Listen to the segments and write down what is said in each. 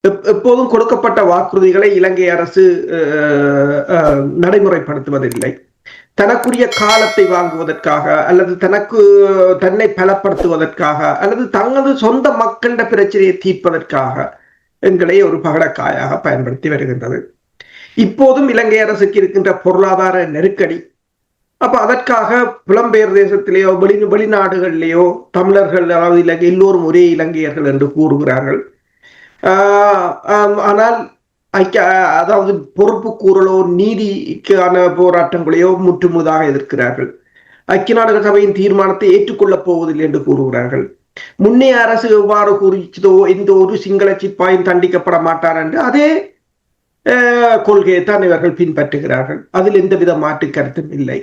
எப்போதும் கொடுக்கப்பட்ட வாக்குறுதிகளை இலங்கை அரசு நடைமுறைப்படுத்துவதில்லை. தனக்குரிய காலத்தை வாங்குவதற்காக அல்லது தன்னை பலப்படுத்துவதற்காக அல்லது தங்களது சொந்த மக்களிட பிரச்சனையை தீர்ப்பதற்காக எங்களை ஒரு பகடக்காயாக பயன்படுத்தி வருகின்றது. இப்போதும் இலங்கை அரசுக்கு இருக்கின்ற பொருளாதார நெருக்கடி. அப்ப அதற்காக புலம்பெயர் தேசத்திலேயோ வெளிநாடுகளிலேயோ தமிழர்கள், அதாவது இலங்கை எல்லோரும் ஒரே இலங்கையர்கள் என்று கூறுகிறார்கள். ஆனால் அதாவது பொறுப்பு கூறலோ நீதிக்கான போராட்டங்களையோ முற்றுமுழுதாக எதிர்க்கிறார்கள். ஐக்கிய நாடுகள் சபையின் தீர்மானத்தை ஏற்றுக்கொள்ளப் போவதில்லை என்று கூறுகிறார்கள். முன்னே அரசு எவ்வாறு கூறிச்சதோ எந்த ஒரு சிங்கள சிப்பாயும் தண்டிக்கப்பட மாட்டார் என்று அதே கொள்கையை தான் இவர்கள் பின்பற்றுகிறார்கள். அதில் எந்தவித மாற்று கருத்தும் இல்லை.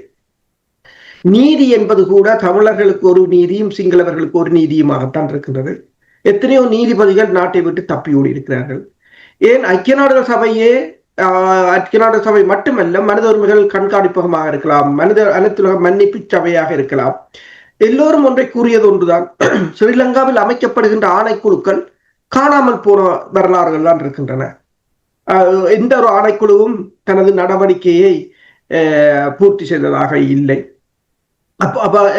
நீதி என்பது கூட தமிழர்களுக்கு ஒரு நீதியும் சிங்களவர்களுக்கு ஒரு நீதியுமாகத்தான் இருக்கின்றது. எத்தனையோ நீதிபதிகள் நாட்டை விட்டு தப்பியோடி இருக்கிறார்கள். ஏன் ஐக்கிய நாடுகள் சபை மட்டுமல்ல, மனித உரிமைகள் கண்காணிப்பகமாக இருக்கலாம், அனைத்துலக மன்னிப்பு சபையாக இருக்கலாம். எல்லோரும் ஒன்றை கூறியது ஒன்றுதான். ஸ்ரீலங்காவில் அமைக்கப்படுகின்ற ஆணைக்குழுக்கள் காணாமல் போன வரலாறுகள் தான் இருக்கின்றன. எந்த ஒரு ஆணைக்குழுவும் தனது நடவடிக்கையை பூர்த்தி செய்ததாக இல்லை.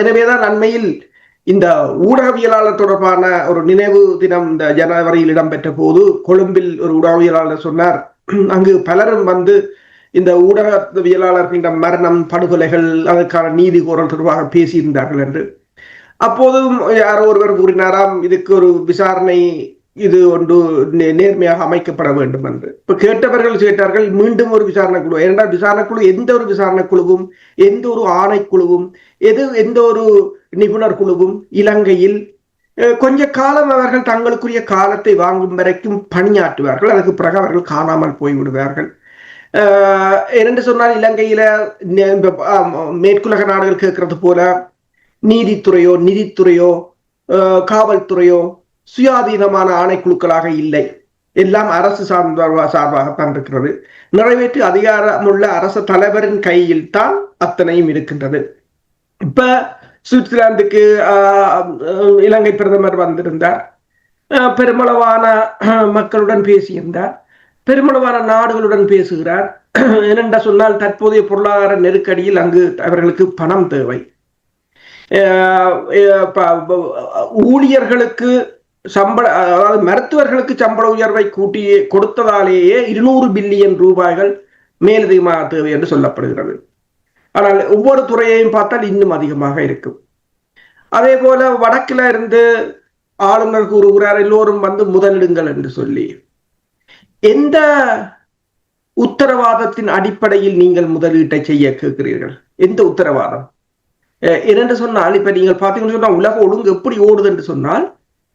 எனவேதான் அண்மையில் இந்த ஊடகவியலாளர் தொடர்பான ஒரு நினைவு தினம் இந்த ஜனவரியில் இடம்பெற்ற போது கொழும்பில் ஒரு ஊடகவியலாளர் சொன்னார், அங்கு பலரும் வந்து இந்த ஊடகவியலாளர்களின் மரணம், படுகொலைகள், அதற்கான நீதி கோரல் தொடர்பாக பேசியிருந்தார்கள் என்று. அப்போதும் யாரோ ஒருவர் கூறினாராம், இதுக்கு ஒரு விசாரணை, இது ஒன்று நேர்மையாக அமைக்கப்பட வேண்டும் என்று. இப்ப கேட்டார்கள் மீண்டும் ஒரு விசாரணை குழு. ஏனென்றால் விசாரணை குழு எந்த ஒரு விசாரணை குழுவும், எந்த ஒரு ஆணைக்குழுவும், எந்த ஒரு நிபுணர் குழுவும் இலங்கையில் கொஞ்ச காலம் அவர்கள் தங்களுக்குரிய காலத்தை வாங்கும் வரைக்கும் பணியாற்றுவார்கள். அதுக்கு பிறகு அவர்கள் காணாமல் போய்விடுவார்கள். ஏனென்று சொன்னால் இலங்கையில மேற்குலக நாடுகள் கேட்கறது போல நீதித்துறையோ நிதித்துறையோ காவல்துறையோ சுயாதீனமான ஆணைக்குழுக்களாக இல்லை. எல்லாம் அரசு சார்பாகத்தான் இருக்கிறது. நிறைவேற்று அதிகாரமுள்ள அரசு தலைவரின் கையில் தான் அத்தனையும் இருக்கின்றது. இப்ப சுவிட்சர்லாந்துக்கு இலங்கை பிரதமர் வந்திருந்தார், பெருமளவான மக்களுடன் பேசியிருந்தார், பெருமளவான நாடுகளுடன் பேசுகிறார். ஏனென்ற சொன்னால் தற்போதைய பொருளாதார நெருக்கடியில் அங்கு அவர்களுக்கு பணம் தேவை. ஊழியர்களுக்கு அதாவது மருத்துவர்களுக்கு சம்பள உயர்வை கூட்டி கொடுத்ததாலேயே 200 பில்லியன் ரூபாய்கள் மேலதிகமாக தேவை என்று சொல்லப்படுகிறது. ஆனால் ஒவ்வொரு துறையையும் பார்த்தால் இன்னும் அதிகமாக இருக்கும். அதே போல வடக்கில இருந்து ஆளுநர் கூறுகிறார், எல்லோரும் வந்து முதலிடுங்கள் என்று சொல்லி. எந்த உத்தரவாதத்தின் அடிப்படையில் நீங்கள் முதலீட்டை செய்ய கேட்கிறீர்கள்? எந்த உத்தரவாதம்? என்னென்று சொன்னால், இப்ப நீங்கள் பார்த்தீங்கன்னு சொன்னால் உலக ஒழுங்கு எப்படி ஓடுது என்று சொன்னால்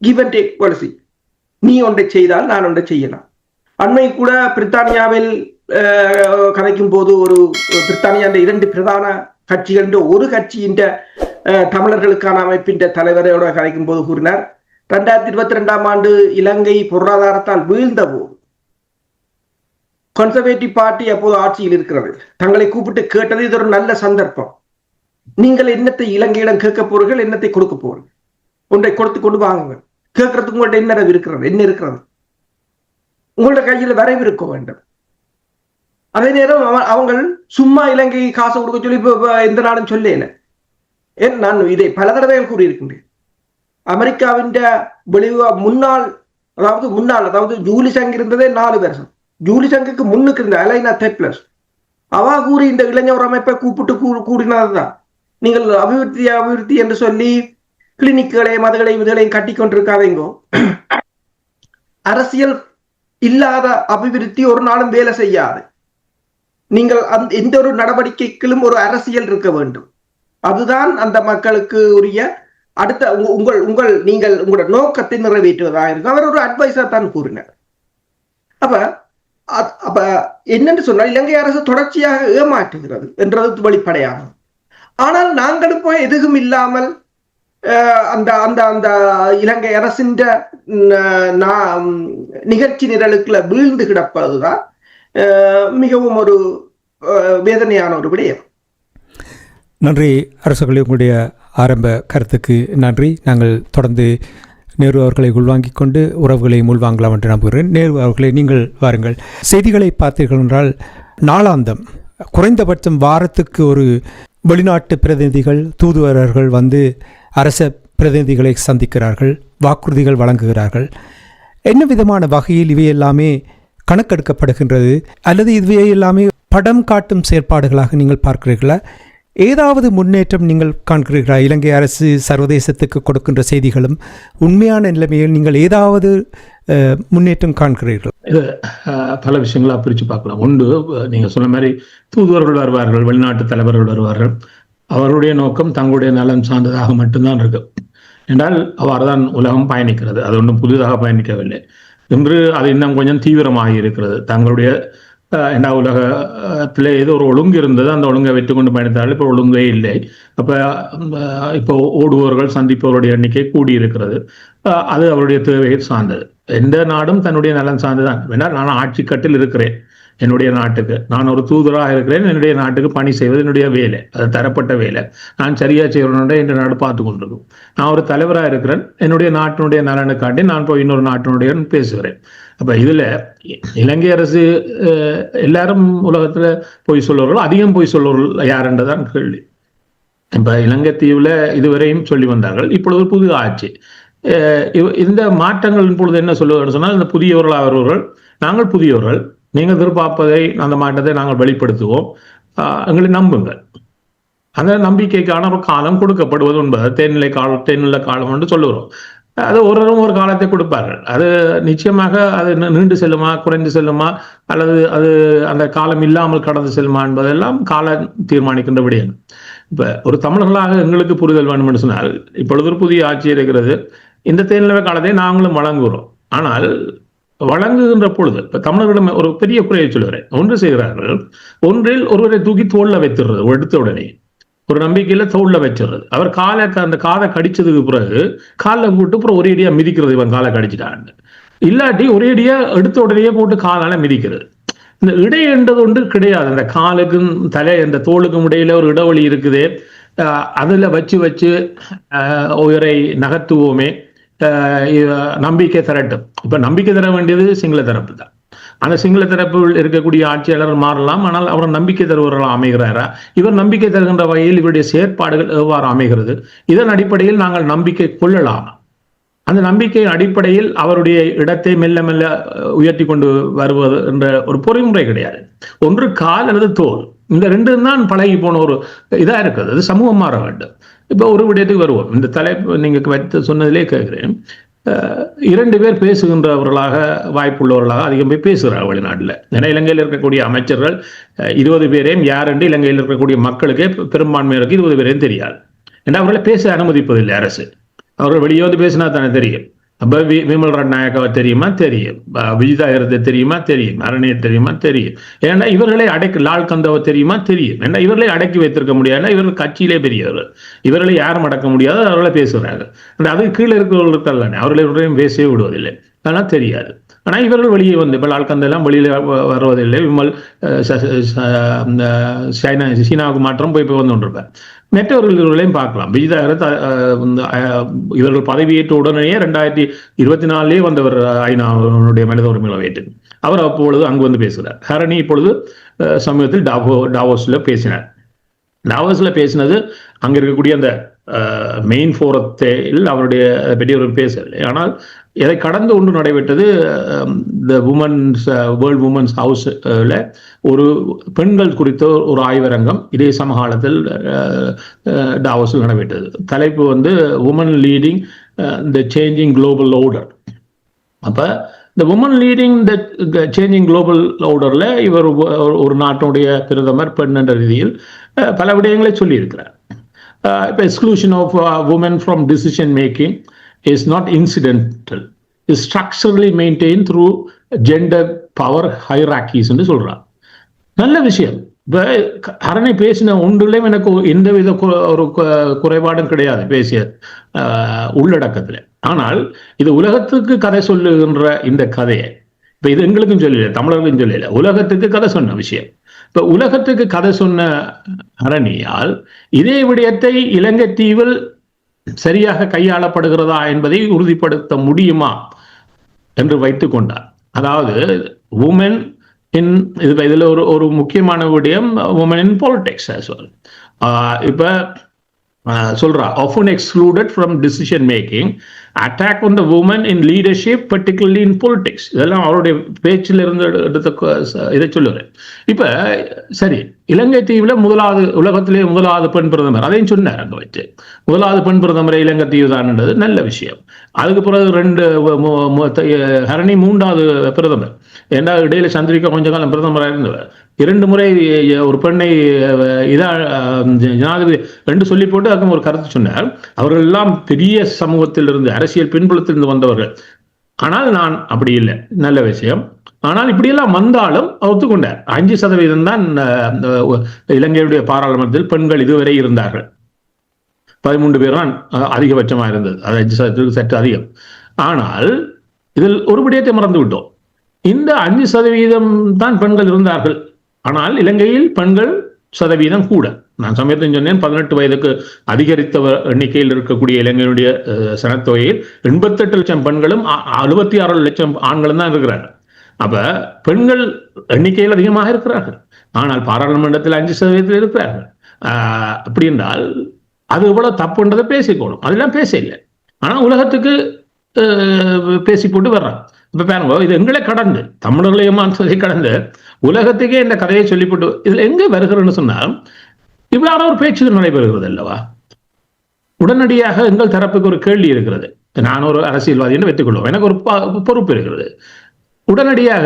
கிவ் அண்ட் டேக் பாலிசி. நீ ஒன்றை செய்தால் நான் ஒன்றை செய்யலாம். அண்மை கூட பிரித்தானியாவில் கதைக்கும் போது ஒரு பிரித்தானியாவின் 2 பிரதான கட்சிகள் ஒரு கட்சியின் தமிழர்களுக்கான அமைப்பின் தலைவரோட கதைக்கும் போது கூறினார், 2022ஆம் ஆண்டு இலங்கை பொருளாதாரத்தால் வீழ்ந்த போது கன்சர்வேட்டிவ் பார்ட்டி அப்போது ஆட்சியில் இருக்கிறது. தங்களை கூப்பிட்டு கேட்டது, இது ஒரு நல்ல சந்தர்ப்பம், நீங்கள் என்னத்தை இலங்கையிடம் கேட்க போறீர்கள், என்னத்தை கொடுக்க போறீர்கள், ஒன்றை கொடுத்து கொண்டு வாங்குங்க. கேட்கறதுக்கு உங்கள்ட்ட என்ன இருக்கிறது, என்ன இருக்கிறது, உங்களோட கையில் வரைவு இருக்க வேண்டும். அதே நேரம் அவங்க சும்மா இலங்கை காசு கொடுக்க சொல்லி எந்த நாடும் சொல்லல. நான் இதை பல தடவைகள் கூறியிருக்கின்றேன். அமெரிக்காவின் முன்னாள் ஜூலி சங் இருந்ததே 4 வருஷம். ஜூலி சங்குக்கு முன்னுக்கு இருந்த அலைனா தெட்லஸ் அவா கூறி இந்த இளைஞர் அமைப்பை கூப்பிட்டு கூறினதுதான், நீங்கள் அபிவிருத்தி என்று சொல்லி கிளினிக்குகளையும் அதுகளையும் இதுகளையும் கட்டி கொண்டிருக்காதீங்கோ. அரசியல் இல்லாத அபிவிருத்தி ஒரு நாளும் வேலை செய்யாது. நீங்கள் எந்த ஒரு நடவடிக்கைகளும் ஒரு அரசியல் இருக்க வேண்டும். அதுதான் அந்த மக்களுக்கு உரிய அடுத்த நீங்கள் உங்களோட நோக்கத்தை நிறைவேற்றுவதாக இருக்கும். அவர் ஒரு அட்வைசர் தான் கூறினார். அப்ப என்னென்று சொன்னால் இலங்கை அரசு தொடர்ச்சியாக ஏமாற்றுகிறது என்றது வெளிப்படையாகும். ஆனால் நாங்களும் போய் எதுவும் இல்லாமல் அந்த அந்த அந்த இலங்கை அரசின் நிகழ்ச்சி நிரலுக்குள்ள வீழ்ந்து கிடப்பதுதான் மிகவும் ஒரு வேதனையான ஒரு விடயம். நன்றி அரசுகளே, உங்களுடைய ஆரம்ப கருத்துக்கு நன்றி. நாங்கள் தொடர்ந்து நேரு அவர்களை உள்வாங்கிக் கொண்டு உறவுகளை உள்வாங்கலாம் என்று நம்புகிறேன். நேரு அவர்களை நீங்கள் வாருங்கள். செய்திகளை பார்த்தீர்கள் என்றால் நாளாந்தம் குறைந்தபட்சம் வாரத்துக்கு ஒரு வெளிநாட்டு பிரதிநிதிகள் தூதுவரர்கள் வந்து அரச பிரதிநிதிகளை சந்திக்கிறார்கள், வாக்குறுதிகள் வழங்குகிறார்கள். என்ன விதமான வகையில் இவை எல்லாமே கணக்கெடுக்கப்படுகின்றது அல்லது இவை எல்லாமே படம் காட்டும் செயற்பாடுகளாக நீங்கள் பார்க்கிறீர்களா? ஏதாவது முன்னேற்றம் நீங்கள் காண்கிறீர்களா? இலங்கை அரசு சர்வதேசத்துக்கு கொடுக்கின்ற செய்திகளும் உண்மையான நிலைமையில் நீங்கள் ஏதாவது முன்னேற்றம் காண்கிறீர்கள்? இது பல விஷயங்களா பிரித்து பார்க்கலாம். ஒன்று, நீங்கள் சொன்ன மாதிரி தூதுவர்கள் வருவார்கள், வெளிநாட்டு தலைவர்கள் வருவார்கள். அவருடைய நோக்கம் தங்களுடைய நலன் சார்ந்ததாக மட்டும்தான் இருக்கு என்றால் அவ்வாறு தான் உலகம் பயணிக்கிறது. அது ஒன்றும் புதிதாக பயணிக்கவில்லை. இன்று அது இன்னும் கொஞ்சம் தீவிரமாகி இருக்கிறது. தங்களுடைய உலகத்தில் ஏதோ ஒரு ஒழுங்கு இருந்தது, அந்த ஒழுங்கை வைத்து கொண்டு பயணித்தார்கள். இப்போ ஒழுங்கே இல்லை. இப்போ ஓடுபவர்கள் சந்திப்பவருடைய எண்ணிக்கை கூடியிருக்கிறது. அது அவருடைய தேவையை சார்ந்தது. எந்த நாடும் தன்னுடைய நலன் சார்ந்துதான். வேணால் நான் ஆட்சி கட்டில் இருக்கிறேன், என்னுடைய நாட்டுக்கு நான் ஒரு தூதராக இருக்கிறேன், என்னுடைய நாட்டுக்கு பணி செய்வது என்னுடைய வேலை, அது தரப்பட்ட வேலை. நான் சரியா செய்யணுன்ற என்ற நாடு பார்த்து கொண்டிருக்கும். நான் ஒரு தலைவராக இருக்கிறேன், என்னுடைய நாட்டினுடைய நலனுக்காண்டி நான் போய் இன்னொரு நாட்டினுடைய பேசுகிறேன். அப்ப இதுல இலங்கை அரசு எல்லாரும் உலகத்துல போய் சொல்லுவார்கள், அதிகம் போய் சொல்லுவார்கள் யாருன்றதான் கேள்வி. இப்ப இலங்கை தீவுல இதுவரையும் சொல்லி வந்தார்கள். இப்பொழுது புது ஆட்சி. இந்த மாற்றங்களின் பொழுது என்ன சொல்லுவார்கள் சொன்னால், இந்த புதியவர்கள் அவர்கள், நாங்கள் புதியவர்கள், நீங்கள் எதிர்பார்ப்பதை அந்த மாற்றத்தை நாங்கள் வெளிப்படுத்துவோம், எங்களை நம்புங்கள். அந்த நம்பிக்கைக்கான ஒரு காலம் கொடுக்கப்படுவது என்பது தேர்நிலை காலம் என்று சொல்லுகிறோம். அது ஒரு காலத்தை கொடுப்பார்கள். அது நிச்சயமாக அது நீண்டு செல்லுமா, குறைந்து செல்லுமா, அல்லது அது அந்த காலம் இல்லாமல் கடந்து செல்லுமா என்பதெல்லாம் காலம் தீர்மானிக்கின்ற விடயம். இப்ப ஒரு தமிழர்களாக எங்களுக்கு புரிதல் வேண்டும் என்று சொன்னால், இப்பொழுது ஒரு புதிய ஆட்சி இருக்கிறது. இந்த தேர்நிலை காலத்தை நாங்களும் வழங்குகிறோம். ஆனால் வழங்குகின்ற பொழுது இப்ப தமிழர்களிடம் ஒரு பெரிய குறையை சொல்லுகிறேன். ஒன்று செய்கிறார்கள், ஒன்றில் ஒருவரை தூக்கி தோல்ல வைத்துடுறது, எடுத்த உடனே ஒரு நம்பிக்கையில தோல்ல வச்சிடுறது. அவர் அந்த காதை கடிச்சதுக்கு பிறகு காலில் போட்டு அப்புறம் ஒரே அடியா மிதிக்கிறது. இவன் காலை கடிச்சிட்டான்னு இல்லாட்டி ஒரே அடியா எடுத்த உடனே போட்டு காலால மிதிக்கிறது. இந்த இடை என்றது ஒன்று கிடையாது. அந்த காலுக்கும் தலை அந்த தோலுக்கும் இடையில ஒரு இடைவெளி இருக்குது. அதுல வச்சு உயிரை நகர்த்துவோமே, நம்பிக்கை தரட்டும். இப்ப நம்பிக்கை தர வேண்டியது சிங்கள தரப்பு தான். அந்த சிங்கள தரப்பில் இருக்கக்கூடிய ஆட்சியாளர் மாறலாம், ஆனால் அவர் நம்பிக்கை தருவர்களாக அமைகிறாரா? இவர் நம்பிக்கை தருகின்ற வகையில் இவருடைய செயற்பாடுகள் எவ்வாறு அமைகிறது? இதன் அடிப்படையில் நாங்கள் நம்பிக்கை கொள்ளலாம். அந்த நம்பிக்கையின் அடிப்படையில் அவருடைய இடத்தை மெல்ல மெல்ல உயர்த்தி கொண்டு வருவது என்ற ஒரு பொறிமுறை கிடையாது. ஒன்று கால் அல்லது தோல், இந்த ரெண்டும் தான் பழகி போன ஒரு இதா இருக்குது. அது சமூகம் மாற வேண்டும். இப்ப ஒரு விடயத்துக்கு வருவோம். இந்த தலைப்பு நீங்க வைத்து சொன்னதிலே கேட்கிறேன். 2 பேர் பேசுகின்றவர்களாக வாய்ப்புள்ளவர்களாக அதிகம் போய் பேசுகிறார்கள் வெளிநாட்டில். ஏன்னா இலங்கையில் இருக்கக்கூடிய அமைச்சர்கள் 20 பேரையும் யார் என்று இலங்கையில் இருக்கக்கூடிய மக்களுக்கே பெரும்பான்மையினருக்கு 20 பேரையும் தெரியாது. ஏன்னா அவர்களை பேச அனுமதிப்பதில்லை அரசு. அவர்கள் வெளியே வந்து பேசினா தானே தெரியும். அப்ப விமல் ரட்நாயக்காவை தெரியுமா? தெரியும். விஜிதாயிரத்தை தெரியுமா? தெரியும். அரணியை தெரியுமா? தெரியும். ஏன்னா இவர்களை லால் கந்தவை தெரியுமா? தெரியும். ஏன்னா இவர்களை அடக்கி வைத்திருக்க முடியாது. இவர்கள் கட்சியிலே பெரியவர்கள், இவர்களை யாரும் அடக்க முடியாது. அவர்களை பேசுகிறாங்க. அது கீழே இருக்கிறவர்களுக்கு தானே, அவர்களை பேசவே விடுவதில்லை. அதெல்லாம் தெரியாது. ஆனா இவர்கள் வெளியே வந்து இப்ப லால் கந்தெல்லாம் வெளியில வருவதில்லை. விமல் சீனாவுக்கு மாற்றம் போய் வந்து கொண்டிருப்பார். மற்றவர்களையும் பார்க்கலாம். விஜிதாகரத் இவர்கள் பதவியேற்ற உடனேயே 2024 வந்தவர் ஐநாவுடைய மனித உரிமைகளை வைத்து அவர் அப்பொழுது அங்கு வந்து பேசுகிறார். ஹரணி இப்பொழுது சமீபத்தில் டாவோஸ்ல பேசினார். டாவோஸ்ல பேசினது அங்க இருக்கக்கூடிய அந்த மெயின் ஃபோரத்தில் அவருடைய பெரியவர் பேசவில்லை. ஆனால் இதை கடந்து ஒன்று நடைபெற்றது. வேர்ல்ட் உமன்ஸ் ஹவுஸ்ல ஒரு பெண்கள் குறித்த ஒரு ஆய்வரங்கம் இதே சமகாலத்தில் டாவோஸில் நடைபெற்றது. தலைப்பு வந்து women leading the changing global order. அப்ப இந்த women leading the changing global ஆர்டர்ல இவர் ஒரு நாட்டினுடைய பிரதமர் பெண் என்ற ரீதியில் பல விடயங்களை சொல்லியிருக்கிறார். இப்போ exclusion of women from decision making is not incidental, is structurally maintained through gender power hierarchies என்று சொல்றார். நல்ல விஷயம். அரணை பேசின ஒன்றுலையும் எனக்கு எந்தவித ஒரு குறைபாடும் கிடையாது பேசிய உள்ளடக்கத்துல. ஆனால் இது உலகத்துக்கு கதை சொல்லுகின்ற இந்த கதையை இப்ப இது எங்களுக்கும் சொல்லல, தமிழர்களுக்கும் சொல்லல, உலகத்துக்கு கதை சொன்ன விஷயம். இப்ப உலகத்துக்கு கதை சொன்ன அரணியால் இதே விடயத்தை இலங்கை தீவில் சரியாக கையாளப்படுகிறதா என்பதை உறுதிப்படுத்த முடியுமா என்று வைத்துக் கொண்டார். அதாவது உமன் இன் இதுல ஒரு முக்கியமான விடயம் women in politics as well. இப்ப சொல்றா often excluded from decision making, attack on the women in leadership, particularly in politics. இதெல்லாம் அவருடைய பேச்சில் இருந்து எடுத்த இதை சொல்லுறேன். இப்ப சரி, இலங்கை தீவுல உலகத்திலே முதலாவது பெண் பிரதமர், அதையும் சொன்னார் அங்க வச்சு. முதலாவது பெண் பிரதமரை இலங்கை தீவு தான்ன்றது நல்ல விஷயம். அதுக்கு பிறகு ஹரணி 3வது பிரதமர். ஏன்னா இடையில சந்திரிகா கொஞ்ச காலம் பிரதமராக இருந்தவர். 2 முறை ஒரு பெண்ணை ஜனாதிபதி 2 சொல்லி போட்டு அதுக்கு ஒரு கருத்து சொன்னார். அவர்கள் எல்லாம் பெரிய சமூகத்தில் இருந்து, அரசியல் பின்புலத்திலிருந்து வந்தவர்கள். ஆனால் நான் அப்படி இல்லை, நல்ல விஷயம். ஆனால் இப்படியெல்லாம் வந்தாலும் ஒத்துக்கொண்டார். 5% தான் இலங்கையுடைய பாராளுமன்றத்தில் பெண்கள் இதுவரை இருந்தார்கள். 13 பேர் தான் அதிகபட்சமாக இருந்தது. அது 5% சற்று அதிகம். ஆனால் இதில் ஒரு விடயத்தை மறந்து விட்டோம். இந்த 5% தான் பெண்கள் இருந்தார்கள். ஆனால் இலங்கையில் பெண்கள் சதவீதம் கூட. நான் சமயத்தில் சொன்னேன், 18 வயதுக்கு அதிகரித்த எண்ணிக்கையில் இருக்கக்கூடிய இலங்கையினுடைய சனத்தொகையில் 88 லட்சம் பெண்களும் 66 லட்சம் ஆண்களும் தான் இருக்கிறார்கள். அப்ப பெண்கள் எண்ணிக்கையில் அதிகமாக இருக்கிறார்கள். ஆனால் பாராளுமன்றத்தில் 5% இருக்கிறார்கள். அப்படி என்றால் அது இவ்வளவு தப்புன்றதை பேசிக்கணும். அதெல்லாம் பேச இல்லை. ஆனா உலகத்துக்கு பேசி போட்டு வர்றாங்க. இப்ப பாருங்க, இது எங்களை கடந்து, தமிழர்களையுமா கடந்து உலகத்துக்கே இந்த கதையை சொல்லிவிட்டு இதுல எங்க வருகிறன்னு சொன்னால், இவ்வாறு ஒரு பேச்சு நடைபெறுகிறது அல்லவா? உடனடியாக எங்கள் தரப்புக்கு ஒரு கேள்வி இருக்கிறது. நான் ஒரு அரசியல்வாதி என்று வைத்துக் கொள்வோம், எனக்கு ஒரு பொறுப்பு இருக்கிறது. உடனடியாக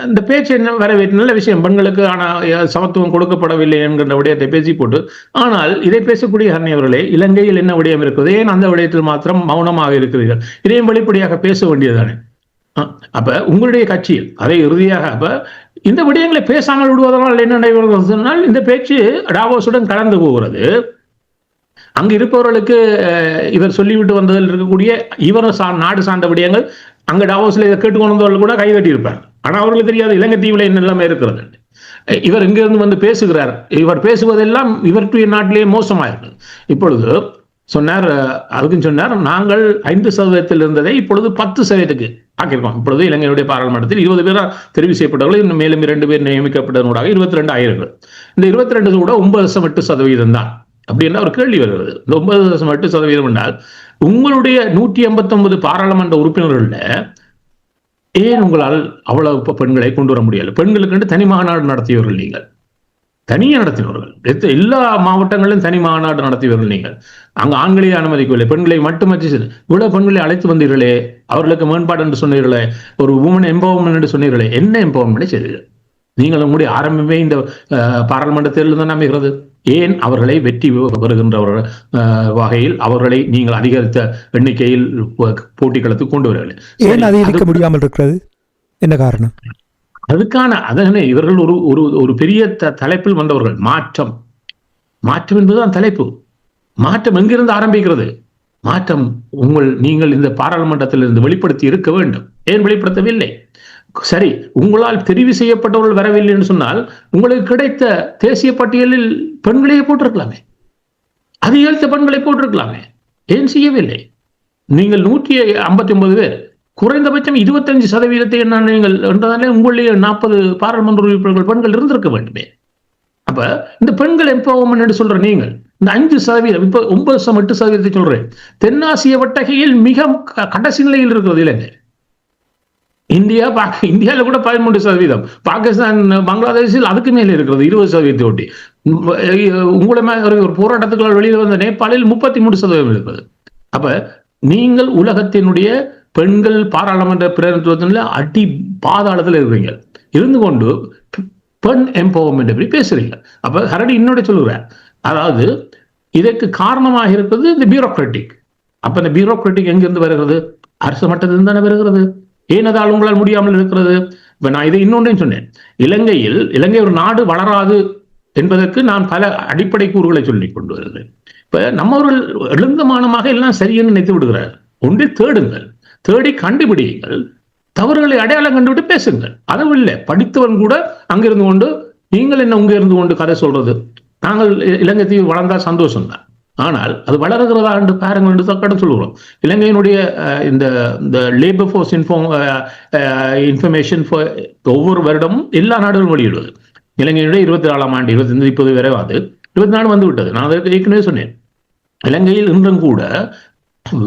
இந்த பேச்சு என்ன வரவேற்று நல்ல விஷயம், பெண்களுக்கு ஆனால் சமத்துவம் கொடுக்கப்படவில்லை என்கின்ற விடயத்தை பேசி போட்டு, ஆனால் இதை பேசக்கூடிய அவர்களே, இலங்கையில் என்ன விடயம் இருக்கிறது, ஏன் அந்த விடயத்தில் மாத்திரம் மௌனமாக இருக்கிறீர்கள்? இதையும் வெளிப்படையாக பேச வேண்டியதுதானே? அப்ப உங்களுடைய கட்சியில் அதை இறுதியாக அப்ப இந்த விடயங்களை பேசாமல் விடுவதனால் என்ன நடைபெறுகிறது சொன்னால், இந்த பேச்சு டாவோஸுடன் கலந்து போகிறது. அங்கு இருப்பவர்களுக்கு இவர் சொல்லிவிட்டு வந்ததில் இருக்கக்கூடிய இவர் நாடு சார்ந்த விடயங்கள் அங்க டாவோஸ்ல இதை கேட்டுக்கொண்டு வந்தவர்கள் கூட கைதட்டி இருப்பார். ஆனா அவர்களுக்கு தெரியாது இலங்கை தீவுல என்ன எல்லாமே இருக்கிறது. இவர் இங்கிருந்து வந்து பேசுகிறார். இவர் பேசுவதெல்லாம் இவருடைய நாட்டிலேயே மோசமா இருக்கு. இப்பொழுது சொன்னார், அதுக்கும் சொன்னார், நாங்கள் 5% இருந்ததை இப்பொழுது 10% ஆக்கியிருக்கோம். இப்பொழுது இலங்கையுடைய பாராளுமன்றத்தில் 20 பேர் தெரிவு செய்யப்பட்டவர்கள், இன்னும் மேலும் 2 பேர் நியமிக்கப்பட்டதனூடாக 22 ஆயிரம். இந்த 22 கூட 9.8% தான். அப்படி என்ன ஒரு கேள்வி வருகிறது. இந்த 9.8% என்றால் உங்களுடைய 189 பாராளுமன்ற உறுப்பினர்கள்ல ஏன் உங்களால் அவ்வளவு பெண்களை கொண்டு வர முடியல? பெண்களுக்கு தனி மாநாடு நடத்தியவர்கள் நீங்கள், தனியே நடத்தினவர்கள், எல்லா மாவட்டங்களிலும் தனி மாநாடு நடத்தியவர்கள் நீங்கள். அங்கு ஆண்களையே அனுமதிக்கவில்லை, பெண்களை மட்டுமச்சு. இவ்வளவு பெண்களை அழைத்து வந்தீர்களே, அவர்களுக்கு மேம்பாடு என்று சொன்னீர்களே, ஒரு உமன் எம்பவர்மெண்ட் என்று சொன்னீர்களே, என்ன எம்பவர்மெண்ட் செய்தீர்கள்? நீங்கள் உங்களுடைய ஆரம்பமே இந்த பாராளுமன்ற தேர்தல் தான் அமைகிறது. ஏன் அவர்களை வெற்றி பெறுகின்ற வகையில் அவர்களை நீங்கள் அதிகரித்த எண்ணிக்கையில் போட்டிக்களத்துக்கு கொண்டு வரவில்லை? ஏன் அதிகரிக்க முடியாமல் இருக்கிறது? என்ன காரணம்? அதுக்கான அதனை இவர்கள் ஒரு பெரிய தலைப்பில் வந்தவர்கள். மாற்றம் என்பதுதான் தலைப்பு. மாற்றம் எங்கிருந்து ஆரம்பிக்கிறது? மாற்றம் நீங்கள் இந்த பாராளுமன்றத்தில் இருந்து வெளிப்படுத்தி இருக்க வேண்டும். ஏன் வெளிப்படுத்தவில்லை? சரி, உங்களால் தெரிவு செய்யப்பட்டவர்கள் வரவில்லை என்று சொன்னால் உங்களுக்கு கிடைத்த தேசிய பட்டியலில் பெண்களையே போட்டிருக்கலாமே, அதிகரித்த பெண்களை போட்டிருக்கலாமே. ஏன் செய்யவில்லை? நீங்கள் 159 பேர், குறைந்தபட்சம் 25% என்ன நீங்கள் என்றதாலே உங்களுடைய 40 பாராளுமன்ற உறுப்பினர்கள் பெண்கள் இருந்திருக்க வேண்டுமே. அப்ப இந்த பெண்கள் எம்பவர்மெண்ட் என்று சொல்ற நீங்கள் இந்த 5%, இப்ப 9.8% சொல்றேன். தென்னாசிய வட்டகையில் மிக கடைசி நிலையில் இருக்கிறது இலங்கை. இந்தியாவில் கூட 13%, பாகிஸ்தான் பங்களாதேஷில் அதுக்கு மேலே இருக்கிறது 20% ஒட்டி. உங்களை ஒரு போராட்டத்துக்கு வெளியில் வந்த நேபாளில் 33% இருப்பது. அப்ப நீங்கள் உலகத்தினுடைய பெண்கள் பாராளுமன்ற பிரதிநிதித்துவத்தில் அடி பாதாளத்தில் இருக்கிறீங்க. இருந்து கொண்டு பெண் எம்பவர்மெண்ட் எப்படி பேசுறீங்க? அப்ப ஹரடி இன்னொரு சொல்லுகிறார், அதாவது இதற்கு காரணமாக இருக்கிறது இந்த பியூரோக்ராட்டிக். அப்ப இந்த பியூரோக்ராட்டிக் எங்கிருந்து வருகிறது? அரசு மட்டத்தில் தானே வருகிறது. ஏன் அதால் உங்களால் முடியாமல் இருக்கிறது? இப்ப நான் இதை இன்னொன்றையும் சொன்னேன். இலங்கை ஒரு நாடு வளராது என்பதற்கு நான் பல அடிப்படை கூறுகளை சொல்லிக் கொண்டு வருகிறேன். இப்ப நம்மவர்கள் எழுந்தமானமாக எல்லாம் சரியென்று நினைத்து விடுகிறார். ஒன்றை தேடுங்கள், தேடி கண்டுபிடியுங்கள், தவறுகளை அடையாளம் கண்டுவிட்டு பேசுங்கள். அதுவும் இல்லை, படித்தவன் கூட அங்கிருந்து கொண்டு நீங்கள் என்ன உங்க இருந்து கொண்டு கதை சொல்றது, நாங்கள் இலங்கை தீவு வளர்ந்தா சந்தோஷம் தான். ஆனால் அது வளர்கிறதா என்று பாருங்கள் என்று கடன் சொல்கிறோம். இலங்கையினுடைய இந்த லேபர் ஃபோர்ஸ் இன்ஃபர்மேஷன் ஒவ்வொரு வருடமும் எல்லா நாடுகளும் வெளியிடுவது. இலங்கையினுடைய 24ஆம் ஆண்டு 25 இப்போது வரைவாது 24 வந்து விட்டது. நான் அதற்கு ஏற்கனவே சொன்னேன். இலங்கையில் இன்றும் கூட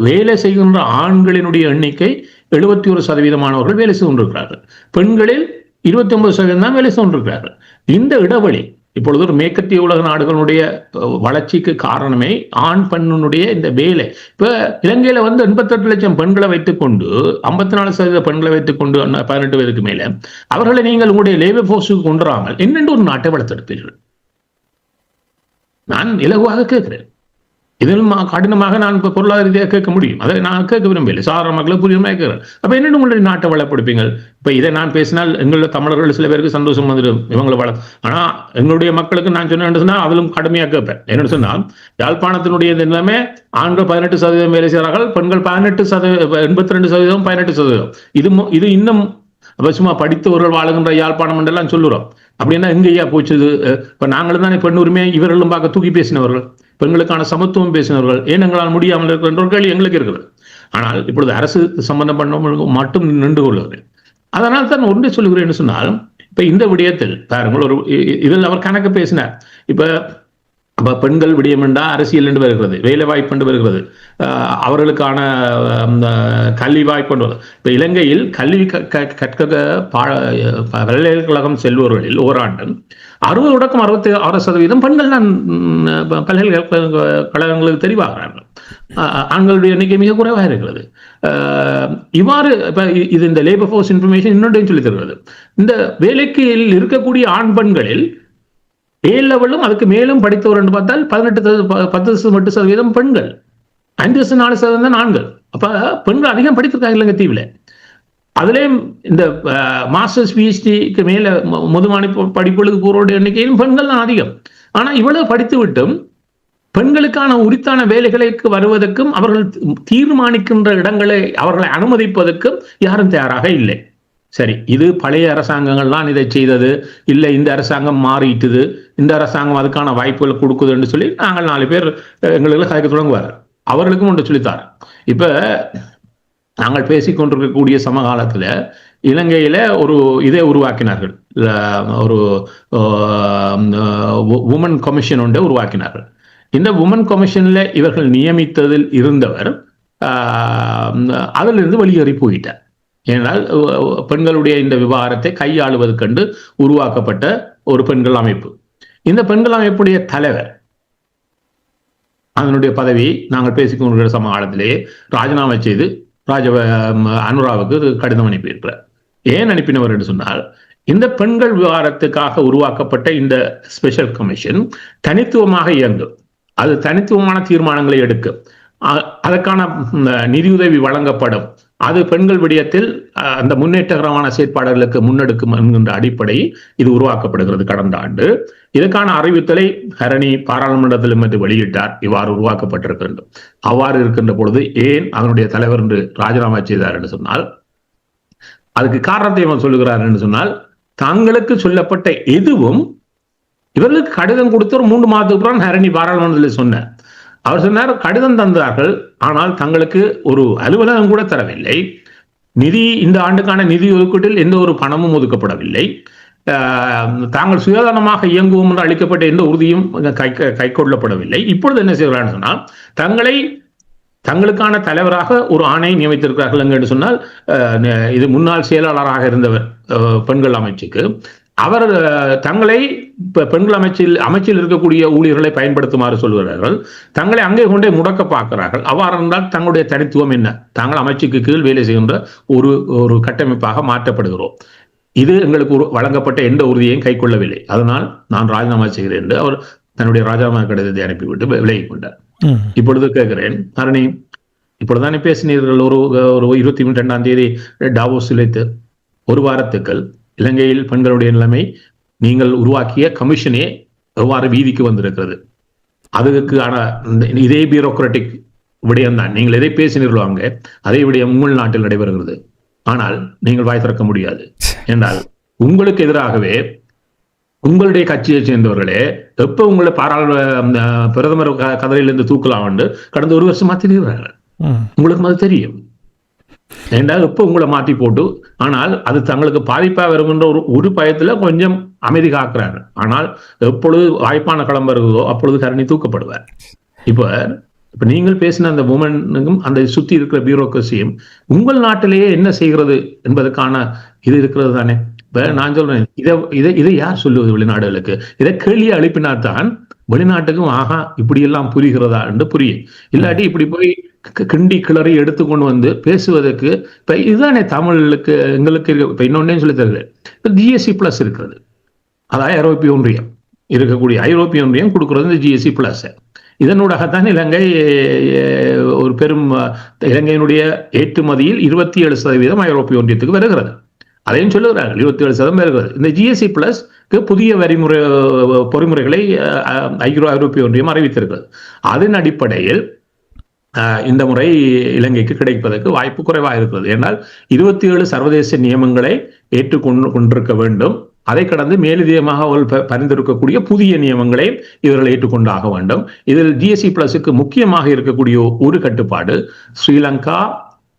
வேலை செய்கின்ற ஆண்களினுடைய எண்ணிக்கை 71% வேலை செய்து கொண்டிருக்கிறார்கள். பெண்களில் 29% தான் வேலை செய்து கொண்டிருக்கிறார்கள். இந்த இடைவெளி இப்பொழுது ஒரு மேற்கத்திய உலக நாடுகளுடைய வளர்ச்சிக்கு காரணமே ஆண் பெண்ணுடைய இந்த வேலை. இப்ப இலங்கையில வந்து 88 லட்சம் பெண்களை வைத்துக்கொண்டு 54% பெண்களை வைத்துக்கொண்டு 18 வயதுக்கு மேல அவர்களை நீங்கள் உங்களுடைய லேபர் போர்ஸுக்கு கொண்டுராமல் என்னென்று ஒரு நாட்டை வளர்த்தெடுப்பீர்கள்? நான் இலகுவாக கேட்கிறேன். இதில் கடினமாக நான் இப்ப பொருளாதார ரீதியாக கேட்க முடியும். அதை நான் கேட்க விரும்பவில்லை. சாதாரண மக்களை புரியுமா கேட்கிறேன். அப்ப என்னென்னு உங்களுடைய நாட்டை வளப்படுப்பீங்கள்? இப்ப இதை நான் பேசினால் எங்களுடைய தமிழர்கள் சில பேருக்கு சந்தோஷம் வந்துடும், இவங்களை ஆனா எங்களுடைய மக்களுக்கு நான் சொன்னா அதிலும் கடுமையாக கேட்பேன். என்னன்னு சொன்னா, யாழ்ப்பாணத்தினுடைய நிலைமை ஆண்கள் 18% வேலை செய்கிறார்கள், பெண்கள் 82%, 18%. இது இன்னும் சும்மா படித்தவர்கள் வாழுகின்ற யாழ்ப்பாணம் என்றெல்லாம் சொல்லுறோம். அப்படின்னா எங்கேயா போச்சுது? இப்ப நாங்களும் தானே பெண் உரிமையை இவர்களும் பார்க்க தூக்கி பேசினவர்கள், பெண்களுக்கான சமத்துவம் பேசினவர்கள். ஏன் எங்களால் முடியாமல் இருக்கின்ற ஒரு கேள்வி எங்களுக்கு இருக்கிறது. ஆனால் இப்பொழுது அரசு சம்பந்தம் பண்ண மட்டும் நின்று கொள்வது. அதனால் தான் ஒன்றை சொல்லுகிறேன் சொன்னால், இப்ப இந்த விடயத்தில் பாருங்கள், ஒரு இதில் அவர் கணக்கு பேசினார். இப்ப பெண்கள் விடயம் என்றா அரசியல் என்று வருகிறது, வேலை வாய்ப்பு என்று வருகிறது, அவர்களுக்கான கல்வி வாய்ப்பு என்று வருகிறது. இப்ப இலங்கையில் கல்வி கற்க பல்கலைக்கழகம் செல்பவர்களில் ஓராண்டு 60% பெண்கள் தான் பல்கலைக்கழகங்களுக்கு தெரிவாகிறார்கள். ஆண்களுடைய எண்ணிக்கை மிக குறைவாக இருக்கிறது. இவ்வாறு இது இந்த லேபர் ஃபோர்ஸ் இன்ஃபர்மேஷன் இன்னொன்றையும் சொல்லி தருகிறது. இந்த வேலைக்கு இருக்கக்கூடிய ஆண் பெண்களில் ஏ லெவலும் அதுக்கு மேலும் படித்தவர் என்று பார்த்தால் 18% பெண்கள், 5% தான் ஆண்கள். அப்ப பெண்கள் அதிகம் படித்திருக்காங்க இலங்கை தீவுல. அதுலேயும் இந்த மாஸ்டர்ஸ் பிஹெச்டிக்கு மேல முதுமானி படிப்புகளுக்கு போறோட எண்ணிக்கையிலும் பெண்கள் தான் அதிகம். ஆனா இவ்வளவு படித்து விட்டும் பெண்களுக்கான உரித்தான வேலைகளுக்கு வருவதற்கும் அவர்கள் தீர்மானிக்கின்ற இடங்களை அவர்களை அனுமதிப்பதற்கும் யாரும் தயாராக இல்லை. சரி, இது பழைய அரசாங்கங்கள் தான் இதை செய்தது, இல்லை இந்த அரசாங்கம் மாறிட்டுது, இந்த அரசாங்கம் அதுக்கான வாய்ப்புகளை கொடுக்குதுன்னு சொல்லி நாங்கள் 4 பேர் எங்களுக்கு கதைக்க தொடங்குவார். அவர்களுக்கும் ஒன்று சொல்லித்தார். இப்ப நாங்கள் பேசிக்கொண்டிருக்கக்கூடிய சமகாலத்துல இலங்கையில ஒரு இதை உருவாக்கினார்கள், ஒரு உமன் கமிஷன் ஒன்றை உருவாக்கினார்கள். இந்த உமன் கமிஷன்ல இவர்கள் நியமித்ததில் இருந்தவர் அதிலிருந்து வெளியேறி போயிட்டார். ஏனால் பெண்களுடைய இந்த விவகாரத்தை கையாளுவதற்கென்று உருவாக்கப்பட்ட ஒரு பெண்கள் அமைப்பு. இந்த பெண்கள் அமைப்புடைய தலைவர் அதனுடைய பதவியை நாங்கள் பேசிக்கொண்டிருக்கிற சமகாலத்திலேயே ராஜினாமா செய்து அனுராவுக்கு கடிதம் அனுப்பியிருக்கிறார். ஏன் அனுப்பினவர் என்று சொன்னால், இந்த பெண்கள் விவகாரத்துக்காக உருவாக்கப்பட்ட இந்த ஸ்பெஷல் கமிஷன் தனித்துவமாக இயங்கும், அது தனித்துவமான தீர்மானங்களை எடுக்கும், அதற்கான நிதியுதவி வழங்கப்படும், அது பெண்கள் விடயத்தில் அந்த முன்னேற்றகரமான செயற்பாடுகளுக்கு முன்னெடுக்கும் என்கின்ற அடிப்படையில் இது உருவாக்கப்படுகிறது. கடந்த ஆண்டு இதற்கான அறிவித்தலை ஹரணி பாராளுமன்றத்திலும் என்று வெளியிட்டார். இவ்வாறு உருவாக்கப்பட்டிருக்கின்ற அவ்வாறு இருக்கின்ற பொழுது ஏன் அதனுடைய தலைவர் என்று ராஜினாமா செய்தார் என்று சொன்னால், அதுக்கு காரணத்தை அவன் சொல்லுகிறார் என்று சொன்னால், தங்களுக்கு சொல்லப்பட்ட எதுவும் இவர்களுக்கு கடிதம் கொடுத்து ஒரு 3 மாதத்துக்கு அப்புறம் ஹரணி பாராளுமன்றத்தில் சொன்னார். அவர் சொன்னார், கடிதம் தந்தார்கள், ஆனால் தங்களுக்கு ஒரு அலுவலகம் கூட தரவில்லை, நிதி இந்த ஆண்டுக்கான நிதி ஒதுக்கீட்டில் எந்த ஒரு பணமும் ஒதுக்கப்படவில்லை, தாங்கள் சுயாதனமாக இயங்குவோம் என்று அளிக்கப்பட்ட எந்த உறுதியும் கை கொள்ளப்படவில்லை. இப்பொழுது என்ன செய்கிறார்கள் சொன்னால், தங்களுக்கான தலைவராக ஒரு ஆணை நியமித்திருக்கிறார்கள் என்று சொன்னால், இது முன்னாள் செயலாளராக இருந்தவர் பெண்கள் அமைச்சுக்கு, அவர் தங்களை பெண்கள் அமைச்சில் இருக்கக்கூடிய ஊழியர்களை பயன்படுத்துமாறு சொல்கிறார்கள், தங்களை அங்கே கொண்டே முடக்க பார்க்கிறார்கள். அவ்வாறு என்றால் தங்களுடைய தனித்துவம் என்ன? தாங்கள் அமைச்சுக்கு கீழ் வேலை செய்கின்ற ஒரு கட்டமைப்பாக மாற்றப்படுகிறோம். இது எங்களுக்கு வழங்கப்பட்ட எந்த உறுதியையும் கை கொள்ளவில்லை, அதனால் நான் ராஜினாமா செய்கிறேன் என்று அவர் தன்னுடைய ராஜினாமா கடிதத்தை அனுப்பிவிட்டு விலகிக் கொண்டார். இப்பொழுது கேட்கிறேன், ஹரணி, இப்பொழுதுதானே பேசினீர்கள், ஒரு 22ஆம் தேதி டாவோஸில் வைத்து ஒரு வாரத்துக்கள் இலங்கையில் பெண்களுடைய நிலைமை நீங்கள் உருவாக்கிய கமிஷனே எவ்வாறு வீதிக்கு வந்திருக்கிறது, அதுக்கான இதே பியூரோக்ராட்டிக் விடயம் தான் நீங்கள் எதை பேசினீர்களோ அங்கே அதே விடயம் உங்கள் நாட்டில் நடைபெறுகிறது. ஆனால் நீங்கள் வாய் திறக்க முடியாது என்றால் உங்களுக்கு எதிராகவே உங்களுடைய கட்சியை சேர்ந்தவர்களே எப்ப உங்களை பிரதமர் கதிரையிலிருந்து தூக்கலாம் கடந்த 1 வருஷமா தெரிகிறார்கள். உங்களுக்கு அது தெரியும். ஏண்டா இப்ப உங்களை மாற்றி போட்டு, ஆனால் அது தங்களுக்கு பாதிப்பா வருகின்ற ஒரு பயத்துல கொஞ்சம் அமைதி காக்குறாங்க. ஆனால் எப்பொழுது வாய்ப்பான களம் வருகிறதோ அப்பொழுது கரணி தூக்கப்படுவார். இப்ப நீங்கள் பேசின அந்த உமனுக்கும் அந்த சுத்தி இருக்கிற பியூரோக்ரசியும் உங்கள் நாட்டிலேயே என்ன செய்கிறது என்பதற்கான இது இருக்கிறது தானே. இப்ப நான் சொல்றேன், இதை யார் சொல்லுவது வெளிநாடுகளுக்கு? இதை கேள்வி அனுப்பினால்தான் வெளிநாட்டுக்கும் ஆகா இப்படி எல்லாம் புரிகிறதா என்று புரியும். இல்லாட்டி இப்படி போய் கிண்டி கிளறி எடுத்துக்கொண்டு வந்து பேசுவதற்கு இப்ப இதுதானே தமிழுக்கு எங்களுக்கு இப்ப இன்னொன்னே சொல்லி தருகிறேன். GST பிளஸ் இருக்கிறது, அதாவது ஐரோப்பிய ஒன்றியம் இருக்கக்கூடிய ஐரோப்பிய ஒன்றியம் கொடுக்கிறது இந்த GST பிளஸ். இதனூடாகத்தான் இலங்கை ஒரு பெரும் இலங்கையினுடைய ஏற்றுமதியில் 27% ஐரோப்பிய ஒன்றியத்துக்கு வருகிறது. அதையும் சொல்லுகிறார்கள், 27% வருகிறது. இந்த GST பிளஸ்க்கு புதிய பொறிமுறைகளை ஐரோப்பிய ஒன்றியம் அறிவித்திருக்கிறது. அதன் அடிப்படையில் இந்த முறை இலங்கைக்கு கிடைப்பதற்கு வாய்ப்பு குறைவாக இருக்கிறது. ஏனால் 27 சர்வதேச நியமங்களை ஏற்றுக்கொண்டிருக்க வேண்டும். அதை கடந்து மேலதிகமாக பரிந்துரைக்கக்கூடிய புதிய நியமங்களை இவர்கள் ஏற்றுக்கொண்டாக வேண்டும். இதில் GST பிளஸுக்கு முக்கியமாக இருக்கக்கூடிய ஒரு கட்டுப்பாடு, Sri Lanka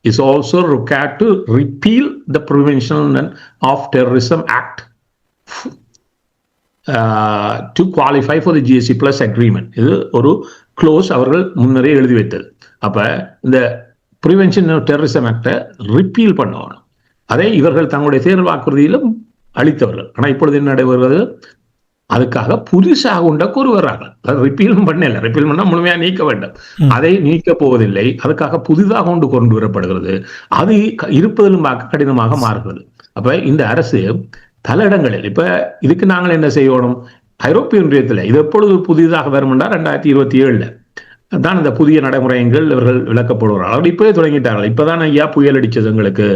is also required to repeal the Prevention of Terrorism Act to qualify for the GST Plus agreement. இது ஒரு க்ளோஸ் அவர்கள் முன்னரே எழுதி வைத்தது. அப்ப இந்த பிரிவென்ஷன் ஆஃப் டெரரிசம் ஆக்டை ரிப்பீல் பண்ணணும். அதை இவர்கள் தங்களுடைய தேர்தல் வாக்குறுதியிலும் அளித்தவர்கள். ஆனா இப்பொழுது என்ன நடைபெறுவது? அதுக்காக புதுசாக உண்ட கூறுகிறார்கள். ரிப்பீலும் பண்ணல, ரிப்பீல் பண்ணா முழுமையா நீக்க வேண்டும். அதை நீக்க போவதில்லை. அதுக்காக புதிதாக கொண்டு வரப்படுகிறது. அது இருப்பதிலும் பார்க்க கடினமாக மாறுகிறது. அப்ப இந்த அரசு பல இடங்களில் இப்ப இதுக்கு நாங்கள் என்ன செய்யணும்? ஐரோப்பிய ஒன்றியத்தில் இது எப்பொழுது புதிதாக வரும் என்றால் 2027 தான் இந்த புதிய நடைமுறைகள் இவர்கள் விளக்கப்படுவார்கள். அப்படி இப்பவே தொடங்கிட்டார்கள். இப்பதான் ஐயா புயல் அடிச்சது எங்களுக்கு,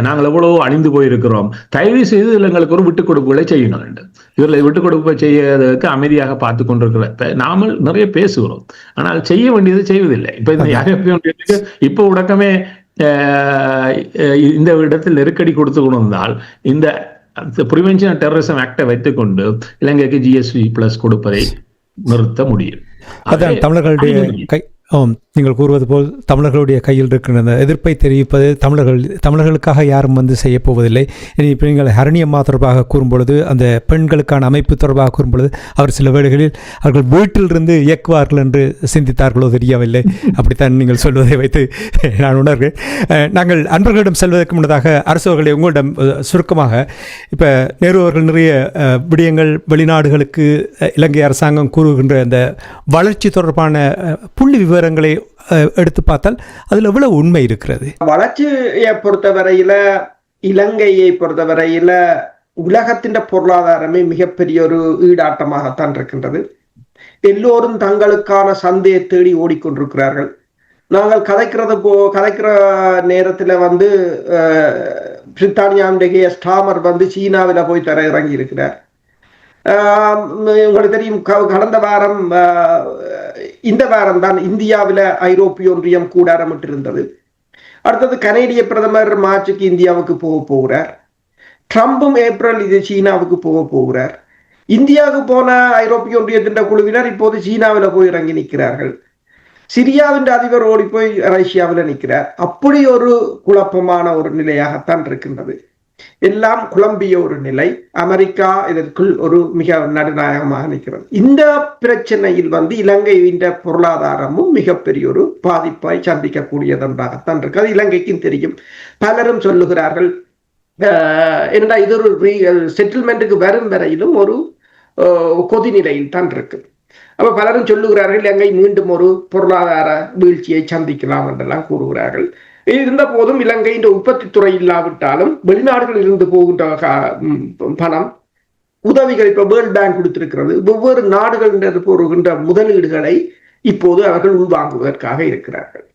நாங்கள் எவ்வளவோ அழிந்து போயிருக்கிறோம், தயவு செய்து எங்களுக்கு ஒரு விட்டுக் கொடுப்புகளை செய்யணும் என்று. இவர்களை விட்டுக் கொடுப்பு செய்யறதுக்கு அமைதியாக பார்த்து கொண்டிருக்கிற நாம நிறைய பேசுகிறோம், ஆனால் செய்ய வேண்டியது செய்வதில்லை. இப்ப இந்த ஐரோப்பிய ஒன்றியத்துக்கு இப்ப உடக்கமே இந்த இடத்தில் நெருக்கடி கொடுத்து கொண்டு வந்தால் இந்த பிரிவென்ஷன் ஆஃப் டெரரிசம் ஆக்டை வைத்துக் கொண்டு இலங்கைக்கு GST பிளஸ் கொடுப்பதை நிறுத்த முடியும். அதான் தமிழர்களுடைய நீங்கள் கூறுவது போல் தமிழர்களுடைய கையில் இருக்கிற அந்த எதிர்ப்பை தெரிவிப்பது தமிழர்களுக்காக யாரும் வந்து செய்ய போவதில்லை. இப்போ நீங்கள் ஹரணியம்மா தொடர்பாக கூறும்பொழுது, அந்த பெண்களுக்கான அமைப்பு தொடர்பாக கூறும்பொழுது, அவர் சில வேளைகளில் அவர்கள் வீட்டிலிருந்து இயக்குவார்கள் என்று சிந்தித்தார்களோ தெரியவில்லை. அப்படித்தான் நீங்கள் சொல்வதை வைத்து நான் உணர்கிறேன். நாங்கள் அன்பர்களிடம் செல்வதற்கு முன்னதாக அரசவர்களை உங்களிடம் சுருக்கமாக, இப்போ நேரு அவர்கள் நிறைய விடயங்கள் வெளிநாடுகளுக்கு இலங்கை அரசாங்கம் கூறுகின்ற அந்த வளர்ச்சி தொடர்பான புள்ளி விவரங்களை எடுத்து பார்த்தால் அதுல எவ்வளவு உண்மை இருக்கிறது? வளர்ச்சியை பொறுத்தவரையில, இலங்கையை பொறுத்தவரையில உலகத்தின் பொருளாதாரமே மிகப்பெரிய ஒரு ஈடாட்டமாகத்தான் இருக்கின்றது. எல்லோரும் தங்களுக்கான சந்தையை தேடி ஓடிக்கொண்டிருக்கிறார்கள். நாங்கள் கதைக்கிற நேரத்துல வந்து பிரித்தானியாவுடைய ஸ்டாமர் வந்து சீனாவில போய் இறங்கி இருக்கிறார். உங்களுக்கு தெரியும், கடந்த வாரம் இந்த வாரம் தான் இந்தியாவில் ஐரோப்பிய ஒன்றியம் கூடாரமிட்டு இருந்தது. அடுத்தது கனேடிய பிரதமர் மார்ச்சுக்கு இந்தியாவுக்கு போகிறார். ட்ரம்பும் ஏப்ரல் இது சீனாவுக்கு போகிறார். இந்தியாவுக்கு போன ஐரோப்பிய ஒன்றியத்தின் குழுவினர் இப்போது சீனாவில் போய் இறங்கி நிற்கிறார்கள். சிரியாவின் அதிபர் ஓடி போய் ரஷ்யாவில் நிற்கிறார். அப்படி ஒரு குழப்பமான ஒரு நிலையாகத்தான் இருக்கின்றது. எல்லாம் குழம்பிய ஒரு நிலை. அமெரிக்கா இதற்குள் ஒரு மிக நடுநாயகமாக நிற்கிறது. இந்த பிரச்சனையில் வந்து இலங்கையின் பொருளாதாரமும் மிகப்பெரிய ஒரு பாதிப்பை சந்திக்கக்கூடியதென்றாகத்தான் இருக்கு. அது இலங்கைக்கும் தெரியும். பலரும் சொல்லுகிறார்கள், என்னடா இது ஒரு செட்டில்மெண்ட்டுக்கு வரும் வரையிலும் ஒரு கொதிநிலையில் தான் இருக்கு. அப்ப பலரும் சொல்லுகிறார்கள் இலங்கை மீண்டும் ஒரு பொருளாதார வீழ்ச்சியை சந்திக்கலாம் என்றெல்லாம் கூறுகிறார்கள். இருந்த போதும் இலங்கையின் உற்பத்தி துறை இல்லாவிட்டாலும் வெளிநாடுகளில் இருந்து போகின்ற பணம் உதவிகள் இப்ப வேர்ல்ட் பேங்க் கொடுத்திருக்கிறது. ஒவ்வொரு நாடுகள் போகின்ற முதலீடுகளை இப்போது அவர்கள் உள்வாங்குவதற்காக இருக்கிறார்கள்.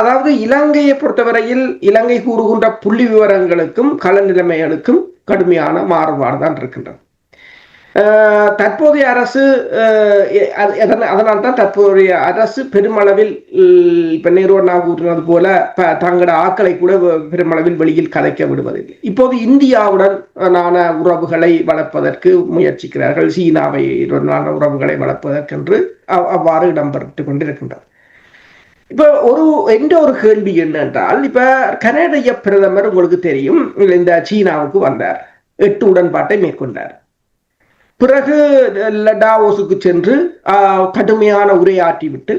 அதாவது இலங்கையை பொறுத்தவரையில் இலங்கை கூறுகின்ற புள்ளி விவரங்களுக்கும் கள நிலைமைகளுக்கும் கடுமையான மாறுபாடு தான் இருக்கின்றது. தற்போதைய அரசு அதனால்தான் தற்போதைய அரசு பெருமளவில் இப்ப நேருவண்ணா கூறினது போல தங்களோட ஆக்களை கூட பெருமளவில் வெளியில் கதைக்க விடுவதில்லை. இப்போது இந்தியாவுடன் உறவுகளை வளர்ப்பதற்கு முயற்சிக்கிறார்கள், சீனாவை உறவுகளை வளர்ப்பதற்கென்று அவ்வாறு இடம்பெற்று கொண்டிருக்கின்றது. இப்ப எந்த ஒரு கேள்வி என்னென்றால், இப்ப கனடிய பிரதமர் உங்களுக்கு தெரியும் இந்த சீனாவுக்கு வந்தார், 8 உடன்பாட்டை மேற்கொண்டார். பிறகு டாவோஸுக்கு சென்று கடுமையான உரையாற்றிவிட்டு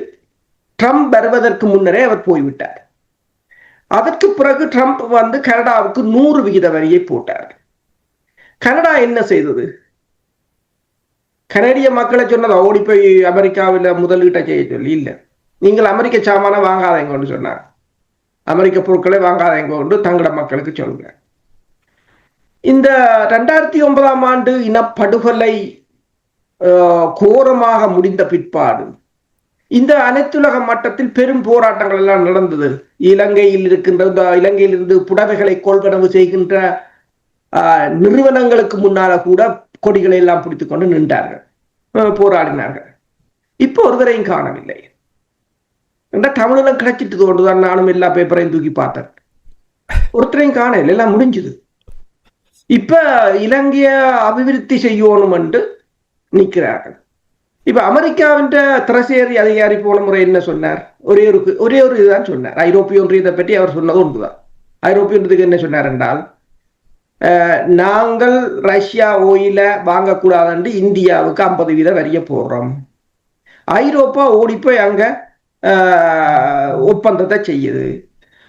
ட்ரம்ப் வருவதற்கு முன்னரே அவர் போய்விட்டார். அதற்கு பிறகு ட்ரம்ப் வந்து கனடாவுக்கு 100% வரியை போட்டார். கனடா என்ன செய்தது? கனடிய மக்களை சொன்னது ஓடி போய் அமெரிக்காவில் முதலீட்டை செய்ய சொல்லி இல்லை, நீங்கள் அமெரிக்க சாமான வாங்காதீங்கன்னு சொன்னார். அமெரிக்க பொருட்களை வாங்காதீங்க தங்களோட மக்களுக்கு சொல்லுங்க. இந்த 2009ஆம் ஆண்டு இனப்படுகொலை கோரமாக முடிந்த பிற்பாடு இந்த அனைத்துலக மட்டத்தில் பெரும் போராட்டங்கள் எல்லாம் நடந்தது. இலங்கையிலிருந்து புடவைகளை கொள்வனவு செய்கின்ற நிறுவனங்களுக்கு முன்னால கூட கொடிகளை எல்லாம் பிடித்துக் கொண்டு நின்றார்கள், போராடினார்கள். இப்போ ஒருவரையும் காணவில்லை. தமிழெல்லாம் கிடைச்சிட்டு தோன்றுதான். நானும் எல்லா பேப்பரையும் தூக்கி பார்த்தேன், ஒருத்தரையும் காணவில்லை, எல்லாம் முடிஞ்சது. இப்ப இலங்கைய அபிவிருத்தி செய்யணும் என்று நிற்கிறார்கள். இப்ப அமெரிக்காவின் திரசேரி அதிகாரி போன முறை என்ன சொன்னார்? ஒரே ஒரு இதுதான் சொன்னார். ஐரோப்பிய ஒன்றியத்தை பற்றி அவர் சொன்னது ஒன்றுதான். ஐரோப்பிய ஒன்றியத்துக்கு என்ன சொன்னார் என்றால், நாங்கள் ரஷ்யா ஓயில வாங்கக்கூடாது என்று இந்தியாவுக்கு 50% வரிய போடுறோம். ஐரோப்பா ஓடிப்போய் அங்க ஒப்பந்தத்தை செய்யுது.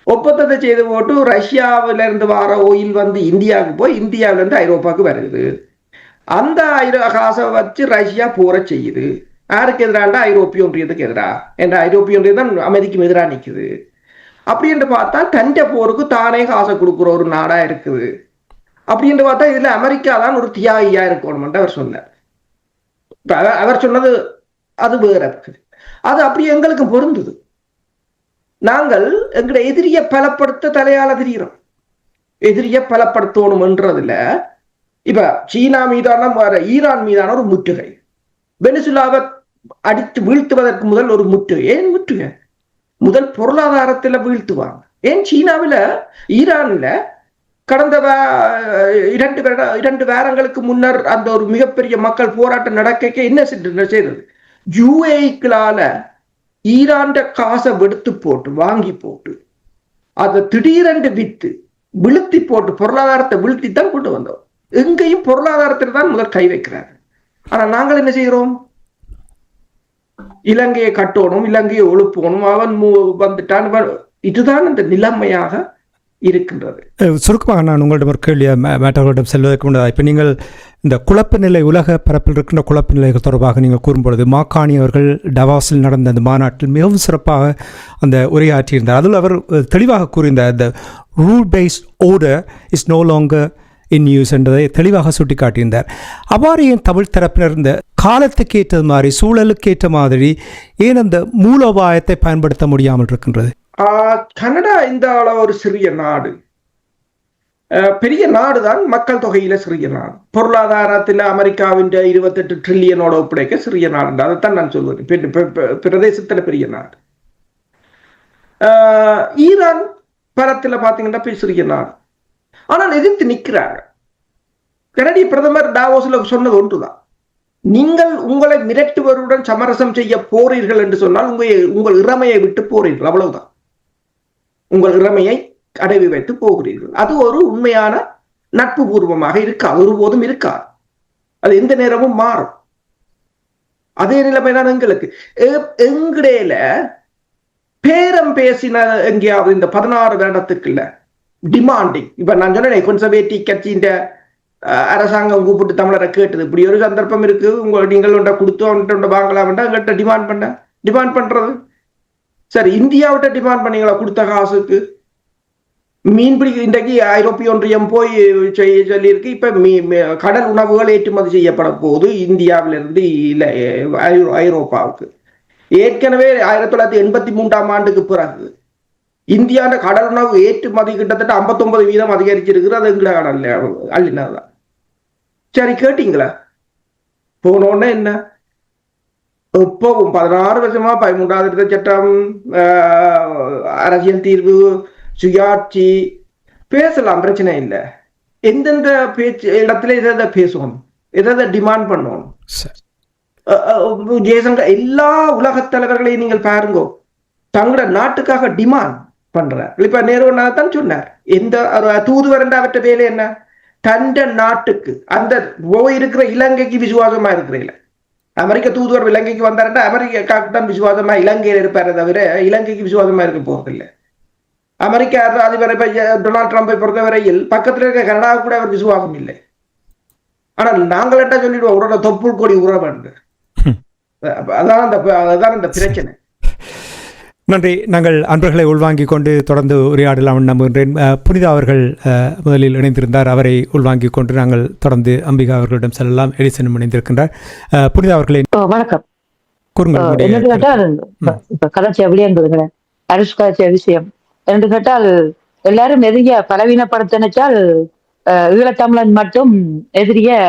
ஒப்பந்தத்தை செய்து போட்டு ரஷ்யாவில இருந்து வர ஓயில் வந்து இந்தியாவுக்கு போய் இந்தியாவில இருந்து ஐரோப்பாவுக்கு வருது. அந்த காசை வச்சு ரஷ்யா போற செய்யுது. யாருக்கு எதிராண்டா? ஐரோப்பிய ஒன்றியத்துக்கு எதிராக. என்ற ஐரோப்பிய ஒன்றியம் தான் அமெரிக்கும் எதிராக நிற்குது. அப்படின்னு பார்த்தா தண்ட போருக்கு தானே காசை கொடுக்குற ஒரு நாடா இருக்குது. அப்படின்னு பார்த்தா இதுல அமெரிக்கா தான் ஒரு தியாகியா இருக்கணும் அவர் சொன்னார். அவர் சொன்னது அது வேற இருக்குது. அது அப்படி எங்களுக்கு பொருந்தது. நாங்கள் எங்களை எதிரிய பலப்படுத்த தலையால தெரிகிறோம். எதிரிய பலப்படுத்தணும் என்றதுல இப்ப சீனா மீதான ஈரான் மீதான ஒரு முற்றுகை, வெனிசுலாவை அடித்து வீழ்த்துவதற்கு முதல் ஒரு முற்றுகை. ஏன் முற்றுகை? முதல் பொருளாதாரத்துல வீழ்த்துவாங்க. ஏன் சீனாவில ஈரான்ல கடந்த 2 வாரங்களுக்கு முன்னர் அந்த ஒரு மிகப்பெரிய மக்கள் போராட்டம் நடக்க என்ன செய்தது? யுஏஇக்களால ஈரான் காசை வெடுத்து போட்டு வாங்கி போட்டு அதை திடீரென்று வித்து விழுத்தி போட்டு பொருளாதாரத்தை வீழ்த்தி தான் கொண்டு வந்தோம். எங்கேயும் பொருளாதாரத்தில் தான் முதல் கை வைக்கிறாங்க. ஆனா நாங்கள் என்ன செய்கிறோம்? இலங்கையை கட்டணும், இலங்கையை ஒழுப்பணும், அவன் வந்துட்டான். இதுதான் அந்த நிலைமையாக இருக்கின்றது. சுருக்கமாக நான் உங்களிடம் ஒரு கேள்வியை மேட்டர்களிடம் செல்வதற்கு முன்னதாக, இப்போ நீங்கள் இந்த குழப்ப நிலை, உலக பரப்பில் இருக்கின்ற குழப்ப நிலைகள் தொடர்பாக நீங்கள் கூறும்பொழுது, மாக்காணி அவர்கள் டவாஸில் நடந்த அந்த மாநாட்டில் மிகவும் சிறப்பாக அந்த உரையாற்றியிருந்தார். அதில் அவர் தெளிவாக கூறியிருந்தார், the rule based order is no longer in use என்பதை தெளிவாக சுட்டிக்காட்டியிருந்தார். அவ்வாறு ஏன் தமிழ் தரப்பினர் இந்த காலத்துக்கு ஏற்றது மாதிரி, சூழலுக்கு ஏற்ற மாதிரி ஏன் அந்த மூலோபாயத்தை பயன்படுத்த முடியாமல் இருக்கின்றது? கனடா இந்த அளவு ஒரு சிறிய நாடு, பெரிய நாடு தான், மக்கள் தொகையில சிறிய நாடு, பொருளாதாரத்தில் அமெரிக்காவின் 28 ட்ரில்லியனோட ஒப்படைக்க சிறிய நாடு. அதைத்தான் நான் சொல்லுவேன், பிரதேசத்துல பெரிய நாடு. ஈரான் பரத்துல பாத்தீங்கன்னா சிறிய நாடு, ஆனால் எதிர்த்து நிற்கிறாங்க. கனடிய பிரதமர் டாவோஸ்ல சொன்னது ஒன்றுதான், நீங்கள் உங்களை மிரட்டுவருடன் சமரசம் செய்ய போறீர்கள் என்று சொன்னால் உங்கள் இறமையை விட்டு போறீர்கள், அவ்வளவுதான். உங்கள் இறமையை அடைவி வைத்து போகிறீர்கள். அது ஒரு உண்மையான நட்பு பூர்வமாக இருக்காது, ஒருபோதும் இருக்காது. அது எந்த நேரமும் மாறும். அதே நிலைமைதான் எங்களுக்கு. எங்கடையில பேரம் பேசின எங்கேயாவது இந்த 16 வருடத்துக்குள்ள டிமாண்டிங், இப்ப நான் சொன்னேன் கன்சர்வேட்டிவ் கட்சியின் அரசாங்கம் கூப்பிட்டு தமிழரை கேட்டது, இப்படி ஒரு சந்தர்ப்பம் இருக்கு, நீங்கள் ஒன்றை கொடுத்து அவன்கிட்ட வாங்கலாம் எங்கிட்ட டிமாண்ட் பண்றது. சரி, இந்தியாவிட்ட டிமாண்ட் பண்ணீங்களா கொடுத்த காசுக்கு? மீன்பிடி இன்றைக்கு ஐரோப்பிய ஒன்றியம் போய் சொல்லியிருக்கு, இப்ப கடல் உணவுகள் ஏற்றுமதி செய்யப்பட போது இந்தியாவிலிருந்து ஐரோப்பாவுக்கு. ஏற்கனவே 1983ஆம் ஆண்டுக்கு பிறகு இந்தியாவோட கடல் உணவு ஏற்றுமதி கிட்டத்தட்ட 59% அதிகரிச்சிருக்கு. அது எங்களை கடல்ல அள்ளினதுதான். சரி, கேட்டீங்களா? போனோடனே என்ன இப்போவும் 16 வருஷமா 13வது திருத்த சட்டம், அரசியல் தீர்வு, சுயாட்சி பேசலாம், பிரச்சனை இல்லை. எந்தெந்த பேச்சு இடத்துல எதை பேசணும், எதை டிமாண்ட் பண்ணணும். ஜெயசங்கர் எல்லா உலக தலைவர்களையும் நீங்கள் பாருங்க, தங்களோட நாட்டுக்காக டிமாண்ட் பண்ற. இப்ப நேருதான் சொன்னார், எந்த தூதுவர் அவற்ற வேலை என்ன, தண்ட நாட்டுக்கு அந்த இருக்கிற இலங்கைக்கு விசுவாசமா இருக்கிற அமெரிக்க தூதுவர் இலங்கைக்கு வந்தாருன்னா அமெரிக்காவுக்கு தான் விசுவாசமா இலங்கையில் இருப்பாரு தவிர இலங்கைக்கு விசுவாசமா இருக்க போறதில்லை. அமெரிக்க அதிபரை டொனால்ட் ட்ரம்பை பொறுத்தவரையில் பக்கத்துல இருக்க கனடாவுக்கு கூட அவர் விசுவாசம் இல்லை. ஆனால் நாங்கள் என்ன சொல்லிடுவோம், உடனே தொப்புள் கொடி உறவு. அதான் அந்த பிரச்சனை. நன்றி. நாங்கள் அன்பர்களை உள்வாங்கிக் கொண்டு தொடர்ந்து உரையாடலாம் நம்புகின்றேன். புனிதா அவர்கள் முதலில் இணைந்திருந்தார், அவரை உள்வாங்கிக் கொண்டு நாங்கள் தொடர்ந்து அம்பிகா அவர்களிடம் செல்லலாம். எடிசனும் இணைந்திருக்கின்றார். புனிதா அவர்களே வணக்கம். கலாச்சார விளையாண்டுங்களேன் அரசு கலாச்சார விஷயம் என்று கேட்டால் எல்லாரும் எதிரிய பலவீனப்படுத்த நினைச்சால் ஈழத்தமிழன் மட்டும் எதிரிய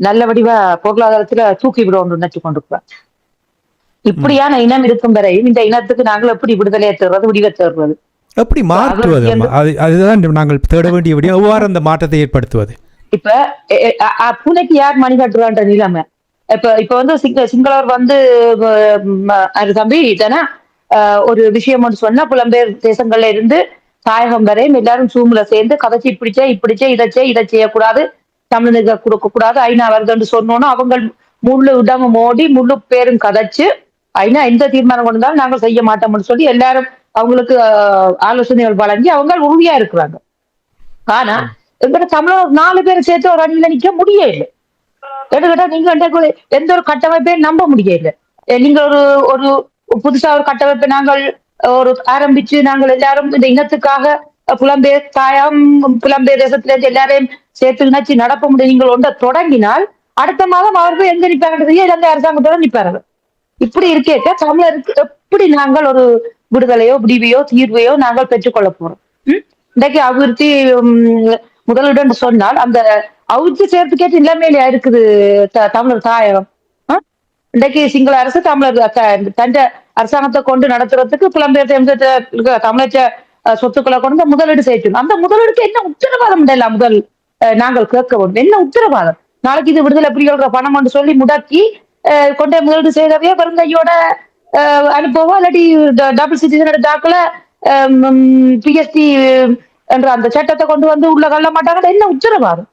நல்ல வடிவா பொருளாதாரத்துல தூக்கி விடுவோம் நினைச்சு கொண்டிருப்பார். இப்படியான இனம் இருக்கும் வரை இந்த இனத்துக்கு நாங்கள் எப்படி விடுதலையை தேர்றது, விடிவை தேர்வது, எப்படி மாற்றுவது, அதுதான் நாங்கள் தேட வேண்டிய விடியம். எவ்வாறு அந்த மாற்றத்தை ஏற்படுத்துவது? இப்ப பூனைக்கு யார் மணி கட்டுறான்ற நிலைமை. இப்ப வந்து சிங்களவர் வந்து தம்பி தானே ஒரு விஷயம் ஒன்று சொன்னா புலம்பெயர் தேசங்கள்ல இருந்து தாயகம் வரையும் எல்லாரும் சூம்ல சேர்ந்து கதைச்சி இப்படிச்சே இதை செய்யக்கூடாது, தமிழனுக்கு கொடுக்க கூடாது, ஐநா வருதுன்னு சொன்னோன்னா அவங்க முழு இடமும் ஓடி முழு பேரும் கதைச்சு ஐநா எந்த தீர்மானம் கொண்டு வந்தாலும் நாங்கள் செய்ய மாட்டோம்னு சொல்லி எல்லாரும் அவங்களுக்கு ஆலோசனைகள் வழங்கி அவங்க உறுதியா இருக்கிறாங்க. ஆனா எங்கிட்ட தமிழர் 4 பேரை சேர்த்து ஒரு அணியில நிக்க முடியல. கேட்டா நீங்க எந்த ஒரு கட்டமைப்பையும் நம்ப முடியல. நீங்க ஒரு புதுசா ஒரு கட்டமைப்பை நாங்கள் ஒரு ஆரம்பிச்சு நாங்கள் எல்லாரும் இந்த இனத்துக்காக புலம்பெயர் தாயம் புலம்பெயர் தேசத்துல இருந்து எல்லாரையும் சேர்த்து நினைச்சு நடப்ப முடியும் நீங்கள் ஒன்றை தொடங்கினால் அடுத்த மாதம் அவர்கள் எங்க நிற்பாங்க, இலங்கை அரசாங்கத்தோட நிற்பார்கள். இப்படி இருக்கேக்க தமிழருக்கு எப்படி நாங்கள் ஒரு விடுதலையோ விடிவையோ தீர்வையோ நாங்கள் பெற்றுக்கொள்ள போறோம்? இன்றைக்கு அபிவிருத்தி முதலிடம் சொன்னால் அந்த அவிர்த்தி சேர்த்துக்கேற்ற நிலைமையில இருக்குது தமிழர் தாயகம். இன்றைக்கு சிங்கள அரசு தமிழர் தண்ட அரசாங்கத்தை கொண்டு நடத்துறதுக்கு புலம்பெயர் தமிழக சொத்துக்களை கொண்டு முதலீடு செய்யணும். அந்த முதலீடுக்கு என்ன உத்தரவாதம் இல்லை முதல் நாங்கள் கேட்க வேண்டும். என்ன உத்தரவாதம்? நாளைக்கு இது விடுதலை புலிகள் பணம் என்று சொல்லி முடக்கி கொண்டே முதலீடு செய்தவையே பெருந்தையோட அனுப்புவோம், இல்லாட்டி டபுள் சிட்டிசன் எடுத்தாக்குல பிஎஸ்டி என்ற அந்த சட்டத்தை கொண்டு வந்து உள்ள கள்ள மாட்டாங்க. என்ன உத்தரவாதம்?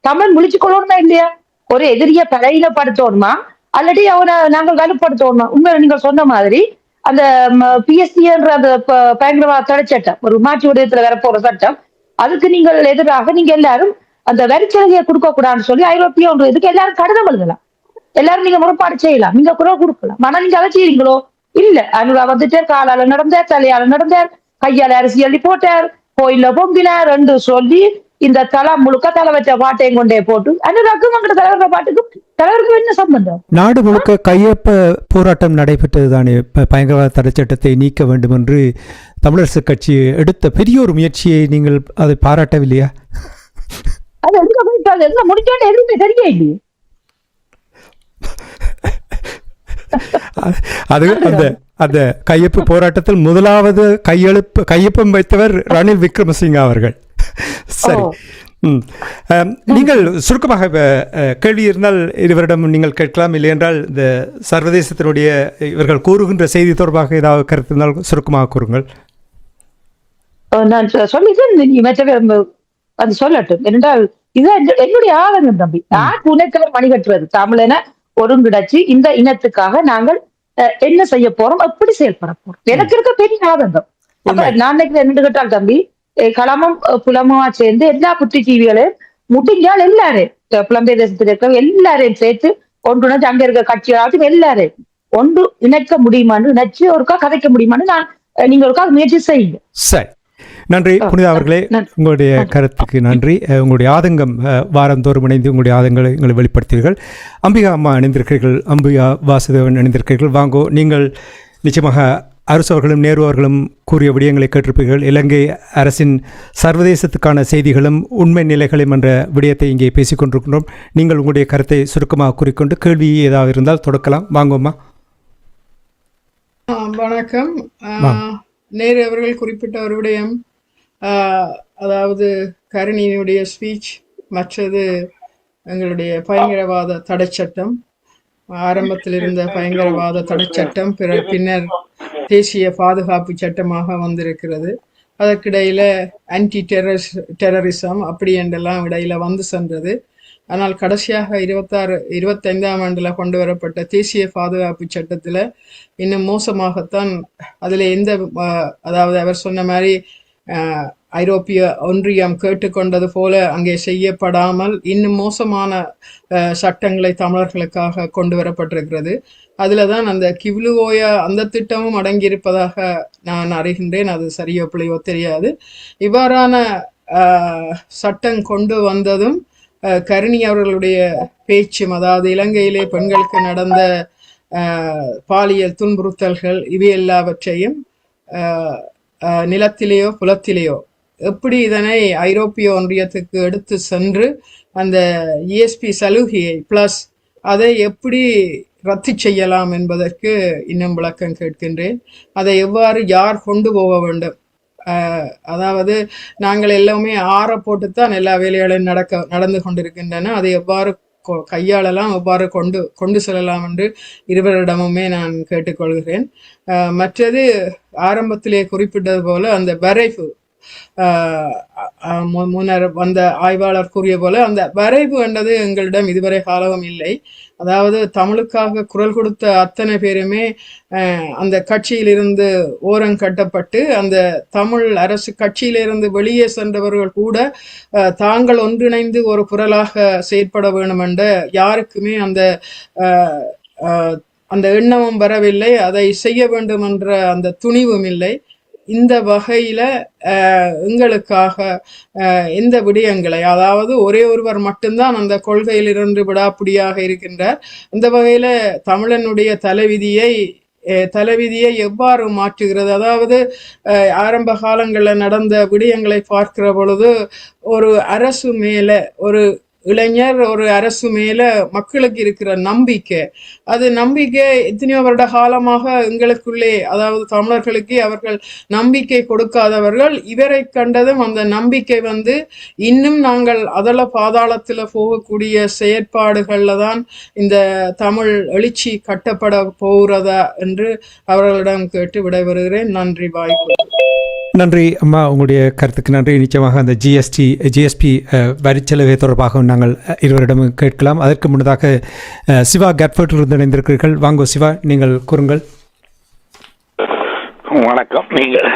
தமிழ் முழிச்சு கொள்ளணுமா இல்லையா? ஒரு எதிரிய படையிலப்படுத்தணுமா அல்லடி அவனை நாங்கள் வலுப்படுத்தணுமா? உண்மையில நீங்கள் சொன்ன மாதிரி அந்த பிஎஸ்டி என்ற அந்த பயங்கரவாத தடை சட்டம் ஒரு மாற்று வடிவத்துல வரப்போற சட்டம், அதுக்கு நீங்கள் எதிராக நீங்க எல்லாரும் அந்த வரிச்சலுகையை கொடுக்க கூடாதுன்னு சொல்லி ஐரோப்பிய ஒன்று இதுக்கு எல்லாரும் கடிதம் எழுதலாம், எல்லாரும் நீங்க முறைப்பாடு செய்யலாம், நீங்க குரல் கொடுக்கலாம். ஆனா நீங்க அதை செய்யறீங்களோ இல்ல. அனுரா வந்துட்டு காலால நடந்தார், தலையால நடந்தார், கையால அரிசி அள்ளி போட்டார், கோயில பொங்கினார் என்று சொல்லி இந்த தலை முழுக்க தலை வச்ச பாட்டையும் கொண்டே போட்டு அனுராக்கும் அங்கிட்ட தலைவர்கள் பாட்டுக்கும் தலைவருக்கும் என்ன சம்பந்தம்? நாடு முழுக்க கையொப்ப போராட்டம் நடைபெற்றது தானே. பயங்கரவாத தடை சட்டத்தை நீக்க வேண்டும் என்று தமிழரசு கட்சி எடுத்த பெரிய ஒரு முயற்சியை நீங்கள் அதை பாராட்டவில்லையா? அது எங்க போயிட்டு எங்க முடிச்சோன்னு எதுவுமே தெரிய இல்லையே. அது அந்த கையொப்பு போராட்டத்தில் முதலாவது கையொப்பம் வைத்தவர் ரணில் விக்ரமசிங்க அவர்கள். சரி, நீங்கள் சுருக்கமாக கேள்வி இருந்தால் இருவரிடம் நீங்கள் கேட்கலாம், இல்லை என்றால் இந்த சர்வதேசத்தினுடைய இவர்கள் கூறுகின்ற செய்தி தொடர்பாக ஏதாவது கருத்து இருந்தால் சுருக்கமாக கூறுங்கள். நான் சொல்லிட்டு அது சொல்லட்டும். என்றால் இது என்னுடைய ஆதங்கம் தம்பி. நான் புனைக்கவர் மணி கட்டுறது தமிழன ஒருங்கிடச்சு இந்த இனத்துக்காக நாங்கள் என்ன செய்ய போறோம், எப்படி செயல்பட போறோம், எனக்கு இருக்க பெரிய ஆதங்கம். நான் நினைக்கிறேன் என்ன கேட்டால் தம்பி, களமும் புலமுமா சேர்ந்து எல்லா புத்திஜீவிகளையும் முடிஞ்சால் எல்லாரையும் புலம்பெயர் தேசத்தில் இருக்கிற எல்லாரையும் சேர்த்து ஒன்றுணர்ச்சி அங்க இருக்க கட்சிகளாச்சும் எல்லாரையும் ஒன்று இணைக்க முடியுமான்னு நினைச்சு ஒருக்கா கதைக்க முடியுமான்னு நான் நீங்க ஒருக்கா முயற்சி செய்யுங்க. சரி, நன்றி புனிதா அவர்களே, உங்களுடைய கருத்துக்கு நன்றி. உங்களுடைய ஆதங்கம் வாரந்தோறும் இணைந்து உங்களுடைய ஆதங்களை எங்களை வெளிப்படுத்தீர்கள். அம்பிகா அம்மா இணைந்திருக்கிறீர்கள், அம்பிகா வாசுதேவன் இணைந்திருக்கிறீர்கள். வாங்கோ, நீங்கள் நிச்சயமாக அரசு அவர்களும் நேரு அவர்களும் கூறிய விடயங்களை கேட்டிருப்பீர்கள். இலங்கை அரசின் சர்வதேசத்துக்கான செய்திகளும் உண்மை நிலைகளும் என்ற விடயத்தை இங்கே பேசிக் கொண்டிருக்கின்றோம். நீங்கள் உங்களுடைய கருத்தை சுருக்கமாக கூறிக்கொண்டு கேள்வி ஏதாவது இருந்தால் தொடக்கலாம். வாங்கம்மா. வணக்கம். நேரு அவர்கள் குறிப்பிட்ட ஒரு விடயம், அதாவது கருணியினுடைய ஸ்பீச், மற்றது எங்களுடைய பயங்கரவாத தடை சட்டம், ஆரம்பத்தில் இருந்த பயங்கரவாத தடை சட்டம் பின்னர் தேசிய பாதுகாப்பு சட்டமாக வந்திருக்கிறது. அதற்கிடையில ஆன்டி டெரரிசம் அப்படி என்றெல்லாம் இடையில வந்து சென்றது. ஆனால் கடைசியாக 25ஆம் ஆண்டுல கொண்டு வரப்பட்ட தேசிய பாதுகாப்பு சட்டத்துல இன்னும் மோசமாகத்தான், அதுல எந்த அதாவது அவர் சொன்ன மாதிரி ஐரோப்பிய ஒன்றியம் கேட்டுக்கொண்டது போல அங்கே செய்யப்படாமல் இன்னும் மோசமான சட்டங்களை தமிழர்களுக்காக கொண்டு வரப்பட்டிருக்கிறது. அதுலதான் அந்த கிவ்லுவோயா அந்த திட்டமும் அடங்கியிருப்பதாக நான் அறிகின்றேன். அது சரியோ பிள்ளையோ தெரியாது. இவ்வாறான சட்டம் கொண்டு வந்ததும் கருணி அவர்களுடைய பேச்சும், அதாவது இலங்கையிலே பெண்களுக்கு நடந்த பாலியல் துன்புறுத்தல்கள் இவை எல்லாவற்றையும் நிலத்திலேயோ புலத்திலேயோ எப்படி இதனை ஐரோப்பிய ஒன்றியத்துக்கு எடுத்து சென்று அந்த இஎஸ்பி சலுகையை பிளஸ் அதை எப்படி ரத்து செய்யலாம் என்பதற்கு இன்னும் விளக்கம் கேட்கின்றேன். அதை எவ்வாறு யார் கொண்டு போக வேண்டும், அதாவது நாங்கள் எல்லாமே ஆற போட்டுத்தான் எல்லா வேலைகளும் நடந்து கொண்டிருக்கின்றன. அதை எவ்வாறு கையாளலாம், எவ்வாறு கொண்டு செல்லலாம் என்று இருவரிடமுமே நான் கேட்டுக்கொள்கிறேன். மற்றது ஆரம்பத்திலே குறிப்பிட்டது போல அந்த வரைவு, முன்னர் வந்த ஆய்வாளர் கூறிய போல அந்த வரைவு என்றது எங்களிடம் இதுவரை காலமும் இல்லை. அதாவது தமிழுக்காக குரல் கொடுத்த அத்தனை பேருமே அந்த கட்சியிலிருந்து ஓரம் கட்டப்பட்டு அந்த தமிழ் அரசு கட்சியிலிருந்து வெளியே சென்றவர்கள் கூட தாங்கள் ஒன்றிணைந்து ஒரு குரலாக செயற்பட வேண்டும் என்ற யாருக்குமே அந்த எண்ணமும் வரவில்லை. அதை செய்ய வேண்டும் என்ற அந்த துணிவும் இல்லை. இந்த வகையில எங்களுக்காக எந்த விடயங்களை, அதாவது ஒரே ஒருவர் மட்டும்தான் அந்த கொள்கையிலிருந்து விடாப்பிடியாக இருக்கின்றார். அந்த வகையில தமிழனுடைய தலைவிதியை எவ்வாறு மாற்றுகிறது, அதாவது ஆரம்ப காலங்களில் நடந்த விடயங்களை பார்க்கிற பொழுது ஒரு அரசு மேல, ஒரு இளைஞர் ஒரு அரசு மேல மக்களுக்கு இருக்கிற நம்பிக்கை, அது நம்பிக்கை எத்தனையோ வருட காலமாக எங்களுக்குள்ளே, அதாவது தமிழர்களுக்கு அவர்கள் நம்பிக்கை கொடுக்காதவர்கள் இவரை கண்டதும் அந்த நம்பிக்கை இன்னும் நாங்கள் அதள பாதாளத்துல போகக்கூடிய செயற்பாடுகள்ல தான் இந்த தமிழ் எழுச்சி கட்டப்பட போகிறதா என்று அவர்களிடம் கேட்டு விடைபெறுகிறேன். நன்றி, வாய்ப்பு. நன்றி அம்மா, உங்களுடைய கருத்துக்கு நன்றி. நிச்சயமாக அந்த ஜிஎஸ்பி வரிச்சலுகை தொடர்பாக நாங்கள் இருவரிடமும் கேட்கலாம். அதற்கு முன்னதாக சிவா கேட்ஃபோர்டிலிருந்து இணைந்திருக்கிறீர்கள். வாங்கோ சிவா, நீங்கள் கூறுங்கள். வணக்கம். நீங்கள்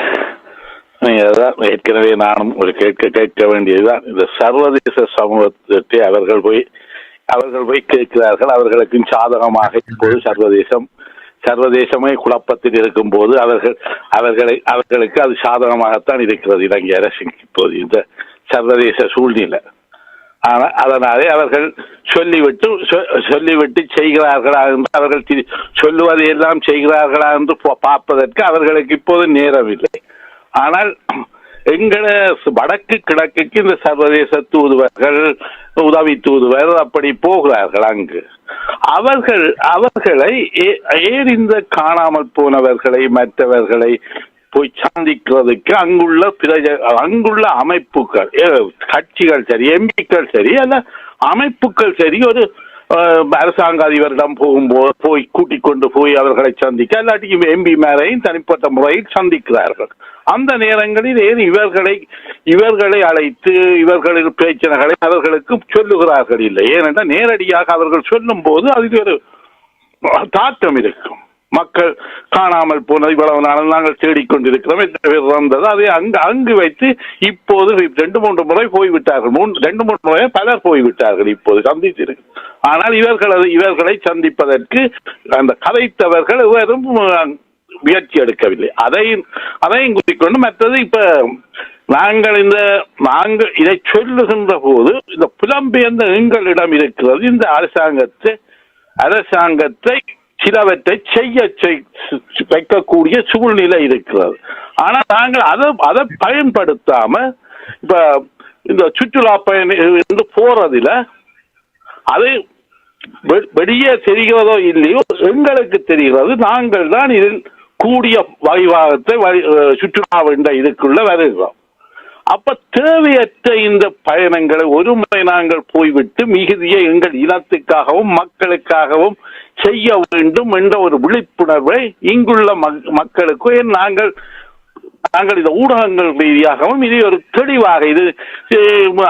ஏற்கனவே நானும் ஒரு கேட்க வேண்டியதுதான். இந்த சர்வதேச சமூகத்தை அவர்கள் போய் கேட்கிறார்கள். அவர்களுக்கும் சாதகமாக இப்போது சர்வதேசமே குழப்பத்தில் இருக்கும் போது அவர்களுக்கு அது சாதகமாகத்தான் இருக்கிறது இலங்கை அரசுக்கு இப்போது இந்த சர்வதேச சூழ்நிலை. ஆனால் அதனாலே அவர்கள் சொல்லிவிட்டு செய்கிறார்களா என்று, அவர்கள் சொல்லுவதை எல்லாம் செய்கிறார்களா என்று பார்ப்பதற்கு அவர்களுக்கு இப்போது நேரமில்லை. ஆனால் எங்கள வடக்கு கிழக்குக்கு இந்த சர்வதேச தூதுவர்கள், உதவி தூதுவர் அப்படி போகிறார்கள். அங்கு அவர்களை ஏன் இந்த காணாமல் போனவர்களை மற்றவர்களை போய் சந்திக்கிறதுக்கு அங்குள்ள அமைப்புகள், கட்சிகள் சரி, எம்பிக்கள் சரி, அல்ல அமைப்புகள் சரி, ஒரு அரசாங்க அதிபரிடம் போய் கூட்டிக் கொண்டு போய் அவர்களை சந்திக்க, இல்லாட்டி எம்பி மேரையும் தனிப்பட்ட முறையில் சந்திக்கிறார்கள். அந்த நேரங்களில் ஏன் இவர்களை அழைத்து இவர்களின் பிரச்சனைகளை அவர்களுக்கு சொல்லுகிறார்கள் இல்லை? ஏனென்றால் நேரடியாக அவர்கள் சொல்லும் போது அதில் ஒரு தாக்கம் இருக்கும். மக்கள் காணாமல் போனது இவ்வளவு நாள் நாங்கள் தேடிக்கொண்டிருக்கிறோம், எத்தனை பேர் வந்தது, அதை அங்கு வைத்து இப்போது 2-3 முறை போய்விட்டார்கள். 2-3 முறை பலர் போய்விட்டார்கள் இப்போது சந்தித்திருக்கு. ஆனால் இவர்களை சந்திப்பதற்கு அந்த கதைத்தவர்கள் வெறும் முயற்சி எடுக்கவில்லை. அதையும் குறிக்கொண்டு மற்றது இப்ப நாங்கள் இதை சொல்லுகின்ற போது இந்த புலம்பெயர்ந்த எங்களிடம் இருக்கிறது இந்த அரசாங்கத்தை சிலவற்றை வைக்கக்கூடிய சூழ்நிலை இருக்கிறது. ஆனா நாங்கள் அதை பயன்படுத்தாம இப்ப இந்த சுற்றுலா பயணம் போறதுல அது வெளியே தெரிகிறதோ இல்லையோ எங்களுக்கு தெரிகிறது. நாங்கள் தான் இதில் கூடிய வைவாகத்தை சுற்றுலா என்ற இதுக்குள்ள வருகிறோம். அப்ப தேவையற்ற இந்த பயணங்களை ஒருமுறை நாங்கள் போய்விட்டு மிகுதியை எங்கள் இனத்துக்காகவும் மக்களுக்காகவும் செய்ய வேண்டும் என்ற ஒரு விழிப்புணர்வை இங்குள்ள மக்களுக்கு நாங்கள் இந்த ஊடகங்கள் ரீதியாகவும் இது ஒரு தெளிவாக இது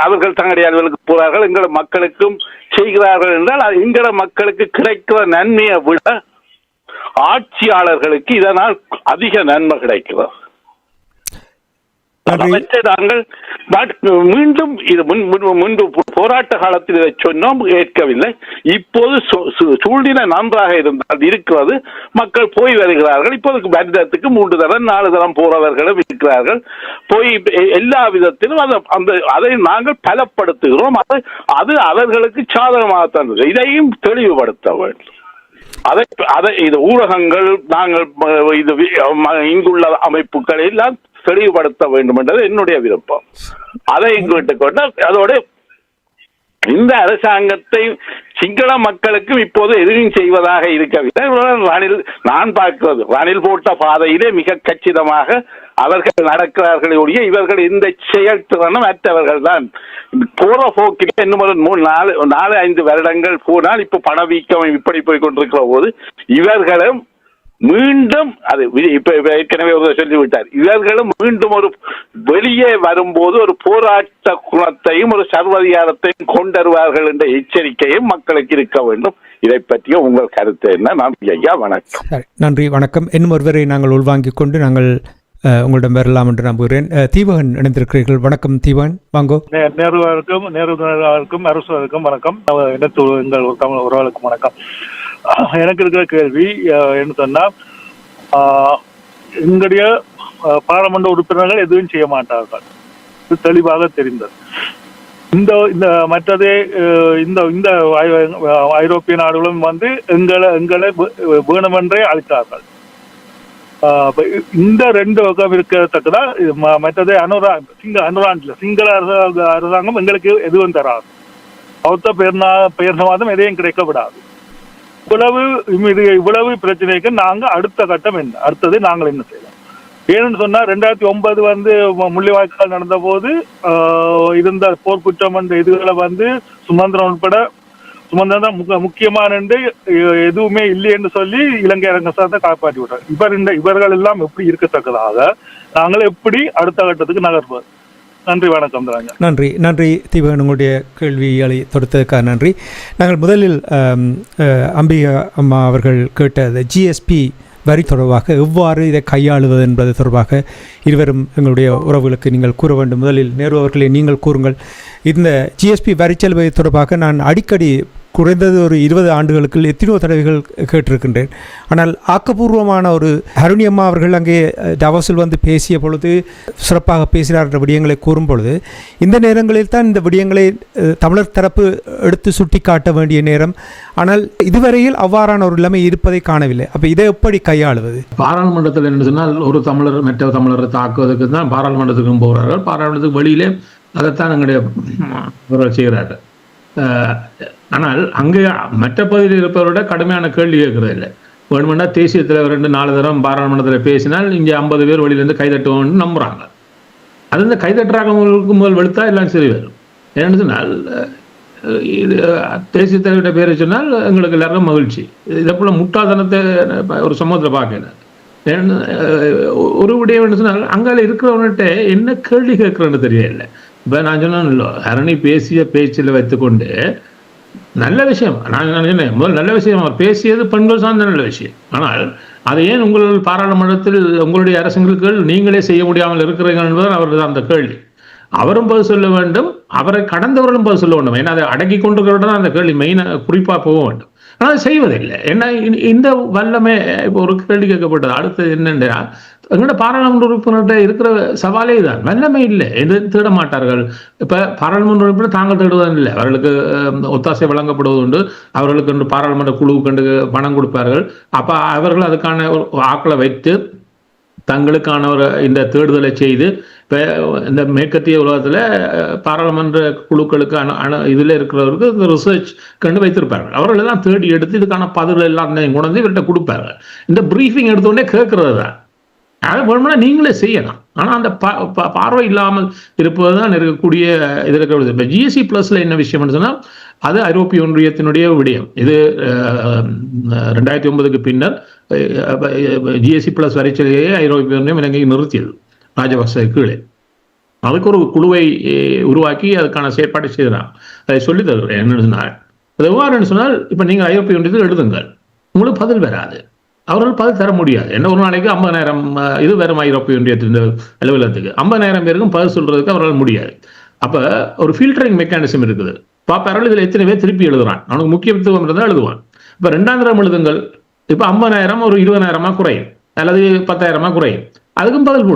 அவர்கள் தங்களுடைய அலுவலுக்கு போறார்கள் எங்கள் மக்களுக்கும் செய்கிறார்கள் என்றால் எங்கள மக்களுக்கு கிடைக்கிற நன்மையை விட ஆட்சியாளர்களுக்கு இதனால் அதிக நன்மை கிடைக்கிறது. நாங்கள் மீண்டும் இது முன்பு போராட்ட காலத்தில் இதை சொன்னோம், ஏற்கவில்லை. இப்போது சூழ்நிலை நன்றாக இருந்தால் இருக்கிறது, மக்கள் போய் வருகிறார்கள். இப்போது வருடத்துக்கு 3 தரம் 4 தரம் போறவர்களும் இருக்கிறார்கள். போய் எல்லா விதத்திலும் அதை நாங்கள் பலப்படுத்துகிறோம். அது அவர்களுக்கு சாதகமாகத்தான். இதையும் தெளிவுபடுத்த வேண்டும். இது ஊடகங்கள் நாங்கள் இது இங்குள்ள அமைப்புகள் எல்லாம் தெளிவுபடுத்த வேண்டும் என்றது என்னுடைய விருப்பம். அதை கேட்டுக்கொண்டு அதோட இந்த அரசாங்கத்தை சிங்கள மக்களுக்கும் இப்போது எதுவும் செய்வதாக இருக்கவில்லை. நான் பார்க்கிறது ரணில் போட்ட பாதையிலே மிக கச்சிதமாக அவர்கள் நடக்கிறார்களே ஒழிய இவர்கள் இந்த செயல்திறனும் மற்றவர்கள் தான். போற போக்கிலே இன்னும் ஒரு 4-5 வருடங்கள் போனால் இப்ப பணவீக்கம் இப்படி போய் கொண்டிருக்கிற போது இவர்களும் மீண்டும் அது இப்ப ஏற்கனவே சொல்லிவிட்டார், இவர்களும் மீண்டும் ஒரு வெளியே வரும்போது ஒரு போராட்ட குணத்தையும் ஒரு சர்வதிகாரத்தையும் கொண்டருவார்கள் என்ற எச்சரிக்கையும் மக்களுக்கு இருக்க வேண்டும். இதை பற்றிய உங்கள் கருத்து என்ன? நன்றி ஐயா, வணக்கம். நன்றி, வணக்கம். இன்னும் ஒருவரை நாங்கள் உள்வாங்கிக் கொண்டு நாங்கள் உங்களிடம் வரலாம் என்று நம்புகிறேன். தீபகன் இணைந்திருக்கிறீர்கள். வணக்கம் தீபகன், வாங்கோ. நேருக்கும் அரசுக்கும் வணக்கம். எங்கள் தமிழ் உறவுகளுக்கும் வணக்கம். எனக்கு இருக்கிற கேள்வி என்ன சொன்னா, எங்களுடைய பாராளுமன்ற உறுப்பினர்கள் எதுவும் செய்ய மாட்டார்கள், இது தெளிவாக தெரிந்தது. இந்த மற்றதே இந்த ஐரோப்பிய நாடுகளும் எங்களை வேணுமென்றே அளித்தார்கள். இந்த 2 வகம் இருக்கத்தக்கதா மற்றது சிங்கள அரசாங்கம் எங்களுக்கு எதுவும் தராது. பௌத்த பேர்ணவாதம் எதையும் கிடைக்க விடாது. இவ்வளவு பிரச்சனைக்கு நாங்க அடுத்த கட்டம் என்ன, அடுத்தது நாங்கள் என்ன செய்யலாம்? ஏன்னு சொன்னா 2009 முள்ளிவாய்க்கால் நடந்த போது இருந்த போர்க்குற்றம் என்ற இதுகளை சுமந்திரம் உட்பட சுமந்திரம் முக்கியமான எதுவுமே இல்லை என்று சொல்லி இலங்கை அரசாங்கத்தை காப்பாற்றி விட்டார். இவர்கள் எல்லாம் எப்படி இருக்கத்தக்கதாக நாங்கள் எப்படி அடுத்த கட்டத்துக்கு நகர்வோம்? நன்றி, வணக்கம். நன்றி தீபகன், உங்களுடைய கேள்விகளை தொடுத்ததுக்காக நன்றி. நாங்கள் முதலில் அம்பிகா அம்மா அவர்கள் கேட்ட ஜிஎஸ்பி வரி தொடர்பாக எவ்வாறு இதை கையாளுவது என்பது தொடர்பாக இருவரும் எங்களுடைய உறவுகளுக்கு நீங்கள் கூற வேண்டும். முதலில் நேரு அவர்களே, நீங்கள் கூறுங்கள். இந்த ஜிஎஸ்பி வரி செலுவது தொடர்பாக நான் அடிக்கடி குறைந்தது ஒரு 20 ஆண்டுகளுக்கு எத்தனையோ தடவைகள் கேட்டிருக்கின்றேன். ஆனால் ஆக்கப்பூர்வமான ஒரு அருணியம்மா அவர்கள் அங்கே டவாஸில் பேசிய பொழுது சிறப்பாக பேசினார் என்ற விடயங்களை கூறும் பொழுது இந்த நேரங்களில் தான் இந்த விடயங்களை தமிழர் தரப்பு எடுத்து சுட்டி காட்ட வேண்டிய நேரம். ஆனால் இதுவரையில் அவ்வாறான ஒரு நிலைமை இருப்பதை காணவில்லை. அப்போ இதை எப்படி கையாளுவது? பாராளுமன்றத்தில் என்ன சொன்னால் ஒரு தமிழர் மற்ற தமிழரை தாக்குவதற்கு தான் பாராளுமன்றத்துக்கும் போகிறார்கள். பாராளுமன்றத்துக்கு வெளியிலே அதைத்தான் எங்களுடைய செய்கிறார்கள். ஆனால் அங்கே மற்ற பகுதியில் இருப்பவரோட கடுமையான கேள்வி கேட்கறது இல்லை. வேணுமெண்டா தேசிய தலைவர் 2-4 தரம் பாராளுமன்றத்தில் பேசினால் இங்கே 50 பேர் வெளியிலேருந்து கைதட்டுவோம்னு நம்புறாங்க. அது இந்த கைதட்டுறாங்களுக்கு முதல் வெளுத்தா எல்லாம் சரி வரும். ஏன்னு சொன்னால் இது தேசிய தலைவர்கிட்ட பேரை சொன்னால் எங்களுக்கு எல்லாருக்கும் மகிழ்ச்சி. இதை போல முட்டாள்தனத்தை ஒரு சமூகத்தில் பார்க்கல. ஒரு விடயம் என்ன சொன்னால் அங்கால இருக்கிறவன்கிட்ட என்ன கேள்வி கேட்கறன்னு தெரியல. இப்போ நான் சொன்னேன், ஹரணி பேசிய பேச்சில் வைத்துக்கொண்டு நல்ல விஷயம், நான் சொன்னேன் முதல் நல்ல விஷயம் அவர் பேசியது பெண்கள் சார்ந்த நல்ல விஷயம். ஆனால் அதை ஏன் உங்கள் பாராளுமன்றத்தில் உங்களுடைய அரசுகளுக்கு நீங்களே செய்ய முடியாமல் இருக்கிறீர்கள் என்பதுதான் அவரது அந்த கேள்வி. அவரும் பதில் சொல்ல வேண்டும், அவரை கடந்தவர்களும் பதில் சொல்ல வேண்டும். ஏன்னா அதை அடக்கி கொண்டிருக்கிறவர்கள் தான் அந்த கேள்வி மெயினாக குறிப்பாக போக வேண்டும். ஆனால் அதை செய்வதில்லை. ஏன்னா இந்த வல்லமே இப்போ ஒரு கேள்வி கேட்கப்பட்டது. அடுத்தது என்னென்னா எங்களோட பாராளுமன்ற உறுப்பினர்கிட்ட இருக்கிற சவாலே தான், வல்லமை இல்லை, எது தேட மாட்டார்கள். இப்ப பாராளுமன்ற உறுப்பினர் தாங்கள் தேடுவதும் இல்லை, அவர்களுக்கு ஒத்தாசை வழங்கப்படுவது உண்டு, அவர்களுக்கு பாராளுமன்ற குழுவுக்கு பணம் கொடுப்பார்கள். அப்ப அவர்கள் அதுக்கான ஆக்களை வைத்து தங்களுக்கான ஒரு இந்த தேடுதலை செய்து இப்போ இந்த மேற்கத்திய உலகத்தில் பாராளுமன்ற குழுக்களுக்கு இதில் இருக்கிறவருக்கு ரிசர்ச் கண்டு வைத்திருப்பார்கள். அவர்கள் எல்லாம் தேடி எடுத்து இதுக்கான பதில் எல்லாம் கொண்டு வந்து இவர்கிட்ட கொடுப்பார்கள். இந்த ப்ரீஃபிங் எடுத்தோடனே கேட்கறது தான், அதை வேணும்னா நீங்களே செய்யலாம். ஆனால் அந்த பார்வை இல்லாமல் இருப்பது தான் இருக்கக்கூடிய இதில் இருக்கிறது. இப்போ ஜிஎஸ்டி ப்ளஸில் என்ன விஷயம்னு சொன்னால், அது ஐரோப்பிய ஒன்றியத்தினுடைய விடயம். இது 2009க்கு பின்னர் ஜிஎஸ்டி பிளஸ் வரைச்சலையே ஐரோப்பிய ஒன்றியம் இலங்கையை நிறுத்தியது ராஜபக்ச கீழே. அதுக்கு ஒரு குழுவை உருவாக்கி அதுக்கான செயற்பாட்டை செய்கிறான். அதை சொல்லி தருகிறேன். என்னன்னு சொன்னால், அது எவ்வாறுன்னு சொன்னால், இப்போ நீங்கள் ஐரோப்பிய ஒன்றியத்தில் எழுதுங்கள், உங்களுக்கு பதில் வராது, அவர்கள் பதில் தர முடியாது. என்ன ஒரு நாளைக்கு 50,000 இது வரும் ஐரோப்பிய ஒன்றியத்தின் அலுவலகத்துக்கு, 50,000 பேருக்கும் பதில் சொல்றதுக்கு அவரால் முடியாது. அப்போ ஒரு ஃபில்டரிங் மெக்கானிசம் இருக்குது. பாப்பார்கள் இதில் எத்தனை பேர் திருப்பி எழுதுறான், அவனுக்கு முக்கியத்துவம் இருந்தால் எழுதுவான். இப்போ 2ஆம் தரம் எழுதுங்கள், இப்போ 50,000 ஒரு 20,000 குறையும், அல்லது 10,000 குறையும், அதுக்கும் பதில்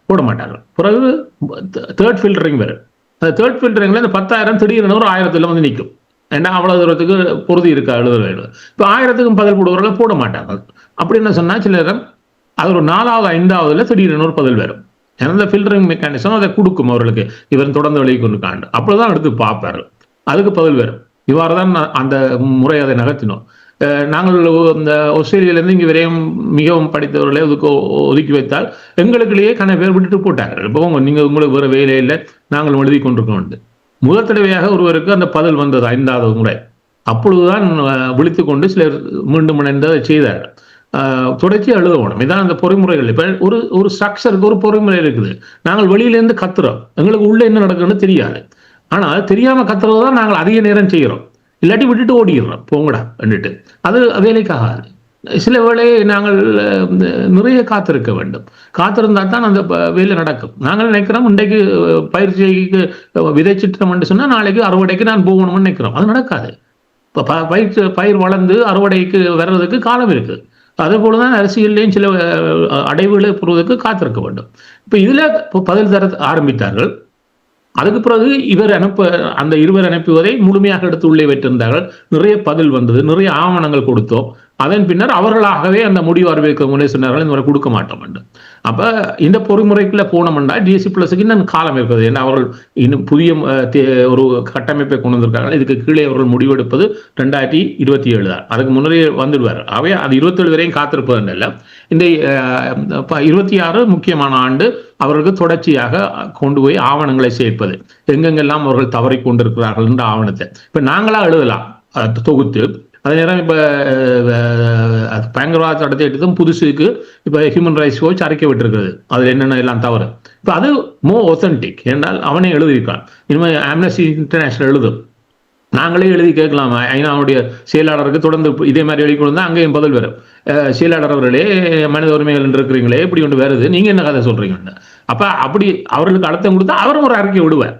போட மாட்டார்கள். பிறகு தேர்ட் ஃபில்டரிங் வரும். அந்த தேர்ட் ஃபில்டரிங்ல இந்த 10,000 திடீர்னு ஒரு 1000 வந்து நிற்கும். ஏன்னா அவ்வளவு தூரத்துக்கு பொருதி இருக்கா எழுத வேண்டும். இப்போ 1000க்கும் பதில் போடுவவர்கள் போட மாட்டாங்க. அப்படி என்ன சொன்னா, சில நேரம் அது ஒரு 4வது 5வதுல திடீர்னு ஒரு பதில் வரும். அந்த ஃபில்டரிங் மெக்கானிசம் அதை கொடுக்கும் அவர்களுக்கு, இவன் தொடர்ந்து வெளியே கொண்டு காண்டு அப்போதான் எடுத்து பார்ப்பார்கள், அதுக்கு பதில் வரும். இவ்வாறு தான் அந்த முறை அதை நகர்த்தினோம். நாங்கள் இந்த ஆஸ்திரேலியாவிலேருந்து இங்கே வரையும் மிகவும் படித்தவர்களை ஒதுக்கி வைத்தால் எங்களுக்குள்ளேயே பேர் விட்டுட்டு போட்டார்கள். இப்போ நீங்கள் உங்களுக்கு வேறு வேலையில் நாங்கள் எழுதி கொண்டிருக்கோம். முதல் தடவையாக ஒருவருக்கு அந்த பதில் வந்தது 5வது முறை. அப்பொழுதுதான் விழித்து கொண்டு சிலர் மீண்டும் இணைந்து செய்தார்கள். தொடர்ச்சி எழுதணும். இதான் அந்த பொறிமுறைகள். இப்போ ஒரு ஸ்ட்ரக்சருக்கு ஒரு பொறிமுறை இருக்குது. நாங்கள் வெளியிலேருந்து கத்துறோம், எங்களுக்கு உள்ள என்ன நடக்குதுன்னு தெரியாது. ஆனால் தெரியாம கத்துறது தான் நாங்கள் அதிக நேரம் செய்கிறோம். இல்லாட்டி விட்டுட்டு ஓடிடுறோம், போங்கடா வந்துட்டு. அது வேலைக்காகாது. சில வேளையை நாங்கள் நிறைய காத்திருக்க வேண்டும். காத்திருந்தா தான் அந்த வேலை நடக்கும். நாங்கள் நினைக்கிறோம், இன்றைக்கு பயிற்சிக்கு விதைச்சிட்டோம்னு சொன்னால் நாளைக்கு அறுவடைக்கு நான் போகணும்னு நினைக்கிறோம். அது நடக்காது. இப்போ பயிர் வளர்ந்து அறுவடைக்கு வர்றதுக்கு காலம் இருக்கு. அதே போலதான் அரசியல்லையும் சில அடைவுகளை பெறுவதற்கு காத்திருக்க வேண்டும். இப்போ இதுல பதில் தர ஆரம்பித்தார்கள். அதுக்கு பிறகு அந்த இருவர் அனுப்புவதை முழுமையாக எடுத்து உள்ளே வைத்திருந்தார்கள். நிறைய பதில் வந்தது, நிறைய ஆவணங்கள் கொடுத்தோம். அதன் பின்னர் அவர்களாகவே அந்த முடிவு அறிவிக்க முன்னே சொன்னார்கள், இந்த முறை கொடுக்க மாட்டோம் என்று. அப்ப இந்த பொறிமுறைக்குள்ள போனோம்னா ஜிஎஸ்டி பிளஸுக்கு இன்னும் காலம் இருக்குது. ஏன்னா அவர்கள் இன்னும் புதிய ஒரு கட்டமைப்பை கொண்டு வந்திருக்காங்க. இதுக்கு கீழே அவர்கள் முடிவெடுப்பது 2027 தான். அதுக்கு முன்னரே வந்துடுவார். அவை அது 27 வரையும் காத்திருப்பது இல்லை. இந்த 26 முக்கியமான ஆண்டு அவர்களுக்கு தொடர்ச்சியாக கொண்டு போய் ஆவணங்களை சேர்ப்பது, எங்கெங்கெல்லாம் அவர்கள் தவறி கொண்டிருக்கிறார்கள் என்ற ஆவணத்தை இப்ப நாங்களா எழுதலாம் தொகுத்து. அதே நேரம் இப்ப பயங்கரவாத சட்டத்தை எடுத்தும் புதுசுக்கு இப்ப ஹியூமன் ரைட்ஸ் வாட்ச் அறிக்கை விட்டிருக்கிறது, அதுல என்னென்ன எல்லாம் தவறு. இப்ப அது மோர் ஒத்தன்டிக் என்றால் அவனே எழுதியிருக்கான். இனிமேல் ஆம்னஸ்டி இன்டர்நேஷனல் எழுதும், நாங்களே எழுதி கேட்கலாம். ஐநாவுடைய செயலாளருக்கு தொடர்ந்து இதே மாதிரி எழுதி கொண்டு அங்கேயும் பதில் வரும். செயலாளர் அவர்களே, மனித உரிமைகள் என்று இருக்கிறீங்களே, இப்படி ஒன்று வருது, நீங்க என்ன கதை சொல்றீங்க? அப்ப அப்படி அவர்களுக்கு அழுத்தம் கொடுத்தா அவரும் ஒரு அறிக்கை விடுவார்,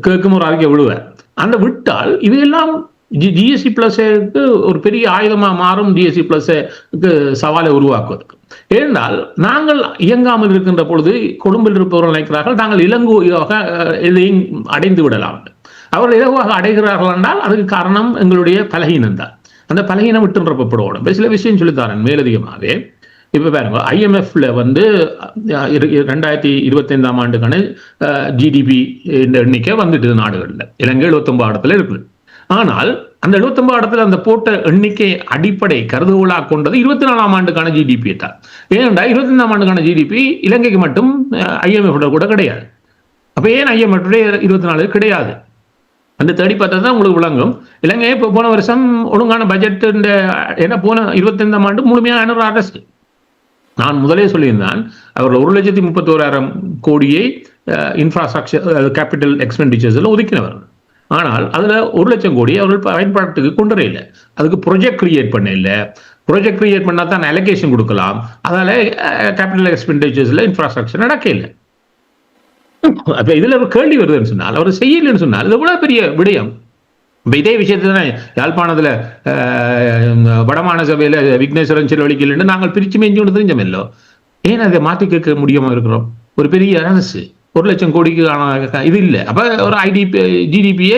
கேட்கும் ஒரு அறிக்கை விடுவார். அந்த விட்டால் இவையெல்லாம் ஜிஎஸ்டி பிளஸுக்கு ஒரு பெரிய ஆயுதமா மாறும். ஜிஎஸ்டி பிளஸுக்கு சவாலை உருவாக்குவதற்கு. ஏனென்றால் நாங்கள் இயங்காமல் இருக்கின்ற பொழுது கொழும்பில் இருப்பவர்கள் நினைக்கிறார்கள் நாங்கள் இலங்குவாக எதையும் அடைந்து விடலாம். அவர்கள் இலகுவாக அடைகிறார்கள் என்றால் அதுக்கு காரணம் எங்களுடைய பலகீனம் தான். அந்த பலகீனம் விட்டு நிரப்பப்படும். சில விஷயம் சொல்லித்தாரன் மேலதிகமாகவே. இப்ப பாருங்க, IMFல 2025ஆம் ஆண்டுக்கான ஜிடிபி எண்ணிக்கை வந்துட்டு நாடுகள்ல இலங்கை 79 இடத்துல இருக்குது. ஆனால் அந்த 79 இடத்துல அந்த போட்ட எண்ணிக்கை அடிப்படை கருதுகோளாக கொண்டது 24ஆம் ஆண்டுக்கான ஜிடிபி தான். ஏனென்றா 25ஆம் ஆண்டுக்கான ஜிடிபி இலங்கைக்கு மட்டும் IMF கூட கிடையாது. அப்ப ஏன் IMF 24 கிடையாது அந்த தேடி பார்த்தா தான் உங்களுக்கு விளங்கும். இலங்கை இப்போ போன வருஷம் ஒழுங்கான பட்ஜெட் என்ன போன 25ஆம் ஆண்டு முழுமையான அரசு. நான் முதலே சொல்லியிருந்தான், அவர்கள் 1,31,000 கோடியை இன்ஃப்ராஸ்ட்ரக்சர் கேபிட்டல் எக்ஸ்பெண்டிச்சர்ஸ்ல ஒதுக்கினவர். ஆனால் அதுல 1,00,000 கோடி அவர்கள் பயன்பாட்டுக்கு கொண்டு வர இல்லை. அதுக்கு ப்ரொஜெக்ட் கிரியேட் பண்ண இல்லை. ப்ரொஜெக்ட் கிரியேட் பண்ணா தான் அலோகேஷன் கொடுக்கலாம். அதனால கேபிட்டல் எக்ஸ்பெண்டிச்சர்ஸ்ல இன்ஃப்ராஸ்ட்ரக்சர் நடக்க இல்லை. அப்ப இதுல ஒரு கேள்வி வருதுன்னு சொன்னால், அவர் செய்யலன்னு சொன்னால் இது எவ்வளவு பெரிய விடயம். இப்ப இதே விஷயத்தை தான் யாழ்ப்பாணத்துல வடமாகாண சபையில விக்னேஸ்வரன் செலவழிக்கலன்னு நாங்கள் பிரிச்சு மேய்ஞ்சு கொண்டு தெரிஞ்சோம். ஏன் அதை மாற்றி கேட்க முடியாம இருக்கிறோம்? ஒரு பெரிய அரசு 1,00,000 கோடிக்கு இது இல்லை. அப்ப ஒரு ஜிடிபியே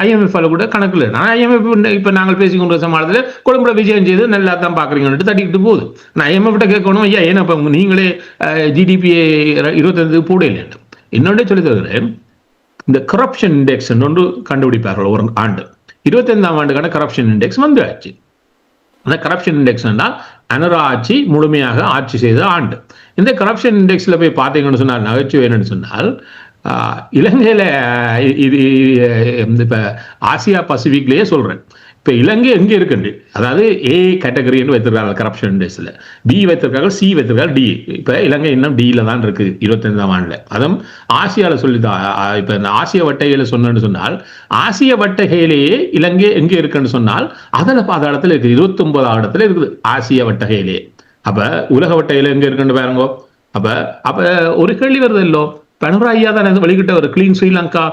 IMF கூட கணக்குல. நான் IMF இப்ப நாங்கள் பேசிக்கொண்ட சமாளத்தில் கொழும்புல விஜயம் செய்து நல்லா தான் பாக்குறீங்கன்னு தட்டிக்கிட்டு போகுது. நான் IMF கிட்ட கேட்கணும், ஐயா ஏன்னா இப்ப நீங்களே ஜிடிபியை 25 போட இல்லை. என்னோட சொல்லி தருகிறேன், இந்த கரப்ஷன் இண்டெக்ஸ் ஒன்று கண்டுபிடிப்பார்கள் ஒரு ஆண்டு. 25ஆம் ஆண்டுக்கான கரப்ஷன் இண்டெக்ஸ் வந்து ஆச்சு. அந்த கரப்ஷன் இண்டெக்ஸ் என்றால் அனரா ஆட்சி முழுமையாக ஆட்சி செய்த ஆண்டு. இந்த கரப்ஷன் இண்டெக்ஸ்ல போய் பார்த்தீங்கன்னு சொன்னால், நகைச்சுவை என்னன்னு சொன்னால், இலங்கையில இது இப்ப ஆசியா பசிபிக்லயே சொல்றேன், இப்ப இலங்கை எங்க இருக்குண்டு, அதாவது A கேட்டகரின்னு வைத்திருக்காங்க கரப்ஷன் இண்டெக்ஸ்ல, B வைத்திருக்காங்க, C வைத்திருக்காங்க, D. இப்ப இலங்கை இன்னும் Dல தான் இருக்கு 25ஆம் ஆண்டுல. அதுவும் ஆசியால சொல்லிதான். இப்ப இந்த ஆசிய வட்டையில சொன்னு சொன்னால், ஆசிய வட்டகையிலேயே இலங்கை எங்க இருக்குன்னு சொன்னால் அதுல பாதாளத்துல இருக்கு, 29ஆம் இடத்துல இருக்குது ஆசிய வட்டகையிலேயே. அப்ப உலக வட்டையில எங்க இருக்குன்னு பாருங்க. அப்ப ஒரு கேள்வி வருது இல்லோ, பினராயி தான் வெளிக்கிட்ட ஒரு கிளீன் ஸ்ரீலங்கா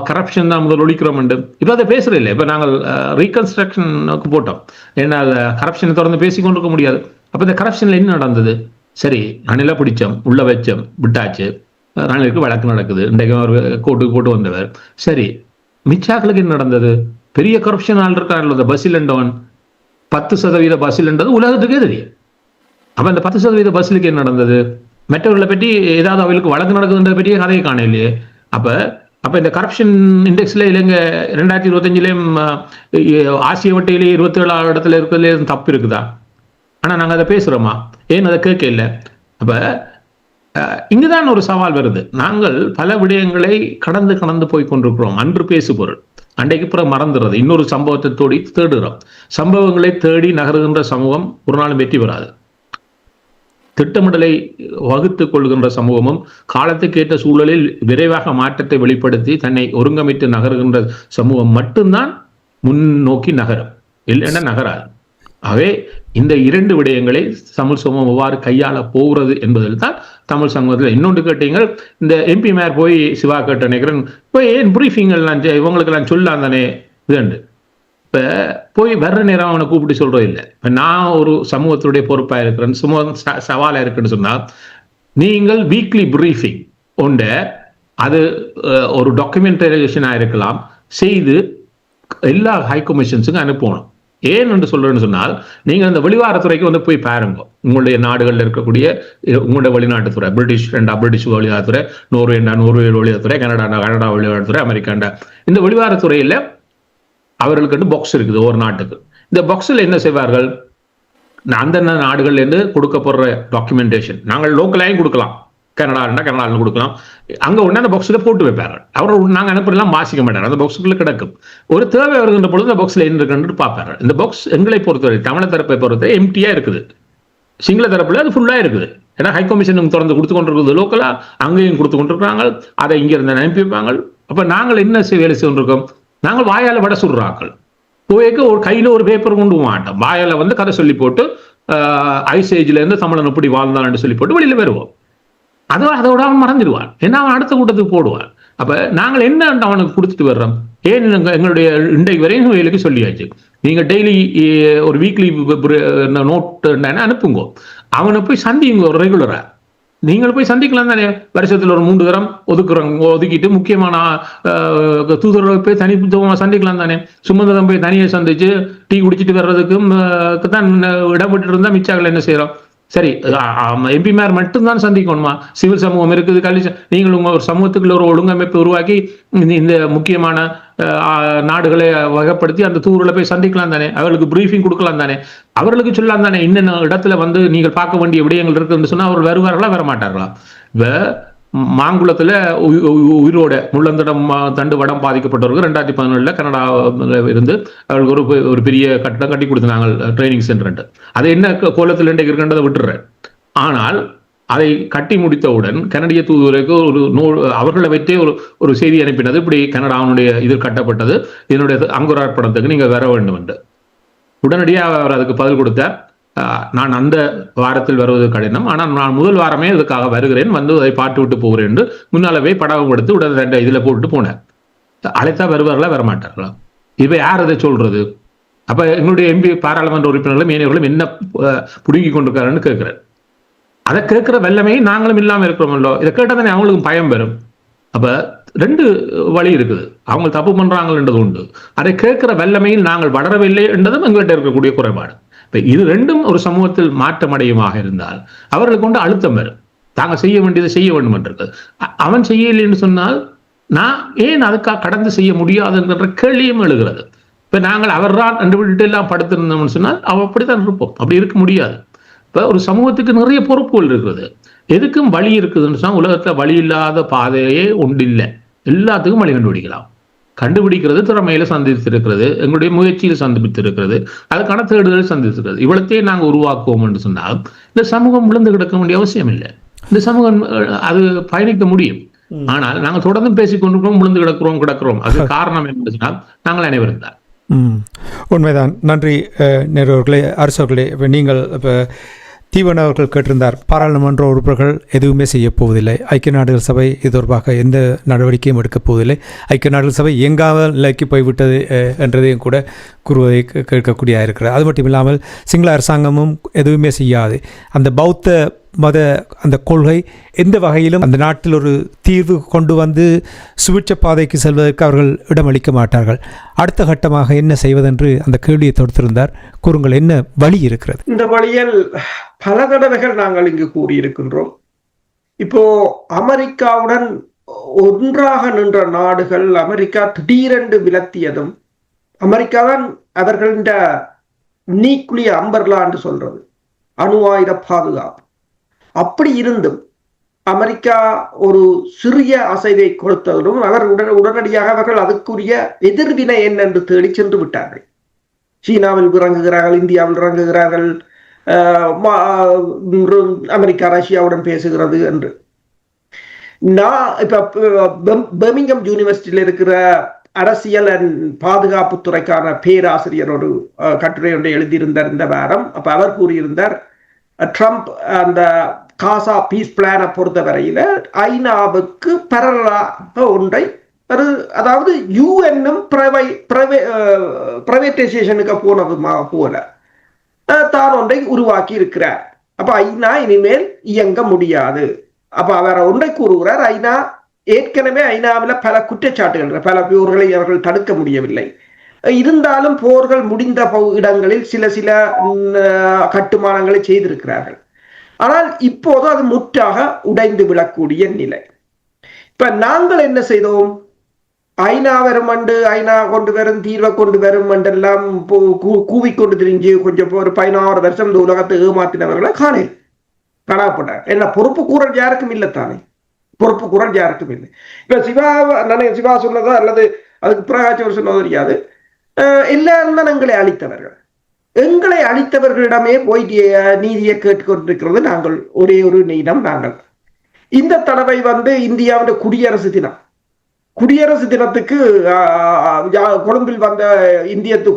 கரப்ஷன் தான் முதல் ஒழிக்கிறோம். இப்ப அதை பேசுறது இல்லை. இப்ப நாங்கள் ரீகன்ஸ்ட்ரக்ஷனுக்கு போட்டோம், ஏன்னா கரப்ஷனை தொடர்ந்து பேசிக்கொண்டிருக்க முடியாது. அப்ப இந்த கரப்ஷன்ல என்ன நடந்தது? சரி, ரணில பிடிச்சோம், உள்ள வச்சோம், விட்டாச்சு, ரணிலுக்கு வழக்கு நடக்குது, இன்றைக்கு ஒரு கோர்ட்டுக்கு போட்டு வந்தவர். சரி, மிச்சாக்களுக்கு என்ன நடந்தது? பெரிய கரப்ஷன் ஆள் இருக்காங்க, பஸ்ஸில் என்றவன் 10% பஸ்ஸில் என்றது உலகத்துக்கே தெரியும். அப்ப இந்த 10% பஸ்ஸுக்கு என்ன நடந்தது? மற்றவர்களை பற்றி ஏதாவது அவர்களுக்கு வழக்கு நடக்குதுன்ற பெரிய கதையை காண இல்லையே. அப்ப இந்த கரப்ஷன் இண்டெக்ஸ்ல இலங்கை 2025லயும் ஆசிய வட்டையிலே 27ஆம் இடத்துல இருக்கிறதுல தப்பு இருக்குதா? ஆனா நாங்க அதை பேசுறோமா? ஏன் அதை கேட்க இல்லை? அப்ப இங்குதான் ஒரு சவால் வருது. நாங்கள் பல விடயங்களை கடந்து போய் கொண்டிருக்கிறோம். அன்று பேசு பொருள் அன்றைக்கு பிறகு மறந்துடுறது, இன்னொரு சம்பவத்தை தேடுகிறோம். சம்பவங்களை தேடி நகருகின்ற சமூகம் ஒரு நாள் வெற்றி பெறாது. திட்டமிடலை வகுத்துக் கொள்கின்ற சமூகமும் காலத்துக்கேற்ற சூழலில் விரைவாக மாற்றத்தை வெளிப்படுத்தி தன்னை ஒருங்கமைத்து நகருகின்ற சமூகம் மட்டும்தான் முன்னோக்கி நகரும், இல்லைன்னா நகராது. ஆகவே இந்த 2 விடயங்களை தமிழ் சமூகம் எவ்வாறு கையாள போகிறது என்பதில் தான் தமிழ் சமூகத்தில். இன்னொன்று கேட்டீங்கள், இந்த MP மேயர் போய் சிவா கேட்ட நினைக்கிறேன், போய் ஏன் பிரீஃபிங்கள் இவங்களுக்கு நான் சொல்லலாம் தானே இதுண்டு. இப்ப போய் வர்ற நேரம் அவனை கூப்பிட்டு சொல்றது இல்லை. இப்ப நான் ஒரு சமூகத்துடைய பொறுப்பா இருக்கிறேன், சமூகம் சவாலா இருக்குன்னு சொன்னா, நீங்கள் வீக்லி பிரீஃபிங் ஒன்று, அது ஒரு டாக்குமெண்டரைசேஷனா இருக்கலாம், செய்து எல்லா ஹை கமிஷன்ஸுக்கும் அனுப்பணும். ஏன் என்று சொல்றேன்னு சொன்னால், நீங்க அந்த வெளிவாரத்துறைக்கு வந்து போய் பாருங்க. உங்களுடைய நாடுகளில் இருக்கக்கூடிய உங்களுடைய வெளிநாட்டுத்துறை, பிரிட்டிஷ் வெளிவாரத்துறை, நோர்வே வெளிவாரத்துறை, கனடா வெளிவாரத்துறை, அமெரிக்காண்டா, இந்த வெளிவாரத்துறையில அவர்களுக்கு பாக்ஸ் இருக்குது ஒரு நாட்டுக்கு. இந்த பாக்ஸில் என்ன செய்வார்கள்? அந்த நாடுகள்ல இருந்து கொடுக்கப்படுற டாக்குமெண்டேஷன் நாங்கள் லோக்கலாயும் கொடுக்கலாம், கனடாவில் கொடுக்கலாம். அங்க ஒண்ணு அந்த பாக்ஸ்ல போட்டு வைப்பார்கள். அவர் நாங்க அனுப்பலாம் வாசிக்க மாட்டாங்க, அந்த பாக்ஸுக்குள்ள கிடக்கும். ஒரு தேவை வருகின்ற பொழுது அந்த பாக்ஸ்ல என்ன இருக்குன்னு பார்ப்பார்கள். இந்த பாக்ஸ் எங்களை பொறுத்தவரை, தமிழ் தரப்பை பொறுத்தவரை எம்டியா இருக்குது. சிங்கள தரப்புல அது ஃபுல்லா இருக்குது. ஏன்னா ஹை கமிஷன் திறந்து கொடுத்து கொண்டிருக்கிறது லோக்கலா, அங்கேயும் கொடுத்து கொண்டிருக்கிறாங்க. அதை இங்க இருந்து அனுப்பி வைப்பாங்க. அப்ப நாங்கள் என்ன வேலை செய்திருக்கோம்? நாங்கள் வாயால வட சுடுறாக்கள் போய்க்க ஒரு கையில ஒரு பேப்பர் கொண்டு மாட்டோம். வாயால வந்து கதை சொல்லி போட்டு ஐசேஜ்ல இருந்து தமிழன் எப்படி வாழ்ந்தான்னு சொல்லி போட்டு வெளியில வருவோம். அதோட அவன் மறந்துடுவான். ஏன்னா அவன் அடுத்த கூட்டத்துக்கு போடுவான். அப்ப நாங்கள் என்ன அவனுக்கு கொடுத்துட்டு வர்றோம்? ஏன் எங்களுடைய இன்றைக்கு வரையும் வேலைக்கு சொல்லியாச்சு, நீங்க டெய்லி ஒரு வீக்லி நோட் அனுப்புங்க, அவனை போய் சந்திங்க ஒரு ரெகுலரா. நீங்கள் போய் சந்திக்கலாம் தானே, வருஷத்துல ஒரு 3 தரம் ஒதுக்கிட்டு முக்கியமான தூதர்களை போய் தனித்துவமாக சந்திக்கலாம் தானே. சுமந்திரம் போய் தனியை சந்திச்சு டீ குடிச்சிட்டு வர்றதுக்கும் தான் இடப்பட்டு இருந்தா மிச்சாக்கள் என்ன செய்யறோம்? சரி, MP மேயர் மட்டும்தான் சந்திக்கணுமா? சிவில் சமூகம் இருக்குது, நீங்கள் உங்க ஒரு சமூகத்துக்குள்ள ஒரு ஒழுங்கமைப்பு உருவாக்கி இந்த முக்கியமான நாடுகளை வகைப்படுத்தி அந்த தூரில் போய் சந்திக்கலாம் தானே, அவர்களுக்கு பிரீஃபிங் கொடுக்கலாம் தானே, அவர்களுக்கு சொல்லலாம் தானே இன்னென்ன இடத்துல வந்து நீங்கள் பார்க்க வேண்டிய விடயங்கள் இருக்குன்னு சொன்னா அவர் வருவார்களா வர மாட்டார்களா? இப்ப மாங்குளத்துல உயிரோட முள்ளந்தடம் தண்டு வடம் பாதிக்கப்பட்டவர்கள் 2017 கனடா இருந்து அவர்களுக்கு ஒரு பெரிய கட்டடம் கட்டி கொடுத்தாங்க, ட்ரைனிங் சென்டர். அது என்ன கோலத்தில் இருக்கின்றதை விட்டுறேன். ஆனால் அதை கட்டி முடித்தவுடன் கனடிய தூதுவருக்கு அவர்களை வைத்தே ஒரு செய்தி அனுப்பினது, இப்படி கனடாவுடைய இது கட்டப்பட்டது, இதனுடைய அங்குரார்ப்பணத்துக்கு நீங்க வர வேண்டும் என்று. உடனடியாக அவர் அதுக்கு பதில் கொடுத்தார், நான் அந்த வாரத்தில் வருவது கடினம், ஆனால் நான் முதல் வாரமே இதுக்காக வருகிறேன், வந்து அதை பார்த்து விட்டு போகிறேன் என்று முன்னாலவே படகம் கொடுத்து உடனே இதுல போட்டு போனேன். அழைத்தா வருவார்களா வரமாட்டார்களா? இப்ப யார் அதை சொல்றது? அப்ப எங்களுடைய MP பாராளுமன்ற உறுப்பினர்களும் ஏனையவர்களும் என்ன புடுங்கி கொண்டிருக்காருன்னு கேட்கிறேன். அதை கேட்கிற வல்லமையை நாங்களும் இல்லாம இருக்கிறோமல்லோ. இதை கேட்டால் அவங்களுக்கும் பயம் வரும். அப்ப 2 வழி இருக்குது. அவங்க தப்பு பண்றாங்கன்றது உண்டு. அதை கேட்கிற வல்லமையில் நாங்கள் வளரவில்லை என்றதும் எங்கள்கிட்ட இருக்கக்கூடிய குறைபாடு. இப்ப இது 2ம் ஒரு சமூகத்தில் மாற்றமடையமாக இருந்தால் அவர்களுக்கு கொண்டு அழுத்தம் வரும். தாங்க செய்ய வேண்டியதை செய்ய வேண்டும் என்று. அவன் செய்யலைன்னு சொன்னால் நான் ஏன் அதுக்காக கடந்து செய்ய முடியாதுன்ற கேள்வியும் எழுகிறது. இப்ப நாங்கள் அவர்தான் என்று விட்டு எல்லாம் படுத்திருந்தோம்னு சொன்னால் அவ அப்படித்தான் இருப்போம். அப்படி இருக்க முடியாது. இப்ப ஒரு சமூகத்துக்கு நிறைய பொறுப்புகள் இருக்கிறது. எதுக்கும் வழி இருக்குதுன்னு சொன்னா உலகத்துல வழி இல்லாத பாதையே ஒன்றில்லை. எல்லாத்துக்கும் வழி கண்டுபிடிக்கலாம். கண்டுபிடிக்கிறது திறமையில சந்தித்திருக்கிறது, எங்களுடைய முயற்சியில் சந்தித்திருக்கிறது, அதுக்கான தேடுதல் சந்தித்திருக்கிறது. இவ்வளத்தையும் நாங்கள் உருவாக்குவோம் என்று சொன்னால் இந்த சமூகம் விழுந்து கிடக்க வேண்டிய அவசியம் இல்லை. இந்த சமூகம் அது பயணிக்க முடியும். ஆனால் நாங்கள் தொடர்ந்து பேசிக்கொண்டிருக்கிறோம், விழுந்து கிடக்கிறோம். அது காரணம் என்று சொன்னால் நாங்கள் அனைவரும் தான். உண்மைதான். நன்றி நேர்களே, அரசர்களே. இப்போ நீங்கள் இப்போ தீவன் அவர்கள் கேட்டிருந்தார், பாராளுமன்ற உறுப்பினர்கள் எதுவுமே செய்யப் போவதில்லை, ஐக்கிய நாடுகள் சபை இது தொடர்பாக எந்த நடவடிக்கையும் எடுக்கப் போவதில்லை, ஐக்கிய நாடுகள் சபை இயங்காத நிலைக்கு போய்விட்டது என்றதையும் கூட கூறுவதை கேட்கக்கூடியதாக இருக்கிறது. அது மட்டும் இல்லாமல் சிங்கள அரசாங்கமும் எதுவுமே செய்யாது. அந்த பௌத்த மத அந்த கொள்கை எந்த வகையிலும் அந்த நாட்டில் ஒரு தீர்வு கொண்டு வந்து சுபிட்ச பாதைக்கு செல்வதற்கு அவர்கள் இடமளிக்க மாட்டார்கள். அடுத்த கட்டமாக என்ன செய்வதென்று அந்த கேள்வியை தொடுத்திருந்தார். கூறுங்கள், என்ன வழி இருக்கிறது? இந்த வழியில் பல தடவைகள் நாங்கள் இங்கு கூறியிருக்கின்றோம். இப்போ அமெரிக்காவுடன் ஒன்றாக நின்ற நாடுகள் அமெரிக்கா திடீரென்று விலத்தியதும், அமெரிக்கா தான் அவர்களின் நியூக்ளியர் அம்பர்லா என்று சொல்றது, அணு ஆயுத பாதுகாப்பு. அப்படி இருந்தும் அமெரிக்கா ஒரு சிறிய அசைவை கொடுத்ததும் அவர் உடனடியாக அவர்கள் அதுக்குரிய எதிர்வினை என்ன என்று தேடி சென்று விட்டார்கள். சீனாவில் இறங்குகிறார்கள், இந்தியாவில் இறங்குகிறார்கள், அமெரிக்கா ரஷ்யாவுடன் பேசுகிறது என்று. நான் இப்ப பர்மிங்ஹாம் யூனிவர்சிட்டியில் இருக்கிற அரசியல் அண்ட் பாதுகாப்பு துறைக்கான பேராசிரியர் ஒரு கட்டுரை ஒன்றை எழுதியிருந்தார் இந்த வாரம். அப்ப அவர் கூறியிருந்தார், ட்ரம்ப் அந்த காசா பீஸ் பிளானை பொறுத்தவரையில ஐநாவுக்கு பரவலாக ஒன்றை, அதாவது யூஎன்னும் பிரைவேட்டைசேஷனுக்கு போனது போல தான் ஒன்றை உருவாக்கி இருக்கிறார். அப்ப ஐநா இனிமேல் இயங்க முடியாது. அப்ப அவர் ஒன்றை கூறுகிறார், ஐநா ஏற்கனவே ஐநாவில் பல குற்றச்சாட்டுகள், பல போர்களை அவர்கள் தடுக்க முடியவில்லை. இருந்தாலும் போர்கள் முடிந்த இடங்களில் சில கட்டுமானங்களை செய்திருக்கிறார்கள். ஆனால் இப்போது அது முற்றாக உடைந்து விடக்கூடிய நிலை. இப்ப நாங்கள் என்ன செய்தோம்? ஐநா வரும் அண்டு, ஐநா கொண்டு வரும், தீர்வை கொண்டு வரும் என்றெல்லாம் கூவிக்கொண்டு திரிஞ்சு கொஞ்சம் ஒரு 16 வருஷம் இந்த உலகத்தை ஏமாத்தினவர்களை காணப்பட்டார். என்ன பொறுப்பு கூறல் யாருக்கும் இல்லை தானே, பொறுப்பு கூறல் யாருக்கும் இல்லை. இப்ப சிவா சொன்னதோ அல்லது அதுக்கு பிரகாஷ் சொன்னதோ தெரியாது, எல்லாரும் தான் எங்களை அழித்தவர்கள். எங்களை அழித்தவர்களிடமே போய் நீதியை கேட்டுக்கொண்டிருக்கிறது நாங்கள், ஒரே ஒரு நீதம் நாங்கள். இந்த தடவை இந்தியாவுடைய குடியரசு தினம், குடியரசு தினத்துக்கு கொழும்பில் வந்த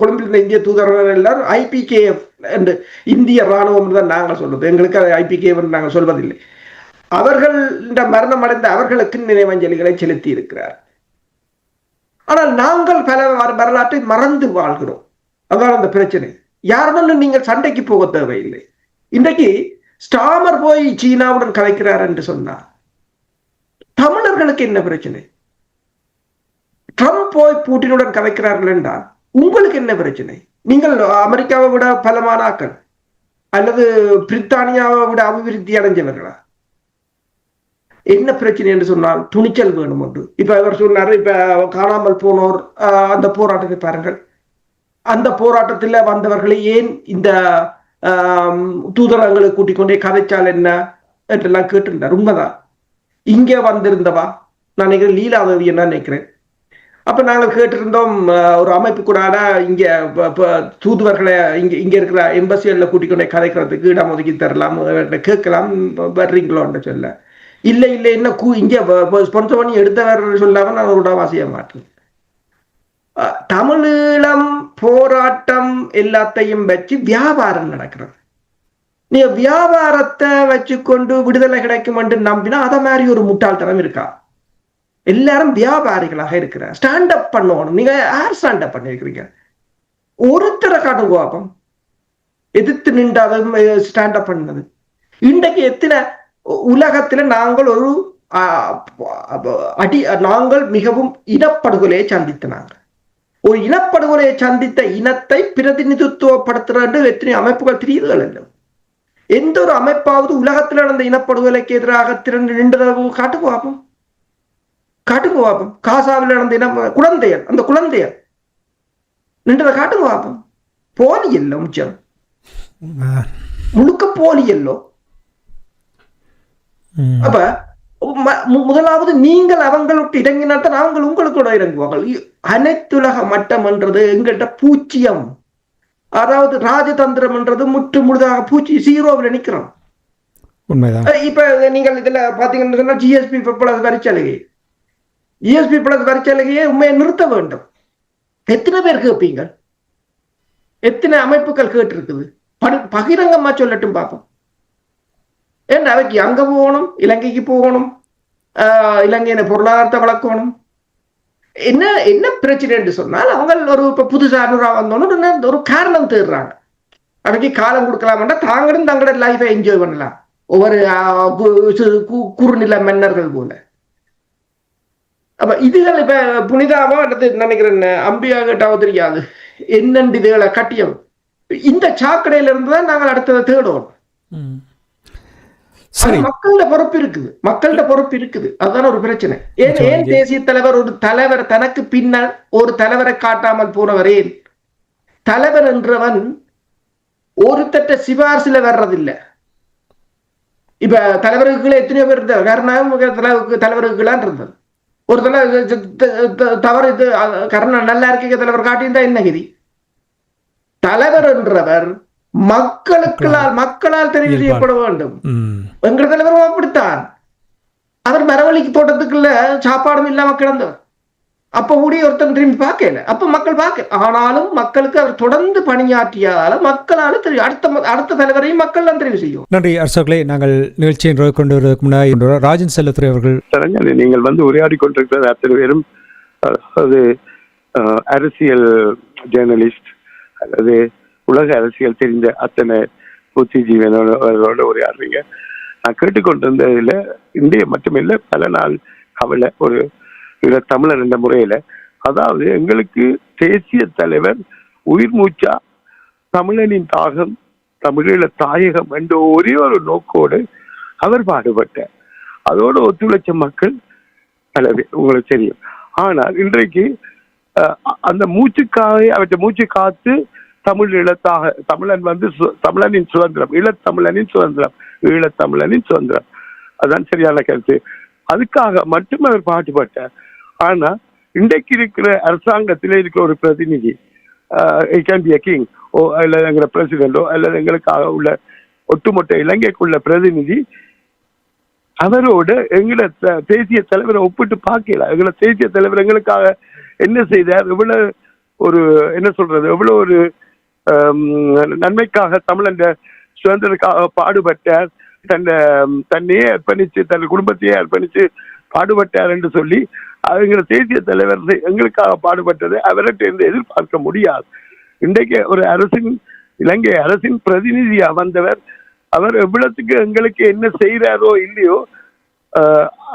கொழும்பில் இந்திய தூதர்கள் எல்லாரும் IPKF என்று இந்திய ராணுவம் தான் நாங்கள் சொல்றது, எங்களுக்கு IPKF நாங்கள் சொல்வதில்லை. அவர்கள் மரணம் அடைந்த அவர்களுக்கு நினைவஞ்சலிகளை செலுத்தி இருக்கிறார். ஆனால் நாங்கள் பல வரலாற்றை மறந்து வாழ்கிறோம். அதான் அந்த பிரச்சனை. யாருடன் நீங்கள் சண்டைக்கு போக தேவையில்லை. இன்றைக்கு ஸ்டாமர் போய் சீனாவுடன் கலைக்கிறார் என்று சொன்னார், தமிழர்களுக்கு என்ன பிரச்சனை? ட்ரம்ப் போய் பூட்டினுடன் கலைக்கிறார்கள் என்றால் உங்களுக்கு என்ன பிரச்சனை? நீங்கள் அமெரிக்காவை விட பலமானாக்கள் அல்லது பிரித்தானியாவை விட அபிவிருத்தி அடைஞ்சவர்களா? என்ன பிரச்சனை என்று சொன்னால் துணிச்சல் வேணும் ஒன்று. இப்ப அவர் சொன்னாரு, இப்ப காணாமல் போனோர் அந்த போராட்டத்தை பாருங்கள். அந்த போராட்டத்தில் வந்தவர்களை ஏன் இந்த தூதரங்களை கூட்டிக் கொண்டே கதைச்சால் என்ன என்றெல்லாம் கேட்டிருந்தார். உண்மைதான். இங்க வந்திருந்தவா நான் நினைக்கிறேன், லீலாதேவி என்ன நினைக்கிறேன். அப்ப நாங்கள் கேட்டிருந்தோம், ஒரு அமைப்பு கூட இங்க தூதுவர்களை இங்க இருக்கிற எம்பசியல்ல கூட்டிக் கொண்டே கதைக்கிறதுக்கு இடம் ஒதுக்கி தரலாம், கேட்கலாம், வர்றீங்களோன்னு சொல்ல. இல்லை என்ன இங்க ஸ்பான்சர் பண்ணி எடுத்தவர் சொல்லாம நான் ஒரு வாசிய மாட்டேன். தமிழீழம் போராட்டம் எல்லாத்தையும் வச்சு வியாபாரம் நடக்கிறது. நீ வியாபாரத்தை வச்சுக்கொண்டு விடுதலை கிடைக்கும் என்று நம்பினா அத மாதிரி ஒரு முட்டாள்தனம் இருக்கா? எல்லாரும் வியாபாரிகளாக இருக்கிற, ஸ்டாண்ட் அப் பண்ணணும். நீங்க யார் ஸ்டாண்ட் அப் பண்ணிருக்கிறீங்க? ஒருத்தரை காட்டும் கோபம் எதிர்த்து நின்று அதை ஸ்டாண்ட் அப் பண்ணது. இன்றைக்கு எத்தனை உலகத்துல நாங்கள் ஒரு நாங்கள் மிகவும் இனப்படுகொலையை சந்தித்தனாங்க. ஒரு இனப்படுகொலையை சந்தித்த இனத்தை பிரதிநிதித்துவப்படுத்துற எத்தனை அமைப்புகள் தெரியுதுகள் இல்லை. எந்த ஒரு அமைப்பாவது உலகத்தில் நடந்த இனப்படுகொலைக்கு எதிராக திரண்டு நின்றதாக காட்டுக்கு பார்ப்போம். காசாவில் நடந்த குழந்தையர், அந்த குழந்தையர் நின்றதை காட்டுக்கு பார்ப்போம். போலி இல்லை, முச்சம் முழுக்க போலி எல்லோ. அப்ப முதலாவது நீங்கள் அவங்களுக்கு இறங்கினாத்தான் அவங்க உங்களுக்கூட இறங்குவாங்க. அனைத்துலக மட்டம் என்றது எங்கள்கிட்ட பூச்சியம், அதாவது ராஜதந்திரம் என்றது முற்று முழுதாக பூச்சி ஜீரோவில் நிற்கிறோம். இப்ப நீங்கள் இதுல பாத்தீங்கன்னு சொன்னா ஜிஎஸ்பி பிளஸ் வரிச்சலுகையை உண்மையை நிறுத்த வேண்டும். எத்தனை பேர் கேட்பீங்க? எத்தனை அமைப்புகள் கேட்டு இருக்குது? பகிரங்கமா சொல்லட்டும் பார்ப்போம். ஏன்னா அவைக்கு அங்க போகணும், இலங்கைக்கு போகணும், இலங்கையின பொருளாதாரத்தை வளர்க்கணும். என்ன பிரச்சனை என்று சொன்னால் அவங்க ஒரு புதுசா வந்தோன்னு ஒரு காரணம் தேடுறாங்க. அவைக்கு காலம் கொடுக்கலாம்னா தாங்களும் தங்களோட லைஃபை என்ஜாய் பண்ணலாம், ஒவ்வொரு குறுநில மன்னர்கள் போல. அப்ப இதுகள் இப்ப புனிதாவோ அல்லது நினைக்கிறேன் அம்பியா கேட்டாவோ தெரியாது என்னென்று இதுகளை கட்டியம். இந்த சாக்கடையில இருந்துதான் நாங்கள் அடுத்ததை தேடுவோம். மக்களோட பொறுப்பு இருக்குது. அதுதான் ஒரு பிரச்சனை. ஏன் தேசிய தலைவர் ஒரு தலைவர் தனக்கு பின்னால் ஒரு தலைவரை காட்டாமல் போனவர்? ஏன் தலைவர் என்றவன் ஒரு தட்ட சிபாரிசுல வர்றதில்லை. இப்ப தலைவர்களுக்குள்ள எத்தனையோ பேர் இருந்தார். கருணாநிதி தலைவர்களுக்குலாம் இருந்தது. ஒரு தவறு இது கருணா நல்லா இருக்க தலைவர் காட்டியிருந்தா என்ன கதி? தலைவர் என்றவர் மக்களால் தெரிவு செய்யப்பட வேண்டும். எங்க தலைவரும் அப்படித்தான். அவர் மரவழிக்கு தோட்டத்துக்குள்ள சாப்பாடும் இல்லாம கிடந்தவர். அப்ப கூடிய ஒருத்தன் திரும்பி பார்க்கல. அப்ப மக்கள் பார்க்க, ஆனாலும் மக்களுக்கு அவர் தொடர்ந்து பணியாற்றியதால மக்களால தெரியும். அடுத்த தலைவரையும் மக்கள் தான் தெரிவு செய்யும். நன்றி அரசர்களே. நாங்கள் நிகழ்ச்சியை கொண்டு வருவதற்கு முன்னாடி ராஜன் செல்லத்துறை அவர்கள், நீங்கள் உரையாடி கொண்டிருக்கிற அத்தனை பேரும் அது அரசியல் ஜேர்னலிஸ்ட் அல்லது உலக அரசியல் தெரிந்த அத்தனை புத்திஜீவனோட உரையாடுறீங்க. நான் கேட்டுக்கொண்டிருந்ததுல இந்திய மட்டுமில்லை பல நாள் கவலை ஒரு தமிழர் என்ற முறையில, அதாவது எங்களுக்கு தேசிய தலைவர் உயிர் மூச்சா தமிழனின் தாகம் தமிழீழ தாயகம் என்ற ஒரே ஒரு நோக்கோடு அவர் பாடுபட்டார். அதோடு ஒத்துழைச்ச மக்கள் பல பேர் உங்களுக்கு தெரியும். ஆனால் இன்றைக்கு அந்த மூச்சுக்காக அவற்றை மூச்சு காத்து தமிழீழத்தாக தமிழன் தமிழனின் சுதந்திரம், ஈழத்தமிழனின் சுதந்திரம், ஈழத்தமிழனின் சுதந்திரம், அதுதான் சரியான கருத்து. அதுக்காக மட்டும் அவர் பாடுபட்டார். ஆனா இன்றைக்கு இருக்கிற அரசாங்கத்திலே இருக்கிற ஒரு பிரதிநிதி, கிங் ஓ அல்லது எங்களை பிரசிடென்டோ அல்லது எங்களுக்காக உள்ள ஒட்டுமொத்த இலங்கைக்குள்ள பிரதிநிதி, அவரோட எங்களை தேசிய தலைவரை ஒப்பிட்டு பார்க்கல. எங்களை தேசிய தலைவர் எங்களுக்காக என்ன செய்தார், எவ்வளவு ஒரு என்ன சொல்றது, எவ்வளவு ஒரு நன்மைக்காக தமிழன் சுதந்திரத்துக்காக பாடுபட்டார், தன்னையே அர்ப்பணிச்சு தன் குடும்பத்தையே அர்ப்பணிச்சு பாடுபட்டார் என்று சொல்லி எங்களை தேசிய தலைவர் எங்களுக்காக பாடுபட்டதை அவர்கிட்ட இருந்து எதிர்பார்க்க முடியாது. இன்றைக்கு ஒரு அரசின் இலங்கை அரசின் பிரதிநிதியா வந்தவர், அவர் எவ்வளவுக்கு எங்களுக்கு என்ன செய்யறாரோ இல்லையோ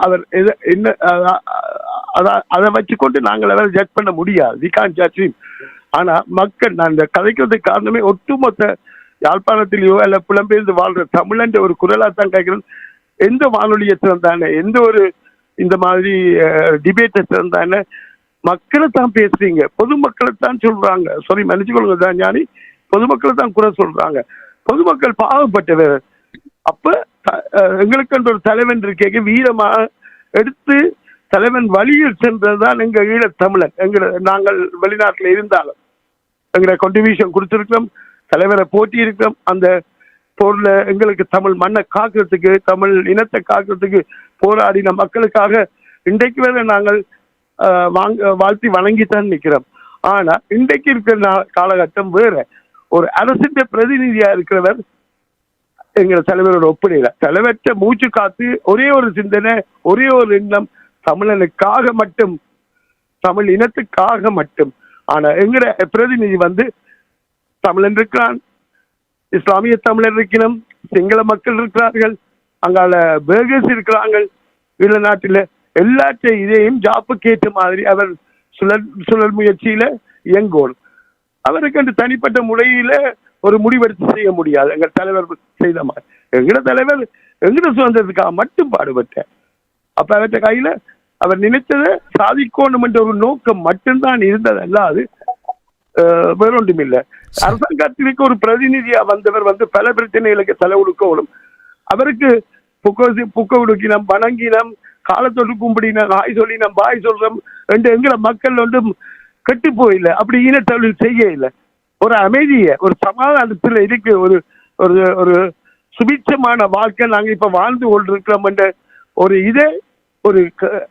அவர் என்ன அதை வச்சுக்கொண்டு நாங்கள் அவரை ஜட்ஜ் பண்ண முடியாது. We can't judge him. ஆனா மக்கள், நான் இந்த கதைக்கிறதுக்கு காரணமே ஒட்டுமொத்த யாழ்ப்பாணத்திலேயோ அல்ல புலம்பெயர்ந்து வாழ்ற தமிழன் ஒரு குரலா தான் கேட்கிறேன். எந்த வானொலியை திறந்தானே, எந்த ஒரு இந்த மாதிரி டிபேட்டை திறந்தானே, மக்களை தான் பேசுறீங்க, பொதுமக்களை தான் சொல்றாங்க. சாரி மன்னிச்சுக்கொள்ளுங்க தான் ஞானி, பொதுமக்களை தான் குறை சொல்றாங்க. பொதுமக்கள் பாவப்பட்டவர். அப்ப எங்களுக்கு ஒரு தலைவன் இருக்க வீரமா எடுத்து தலைவன் வழியில் சென்றதுதான் எங்க ஈழத்தமிழன். நாங்கள் வெளிநாட்டில் இருந்தாலும் எங்களை கான்ட்ரிபியூஷன் கொடுத்திருக்கிறோம், தலைவரை போட்டி இருக்கிறோம். அந்த போர்ல எங்களுக்கு தமிழ் மண்ணை காக்கிறதுக்கு, தமிழ் இனத்தை காக்கிறதுக்கு போராடின மக்களுக்காக இன்றைக்கு வேற நாங்கள் வாழ்த்தி வணங்கித்தான் நிற்கிறோம். ஆனா இன்றைக்கு இருக்கிற காலகட்டம் வேற. ஒரு அரசின் பிரதிநிதியா இருக்கிறவர் எங்களை தலைவரோட ஒப்பிடல. தலைவற்ற மூச்சு காத்து ஒரே ஒரு சிந்தனை, ஒரே ஒரு எண்ணம், தமிழனுக்காக மட்டும், தமிழ் இனத்துக்காக மட்டும். ஆனா எங்கட பிரதிநிதி தமிழன் இருக்கிறான், இஸ்லாமிய தமிழர் இருக்கணும், சிங்கள மக்கள் இருக்கிறார்கள், அங்கால பேகர்ஸ் இருக்கிறார்கள், ஈழ நாட்டில எல்லாற்றையும் இதையும் ஜாப்புக்கு ஏற்ற மாதிரி அவர் சுழல் முயற்சியில இயங்கோடும். அவருக்கு அந்த தனிப்பட்ட முறையில ஒரு முடிவெடுத்து செய்ய முடியாது. எங்கள் தலைவர் செய்த மாதிரி எங்கட தலைவர் எங்கட சுதந்திரத்துக்காக மட்டும் பாடுபட்டார். அப்ப அவற்ற கையில அவர் நினைத்ததை சாதிக்கணும் என்ற ஒரு நோக்கம் மட்டும்தான் இருந்தது, அல்லாது வேறொன்றும் இல்லை. அரசாங்கத்திற்கு ஒரு பிரதிநிதியா வந்தவர் பல பிரச்சனைகளுக்கு தலை கொடுக்கணும். அவருக்கு புக்க உடுக்கினம், வணங்கினம், காலத்தொட்டு கும்பிடினம், ஆய் சொல்லினம், பாய் சொல்றோம் என்று எங்களை மக்கள் கெட்டு போயில்லை. அப்படி ஈனத்தொழில் செய்ய இல்லை. ஒரு அமைதிய ஒரு சமாதானத்துல இருக்கு, ஒரு ஒரு ஒரு சுபிட்சமான வாழ்க்கை நாங்க இப்ப வாழ்ந்து கொண்டிருக்கிறோம் என்ற ஒரு இதே ஒரு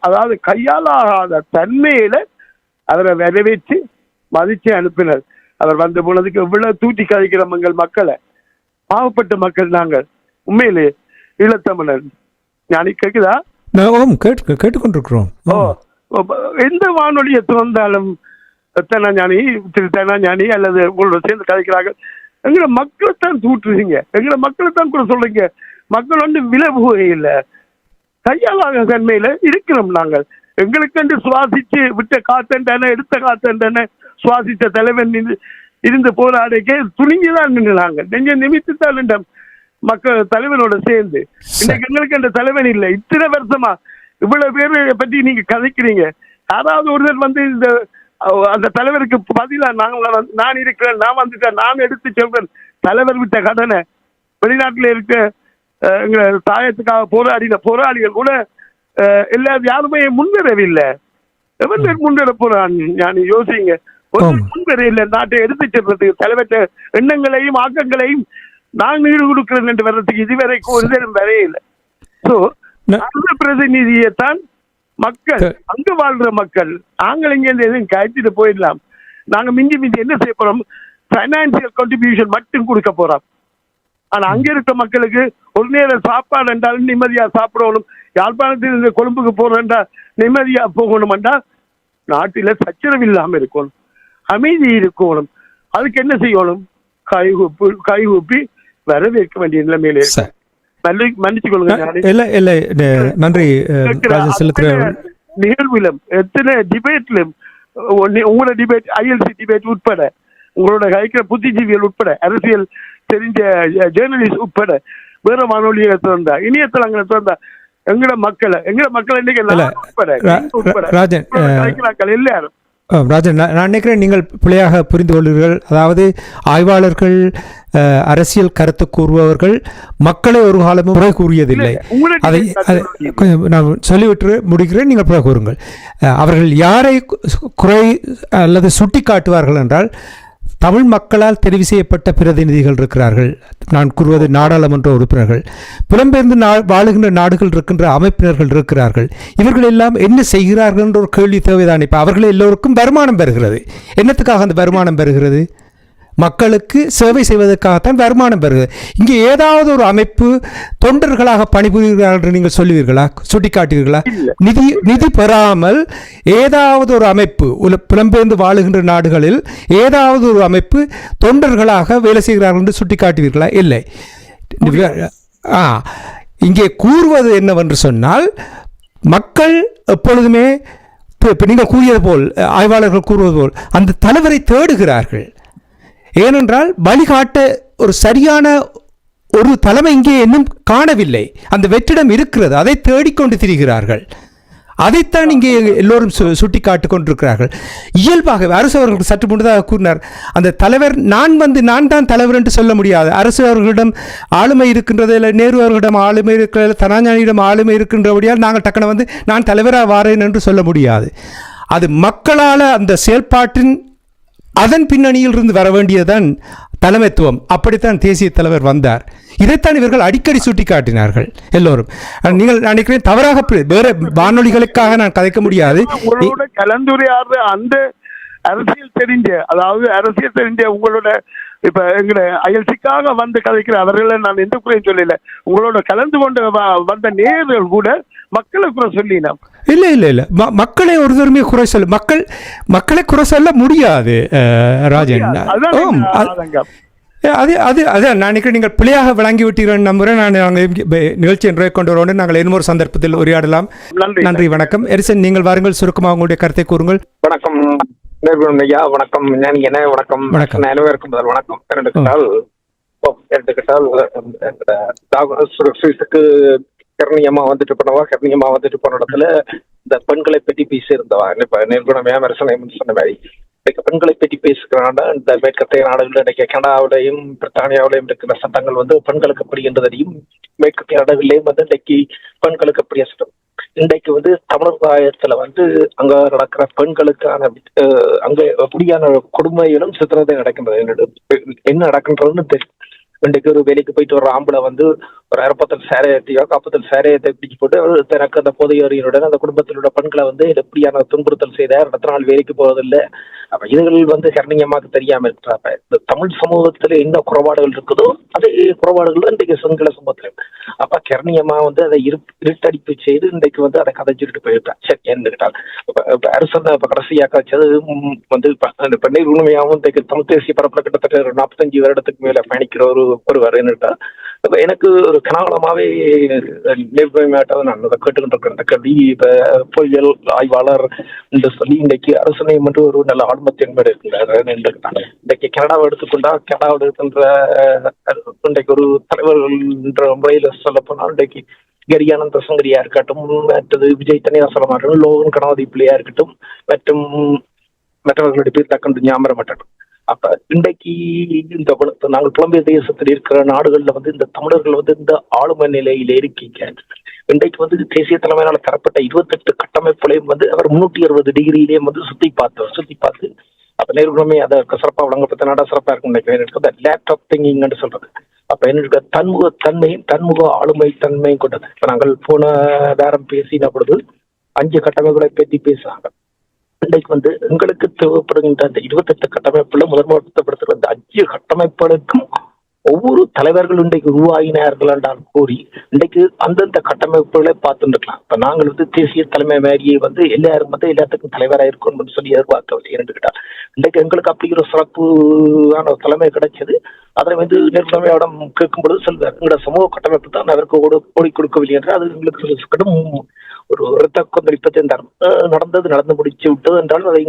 அதாவது கையாளாகாத தன்மையில அவரை வரவேற்று மதிச்சு அனுப்பினர். அவர் வந்த போனதுக்கு எவ்வளவு தூட்டி கதைக்கிறோம் எங்கள் மக்களை. பாவப்பட்ட மக்கள் நாங்கள். உண்மையிலே ஈழத்தமிழர் ஞானி கேக்குதா? கேட்டுக்கொண்டிருக்கிறோம். எந்த வானொலியை திறந்தாலும் தெனா ஞானி, திரு தெனா ஞானி அல்லது உங்களோட சேர்ந்து கதைக்கிறார்கள். எங்களை மக்களை தான் தூட்டுறீங்க, எங்களை மக்களை தான் கூட சொல்றீங்க. மக்கள் விலை போகையில் கையாளாக தன்மையில இருக்கிறோம் நாங்கள். எங்களுக்கென்று சுவாசிச்சு விட்ட காத்தண்டன, எடுத்த காத்தண்டன சுவாசித்த தலைவன் இருந்து போராடிக்க துணிஞ்சுதான் நின்று நாங்கள் நெஞ்ச நிமித்து தான் நின்ற மக்கள் தலைவனோட சேர்ந்து. இன்னைக்கு எங்களுக்கு அந்த தலைவன் இல்லை. இத்தனை வருஷமா இவ்வளவு பேரை பற்றி நீங்க கதைக்கிறீங்க. யாராவது ஒருத்தர் இந்த அந்த தலைவருக்கு பதிலா நான் இருக்கிறேன், நான் வந்துட்டேன், நான் எடுத்து சொல்றேன். தலைவர் விட்ட கடனை வெளிநாட்டில் இருக்க எங்களை தாயத்துக்காக போராடின போராளிகள் கூட யாருமே முன்வரவில்லை. எவன் முன்வர போறான்? ஞானி யோசிங்க. முன்வர இல்லை. நாட்டை எடுத்து செல்றதுக்கு தலைவற்ற எண்ணங்களையும் ஆக்கங்களையும் நான் ஈடு கொடுக்கிறேன் என்று வர்றதுக்கு இதுவரைக்கும் ஒரு நேரம் வரையில்லை. சோ அந்த பிரதிநிதியைத்தான் மக்கள், அங்கு வாழ்ற மக்கள், நாங்கள் இங்க எதுவும் கழிச்சிட்டு போயிடலாம். நாங்க மிஞ்சி என்ன செய்ய போறோம்? பைனான்சியல் கான்ட்ரிபியூஷன் மட்டும் கொடுக்க போறோம். ஆனா அங்க இருக்க மக்களுக்கு ஒரு நேரம் சாப்பாடு என்றாலும் நிம்மதியா சாப்பிடணும். யாழ்ப்பாணத்தில் இருந்து கொழும்புக்கு போறேன்டா நிம்மதியா போகணும்டா நாட்டில சச்சரவு இல்லாம இருக்கணும், அமைதி இருக்கணும். அதுக்கு என்ன செய்யணும்? கைகூப்பி வரவேற்க வேண்டிய நிலைமையில இருக்கு. மன்னிச்சு கொள்ளுங்க. நன்றி. நிகழ்விலும் எத்தனை டிபேட்லும் உங்களோட டிபேட், ILC டிபேட் உட்பட, உங்களோட கைக்கிற புத்திஜீவிகள் உட்பட, அரசியல் தெரிஞ்ச ஜேர்னலிஸ்ட் உட்பட, வேற வானொலியை திறந்தா, இணையத்தளங்களை திறந்தா எங்கட மக்களை இன்னைக்கு எல்லாரும் ராஜன், நான் நினைக்கிறேன் நீங்கள் பிழையாக புரிந்து கொள்வீர்கள். அதாவது ஆய்வாளர்கள், அரசியல் கருத்து கூறுபவர்கள் மக்களை ஒரு காலமும் குறை கூறியதில்லை. அதை நான் சொல்லிவிட்டு முடிக்கிறேன், நீங்கள் பிறகு கூறுங்கள். அவர்கள் யாரை குறை அல்லது சுட்டி காட்டுவார்கள் என்றால், தமிழ் மக்களால் தெரிவு செய்யப்பட்ட பிரதிநிதிகள் இருக்கிறார்கள். நான் கூறுவது நாடாளுமன்ற உறுப்பினர்கள், புலம்பெயர்ந்து வாழுகின்ற நாடுகள் இருக்கின்ற அமைப்பினர்கள் இருக்கிறார்கள். இவர்கள் எல்லாம் என்ன செய்கிறார்கள் என்ற ஒரு கேள்வி தேவைதான். இப்போ அவர்கள் எல்லோருக்கும் வருமானம் பெறுகிறது. என்னத்துக்காக அந்த வருமானம் பெறுகிறது? மக்களுக்கு சேவை செய்வதற்காகத்தான் வருமானம் பெறுகிறது. இங்கே ஏதாவது ஒரு அமைப்பு தொண்டர்களாக பணிபுரிகிறார்கள் என்று நீங்கள் சொல்லுவீர்களா, சுட்டிக்காட்டுவீர்களா? நிதி பெறாமல் ஏதாவது ஒரு அமைப்பு, புலம்பெயர்ந்து வாழுகின்ற நாடுகளில் ஏதாவது ஒரு அமைப்பு தொண்டர்களாக வேலை செய்கிறார்கள் என்று சுட்டிக்காட்டுவீர்களா? இல்லை. இங்கே கூறுவது என்னவென்று சொன்னால், மக்கள் எப்பொழுதுமே நீங்கள் கூறியது போல், ஆய்வாளர்கள் கூறுவது போல் அந்த தலைவரை தேடுகிறார்கள். ஏனென்றால் வழிகாட்ட ஒரு சரியான ஒரு தலைமை இங்கே இன்னும் காணவில்லை. அந்த வெற்றிடம் இருக்கிறது, அதை தேடிக்கொண்டு திரிகிறார்கள். அதைத்தான் இங்கே எல்லோரும் சுட்டி காட்டிக் கொண்டிருக்கிறார்கள். இயல்பாக அரசு அவர்கள் சற்று முன்னதாக கூறினார், அந்த தலைவர் நான் தான் தலைவர் என்று சொல்ல முடியாது. அரசு அவர்களிடம் ஆளுமை இருக்கின்றது, இல்லை நேரு அவர்களிடம் ஆளுமை இருக்கிறது, தனாஞானியிடம் ஆளுமை இருக்கின்றபடியால் நாங்கள் டக்குன நான் தலைவராக வாரேன் என்று சொல்ல முடியாது. அது மக்களால் அந்த செயல்பாட்டின் அதன் பின்னணியில் இருந்து வர வேண்டியதுதான் தலைமைத்துவம். அப்படித்தான் தேசிய தலைவர் வந்தார். இதைத்தான் இவர்கள் அடிக்கடி சுட்டி காட்டினார்கள் எல்லோரும். நீங்கள் நினைக்கிறேன் தவறாக, வேற வானொலிகளுக்காக நான் கதைக்க முடியாது. கலந்துரையாடுற அந்த அரசியல் தெரிஞ்ச உங்களோட இப்ப எங்க ILCக்காக வந்து கதைக்கிற அவர்களை நான் எந்த குறையும் சொல்லல. உங்களோட கலந்து கொண்டு வந்த நேர்கள் கூட மக்களை குறை சொல்லினோம். இல்ல மக்களை ஒருத்தருமே குறை மக்களை குறை சொல்ல முடியாது ராஜன். அது அது அதான் நான் நினைக்கிறேன் நீங்கள் பிழையாக விளங்கி விட்டீர்கள் நம்புகிறேன். நாங்கள் நிகழ்ச்சி என்று கொண்டு வருவோம். நாங்கள் இன்னொரு சந்தர்ப்பத்தில் உரையாடலாம். நன்றி, வணக்கம். எரிசன், நீங்கள் வாருங்கள், சுருக்கமாக உங்களுடைய கருத்தை கூறுங்கள். வணக்கம் ஐயா. வணக்கம் வணக்கம் வணக்கம் அனைவருக்கும் முதல் வணக்கம். எடுத்துக்கிட்டால் கர்ணியமா வந்துட்டு போனவா, கர்ணியமா வந்துட்டு போன இடத்துல இந்த பெண்களை பற்றி பேசியிருந்தவா. இப்ப நிர்குணமையா மெரசனம் சொன்ன மாதிரி பெண்களை பற்றி பேசுகிறாண்டா இந்த மேற்கத்தைய நாடுகள் இன்றைக்கு கனடாவிலையும் பிரித்தானியாவிலையும் இருக்கிற சட்டங்கள் வந்து பெண்களுக்கு எப்படி என்றதையும் மேற்கத்தைய நாடுகள்லையும் வந்து இன்றைக்கு பெண்களுக்கு எப்படி சட்டம் இன்றைக்கு வந்து தமிழர் சமுதாயத்துல வந்து அங்க நடக்கிற பெண்களுக்கான அங்க எப்படியான கொடுமைகளும் சித்திரத்தை நடக்கின்றது. என்ன நடக்கின்றதுன்னு தெரியும். இன்றைக்கு ஒரு வேலைக்கு போயிட்டு வர ஆம்பளை வந்து ஒரு 60 சேரையத்தையோ 40 சேரையத்தை பிடிச்சு போட்டு தனக்கு அந்த போதையுடன் அந்த குடும்பத்தில் உள்ள பெண்களை வந்து எப்படியான துன்புறுத்தல் செய்தார், அடுத்த நாள் வேலைக்கு போவதில்லை. அப்ப இதுகள் வந்து கர்ணியமாக தெரியாம இருக்கிறாங்க. இந்த தமிழ் சமூகத்துல என்ன குறைபாடுகள் இருக்குதோ அதே குறைபாடுகள் தான் இன்றைக்கு சிங்கள சமூகத்துல. அப்ப கர்ணியமா வந்து அதை இருட்டடிப்பு செய்து இன்றைக்கு வந்து அதை கதைச்சிட்டு போயிருக்கான். சரி, என்னட்டால் இப்ப அரசு இப்ப கடைசியாக வச்சது வந்து அந்த பெண்ணை உண்மையாகவும் இன்றைக்கு தமிழ் தேசிய பரப்புல கிட்டத்தட்ட 45 வருடத்துக்கு மேல பயணிக்கிற ஒருவர் என்னட்டா எனக்கு ஒரு கனகாலமாவே நேர்மையாட்டதை நான் அதை கேட்டுக்கிட்டு இருக்கிறேன். இந்த கல்வி இப்ப பொறியியல் ஆய்வாளர் என்று சொல்லி இன்றைக்கு அரசனை மட்டும் ஒரு நல்ல ஆளுமத்தி என்பது இருக்கிறார். இன்றைக்கு கனடாவை எடுத்துக்கொண்டா கனடாவோட இருக்கின்ற இன்றைக்கு ஒரு தலைவர்கள் என்ற முறையில சொல்ல போனால் இன்றைக்கு கரியானந்த சங்கரியா இருக்கட்டும், மற்றது விஜய் தனியாசலமா இருக்கட்டும், லோகன் கணாதி பிள்ளையா இருக்கட்டும், மற்றும் மற்றவர்களுடைய பேர் தக்கண்டு ஞாபகம் மாட்டட்டும். அப்ப இன்றைக்கு இந்த நாங்கள் புலம்பெயர் தேசத்தில் இருக்கிற நாடுகள்ல வந்து இந்த தமிழர்கள் வந்து இந்த ஆளுமை நிலையில இருக்கீங்க. இன்றைக்கு வந்து தேசிய தலைமையினால தரப்பட்ட 28 கட்டமைப்புகளையும் வந்து அவர் 360 டிகிரியிலேயே வந்து சுத்தி பார்த்து அப்ப நேர்குணமே அதை சிறப்பா வழங்கப்பட்ட நாடா சிறப்பா இருக்கும் நினைக்கிறேன். லேப்டாப் திங்கிங்னு சொல்றது. அப்ப என்னோட தன்முக ஆளுமை தன்மையும் கொண்டது. இப்ப நாங்கள் போன நேரம் பேசின பொழுது 5 கட்டமைப்புகளை பற்றி பேசுறாங்க. இன்றைக்கு வந்து எங்களுக்கு தேவைப்படுகின்ற அந்த 28 கட்டமைப்புல முதன்மைப்படுத்துகிற அந்த 5 கட்டமைப்புகளுக்கும் ஒவ்வொரு தலைவர்கள் இன்றைக்கு உருவாகினார்கள் என்றால் கூறி இன்றைக்கு அந்தந்த கட்டமைப்புகளை பார்த்துட்டு இருக்கலாம். இப்ப நாங்கள் வந்து தேசிய தலைமை மேரியை வந்து எல்லாரும் வந்து எல்லாத்துக்கும் தலைவராக இருக்கணும்னு சொல்லி எதிர்பார்க்கவில்லை. என்னட்டுக்கிட்டா இன்றைக்கு எங்களுக்கு அப்படி ஒரு சிறப்பான தலைமை கிடைச்சது. அதை வந்து நிர்ணயம் கேட்கும் பொழுது சொல்வார், எங்களோட சமூக கட்டமைப்பு தான் அதற்கு ஓடி கொடுக்கவில்லை என்று அது எங்களுக்கு கடும் ஒரு இரத்த கொந்தளிப்பத்தை நடந்து முடிச்சு விட்டது என்றாலும் அதை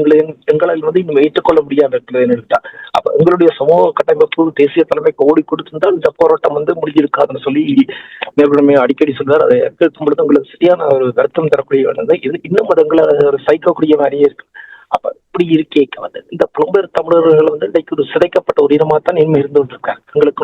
எங்களால் வந்து இன்னும் ஏற்றுக்கொள்ள முடியாம இருக்கிறது என்னட்டா. அப்ப எங்களுடைய சமூக கட்டமைப்பு தேசிய தலைமைக்கு ஓடி கொடுத்திருந்தால் இந்த போராட்டம் வந்து முடிஞ்சிருக்காதுன்னு சொல்லி நிர்ணயமே அடிக்கடி சொல்வார். அதை கேட்கும் பொழுது உங்களுக்கு சரியான ஒரு வருத்தம் தரக்கூடிய வேண்டியது. இது இன்னும் அது எங்களை ஒரு சைக்கக்கூடிய மாதிரியே இருக்கு. அப்ப இப்படி இருக்கே வந்து இந்த புலம்பெயர் தமிழர்கள் வந்து இன்றைக்கு ஒரு சிதைக்கப்பட்ட ஒரு இனமா தான் இனிமே இருந்து கொண்டிருக்காங்க. எங்களுக்கு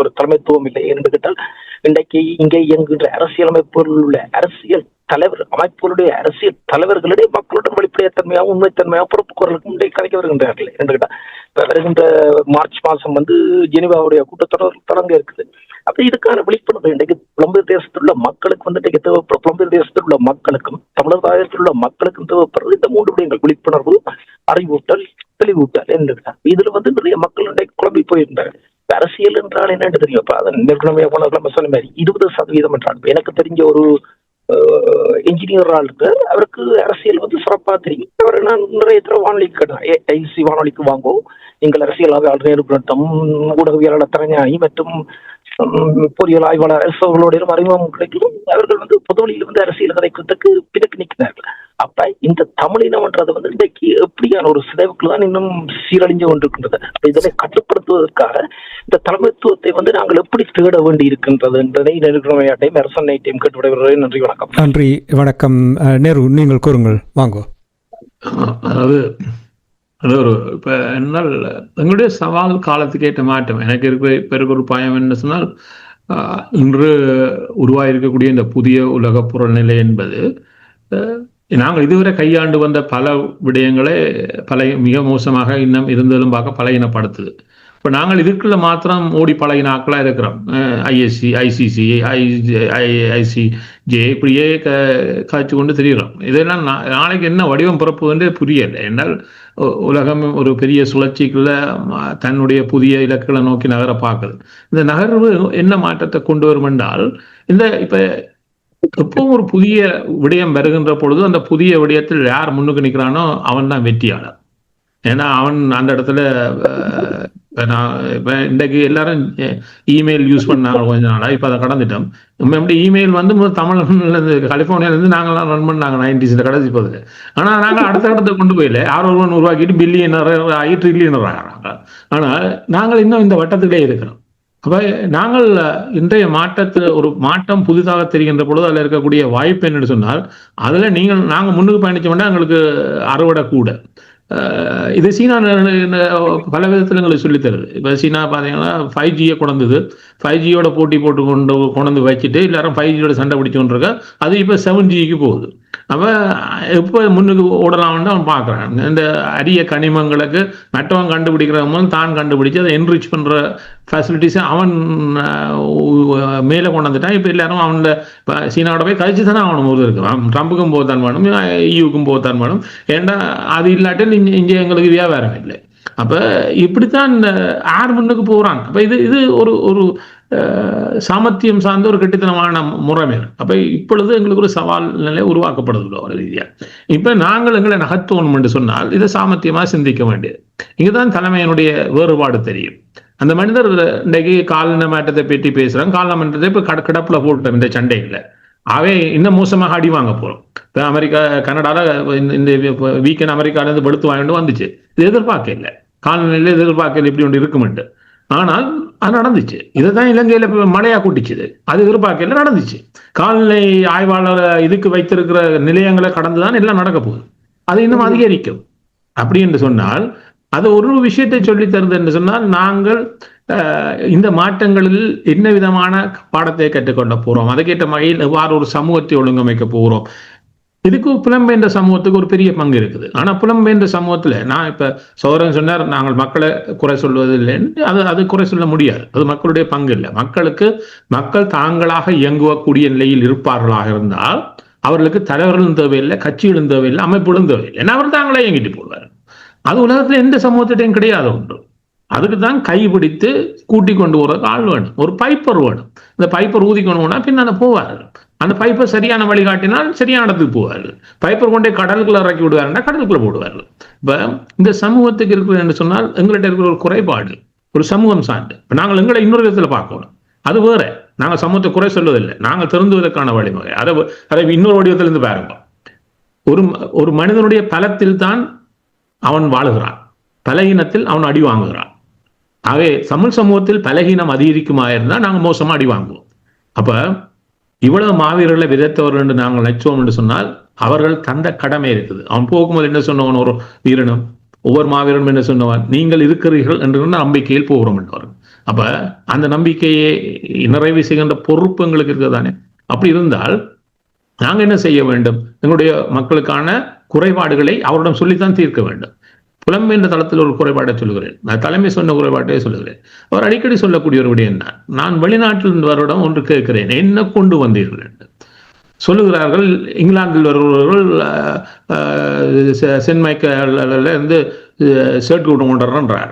ஒரு தலைமைத்துவம் இல்லை என்று கேட்டால் இன்றைக்கு இங்கே இயங்குகின்ற அரசியலமைப்புகள் உள்ள அரசியல் தலைவர் அமைப்புகளுடைய அரசியல் தலைவர்களுடைய மக்களுடன் வெளிப்படையத்தன்மையாகவும் உண்மைத்தன்மையாக பொறுப்பு குரலுக்கும் இன்றைக்கு கலைக்க வருகின்றார்கள் என்று கேட்டால் இப்ப வருகின்ற மார்ச் மாசம் வந்து ஜெனீவாவுடைய கூட்டத்தொடர் தொடங்க இருக்குது. அப்ப இதுக்கான விழிப்புணர்வு இன்றைக்கு புலம்பெயர் தேசத்தில் உள்ள மக்களுக்கு வந்து இன்றைக்கு தேவைப்படும். புலம்பெயர் தேசத்தில் உள்ள மக்களுக்கும் தமிழகத்தில் உள்ள மக்களுக்கும் தேவைப்படுறது இந்த 3 விடயங்கள்: விழிப்புணர்வு, அறிவூட்டல், தெளிவூட்டல் என்று. இதுல வந்து நிறைய மக்கள் இன்றைக்கு குழம்பி போயிருந்தாங்க. அரசியல் என்றால் என்னன்னு தெரியும். இப்ப அதை நிர்ணயமே போன சொன்ன மாதிரி 20% என்றால் எனக்கு தெரிஞ்ச ஒரு என்ஜினியர் இருக்கு, அவருக்கு அரசியல் வந்து சிறப்பா தெரியும். அவர் நான் நிறைய தடவை வானொலிக்கு கேட்டேன், ஐசி வானொலிக்கு வாங்குவோம், நீங்கள் அரசியலாக நிறுவனம் ஊடகவியலாளர் தரஞானி மற்றும் பொறியியல் ஆய்வாளர் அவர்களோட அறிமுகம் கிடைக்கும். அவர்கள் வந்து பொதுவெளியில் வந்து அரசியல் கதைக்கிறதுக்கு பிறகு நிற்கிறார்கள். அப்ப இந்த தமிழினம்ன்றது வந்து இன்றைக்கு எப்படியான ஒரு சிதைவுக்குள் தான் இன்னும் சீரழிஞ்சு கொண்டிருக்கின்றது. அப்ப இதனை கட்டுப்படுத்துவதற்காக இந்த தலைமைத்துவத்தை வந்து நாங்கள் எப்படி தேட வேண்டி இருக்கின்றது என்பதை நிறுவனத்தையும் அரசனையும் கேட்டு விடைபெறுகிறேன். நன்றி, வணக்கம். நன்றி, வணக்கம். நேரு, நீங்கள் கூறுங்கள். வாங்கோ. அதாவது இப்ப என்னால் எங்களுடைய சவால் காலத்துக்கு ஏற்ற மாற்றம் எனக்கு இருக்கிற ஒரு பயம் என்ன சொன்னால், இன்று உருவாயிருக்கக்கூடிய இந்த புதிய உலக புறநிலை என்பது நாங்கள் இதுவரை கையாண்டு வந்த பல விடயங்களே மிக மோசமாக இன்னும் இருந்ததும் பார்க்க பலகீனப்படுத்துது. இப்போ நாங்கள் இதுக்குள்ள மாத்திரம் ஓடி பழகினாக்களா இருக்கிறோம். ஐஎஸ்சி, ஐசிசி, ஐசிஜே இப்படியே காய்ச்சி கொண்டு தெரிகிறோம். இதெல்லாம் நாளைக்கு என்ன வடிவம் பிறப்புதுன்றே புரியலை. என்றால் உலகம் ஒரு பெரிய சுழற்சிக்குள்ள தன்னுடைய புதிய இலக்குகளை நோக்கி நகர பார்க்குது. இந்த நகர்வு என்ன மாற்றத்தை கொண்டு வரும் என்றால், இப்ப எப்பவும் ஒரு புதிய விடயம் வருகின்ற பொழுது அந்த புதிய விடயத்தில் யார் முன்னுக்கு நிற்கிறானோ அவன் தான் வெற்றியாளர். ஏன்னா அவன் அந்த இடத்துல நான் இப்ப இன்றைக்கு எல்லாரும் இமெயில் யூஸ் பண்ணாங்க கொஞ்ச நாளா, இப்ப அதை கடந்துட்டோம். எப்படி இமெயில் வந்து தமிழ்ல இருந்து கலிபோர்னியால இருந்து நாங்களாம் ரன் பண்ணாங்க 90s கடைசி போகுது. ஆனா நாங்க அடுத்த இடத்தை கொண்டு போயில ஒருவன் உருவாக்கிட்டு பில்லியனர் ஆகி ட்ரில்லியனர் ஆகிறாங்க. ஆனா நாங்கள் இன்னும் இந்த வட்டத்திலே இருக்கிறோம். அப்ப நாங்கள் இன்றைய ஒரு மாற்றம் புதிதாக தெரிகின்ற பொழுது அதில் இருக்கக்கூடிய வாய்ப்பு என்னன்னு சொன்னால், அதுல நாங்க முன்னுக்கு பயணிச்சோம்னா எங்களுக்கு அறுவடை கூட. இது சீனா பல விதத்துல எங்களுக்கு சொல்லித் தருது. இப்ப சீனா பாத்தீங்கன்னா 5G கொண்டது, 5G போட்டி போட்டு கொண்டு வச்சுட்டு எல்லாரும் 5G சண்டை பிடிச்சோன்னு இருக்கா. அது இப்ப 7Gக்கு போகுது. அப்ப எப்ப முன்னுக்கு ஓடலாம்னு அவன் பாக்குறான். இந்த அரிய கனிமங்களுக்கு மற்றவன் கண்டுபிடிக்கிறவன் தான் கண்டுபிடிச்சு அதை என்ரிச் பண்ற ஃபெசிலிட்டிஸ் அவன் மேல கொண்டு வந்துட்டான். இப்ப எல்லாரும் அவனோட சீனாவோட போய் கழிச்சு தானே அவனும் ஒரு இருக்கு. ட்ரம்புக்கும் போத்தான் வேணும், EUக்கும் போத்தான் வேணும். ஏன்னா அது இல்லாட்டில் இங்க எங்களுக்கு வியாபாரம் இல்லை. அப்ப இப்படித்தான் இந்த முன்னுக்கு போறாங்க. அப்ப இது ஒரு சாமர்த்தியம் சார்ந்த ஒரு கெட்டித்தனமான முறைமை. அப்ப இப்பொழுது எங்களுக்கு ஒரு சவால் நிலை உருவாக்கப்படுது ஒரு ரீதியா. இப்ப நாங்கள் எங்களை நகர்த்தணும் என்று சொன்னால் இதை சாமர்த்தியமா சிந்திக்க வேண்டியது. இங்கதான் தலைமையினுடைய வேறுபாடு தெரியும். அந்த மனிதர் இன்றைக்கு காலன மாற்றத்தை பற்றி பேசுறாங்க. காலன மாற்றத்தை இப்ப கிடப்புல போட்டோம் இந்த சண்டைகளை. அவை இன்னும் மோசமாக அடி வாங்க போறோம். அமெரிக்கா கனடால இந்த வீக்கெண்ட் அமெரிக்கால இருந்து படுத்து வாங்கிட்டு வந்துச்சு. இது எதிர்பார்க்க இல்லை, காலநிலையில எதிர்பார்க்கல இப்படி ஒன்று இருக்குமெண்டு. ஆனால் அது நடந்துச்சு. இதைதான் இலங்கையில மழையா கூட்டிச்சுது. அது எதிர்பார்க்கல நடந்துச்சு. காலநிலை ஆய்வாளர் இதுக்கு வைத்திருக்கிற நிலையங்களை கடந்துதான் எல்லாம் நடக்க போகுது. அது இன்னும் அதிகரிக்கும். அப்படி என்று சொன்னால் அது ஒரு விஷயத்தை சொல்லி தருது என்று சொன்னால், நாங்கள் இந்த மாற்றங்களில் என்ன விதமான பாடத்தை கற்றுக்கொள்ள போறோம், அதுக்கேற்ற வகையில் எவ்வாறு ஒரு சமூகத்தை ஒழுங்கமைக்க போகிறோம். இதுக்கு புலம்பெயர்ந்த சமூகத்துக்கு ஒரு பெரிய பங்கு இருக்குது. ஆனா புலம்பெயர்ந்த சமூகத்துல நான் இப்ப சௌரன் சொன்னார், நாங்கள் மக்களை குறை சொல்வது இல்லைன்னு. அது குறை சொல்ல முடியாது. அது மக்களுடைய பங்கு இல்லை. மக்கள் தாங்களாக இயங்குவக்கூடிய நிலையில் இருப்பார்களாக இருந்தால் அவர்களுக்கு தலைவர்களும் தேவையில்லை, கட்சிகளும் தேவையில்லை, அமைப்புகளும் தேவையில்லை. ஏன்னா அவர் தாங்களே இயங்கிட்டு போவார். அது உலகத்துல எந்த சமூகத்திட்டையும் கிடையாது ஒன்று. அதுக்கு தான் கைபிடித்து கூட்டி கொண்டு போறதுக்கு ஆள் வேணும், ஒரு பைப்பர் வேணும். இந்த பைப்பர் ஊதிக்கணும்னா பின்னால போவார்கள். அந்த பைப்பை சரியான வழிகாட்டினால் சரியான இடத்துக்கு போவார்கள். பைப்பர் கொண்டே கடலுக்குள்ள இறக்கி விடுவாருன்னா கடலுக்குள்ள போடுவார்கள். இப்ப இந்த சமூகத்துக்கு இருக்கிறது என்று சொன்னால் எங்கள்கிட்ட இருக்கிற ஒரு குறைபாடு, ஒரு சமூகம் சார்ந்து. இப்ப நாங்கள் எங்களை இன்னொரு விதத்துல பார்க்கணும். அது வேற. நாங்கள் சமூகத்தை குறை சொல்வதில்லை, நாங்கள் திருந்துவதற்கான வழிமுறை. அதை இன்னொரு வடிவத்திலிருந்து பாருங்க. ஒரு மனிதனுடைய பலத்தில் தான் அவன் வாழுகிறான், பலகீனத்தில் அவன் அடி வாங்குகிறான். ஆகவே தமிழ் சமூகத்தில் பலகீனம் அதிகரிக்குமா இருந்தால் நாங்கள் மோசமா அடி வாங்குவோம். அப்ப இவ்வளவு மாவீரர்களை விதைத்தவர்கள் என்று நாங்கள் நினைச்சோம் என்று சொன்னால் அவர்கள் தந்த கடமை இருக்குது. அவன் போகும்போது என்ன சொன்னவன், ஒரு வீரனும் ஒவ்வொரு மாவீரனும் என்ன சொன்னவன், நீங்கள் இருக்கிறீர்கள் என்ற நம்பிக்கையில் போகிறோம் என்றவர். அப்ப அந்த நம்பிக்கையை நிறைவு செய்கின்ற பொறுப்பு எங்களுக்கு இருக்கிறதானே. அப்படி இருந்தால் நாங்க என்ன செய்ய வேண்டும், எங்களுடைய மக்களுக்கான குறைபாடுகளை அவரிடம் சொல்லித்தான் தீர்க்க வேண்டும். புலம்பெயர்ந்த தளத்தில் ஒரு குறைபாட்டை சொல்லுகிறேன், நான் தலைமை சொன்ன குறைபாட்டை சொல்லுகிறேன். அவர் அடிக்கடி சொல்லக்கூடிய ஒரு விடயம் என்ன, நான் வெளிநாட்டில் இருந்து வருடம் ஒன்று கேட்கிறேன், என்ன கொண்டு வந்தீர்கள் என்று சொல்லுகிறார்கள். இங்கிலாந்தில் வருபவர்கள் சென்ட் மைக்கேல்ல இருந்து ஷர்ட் கூட்டம் கொண்டுறார்,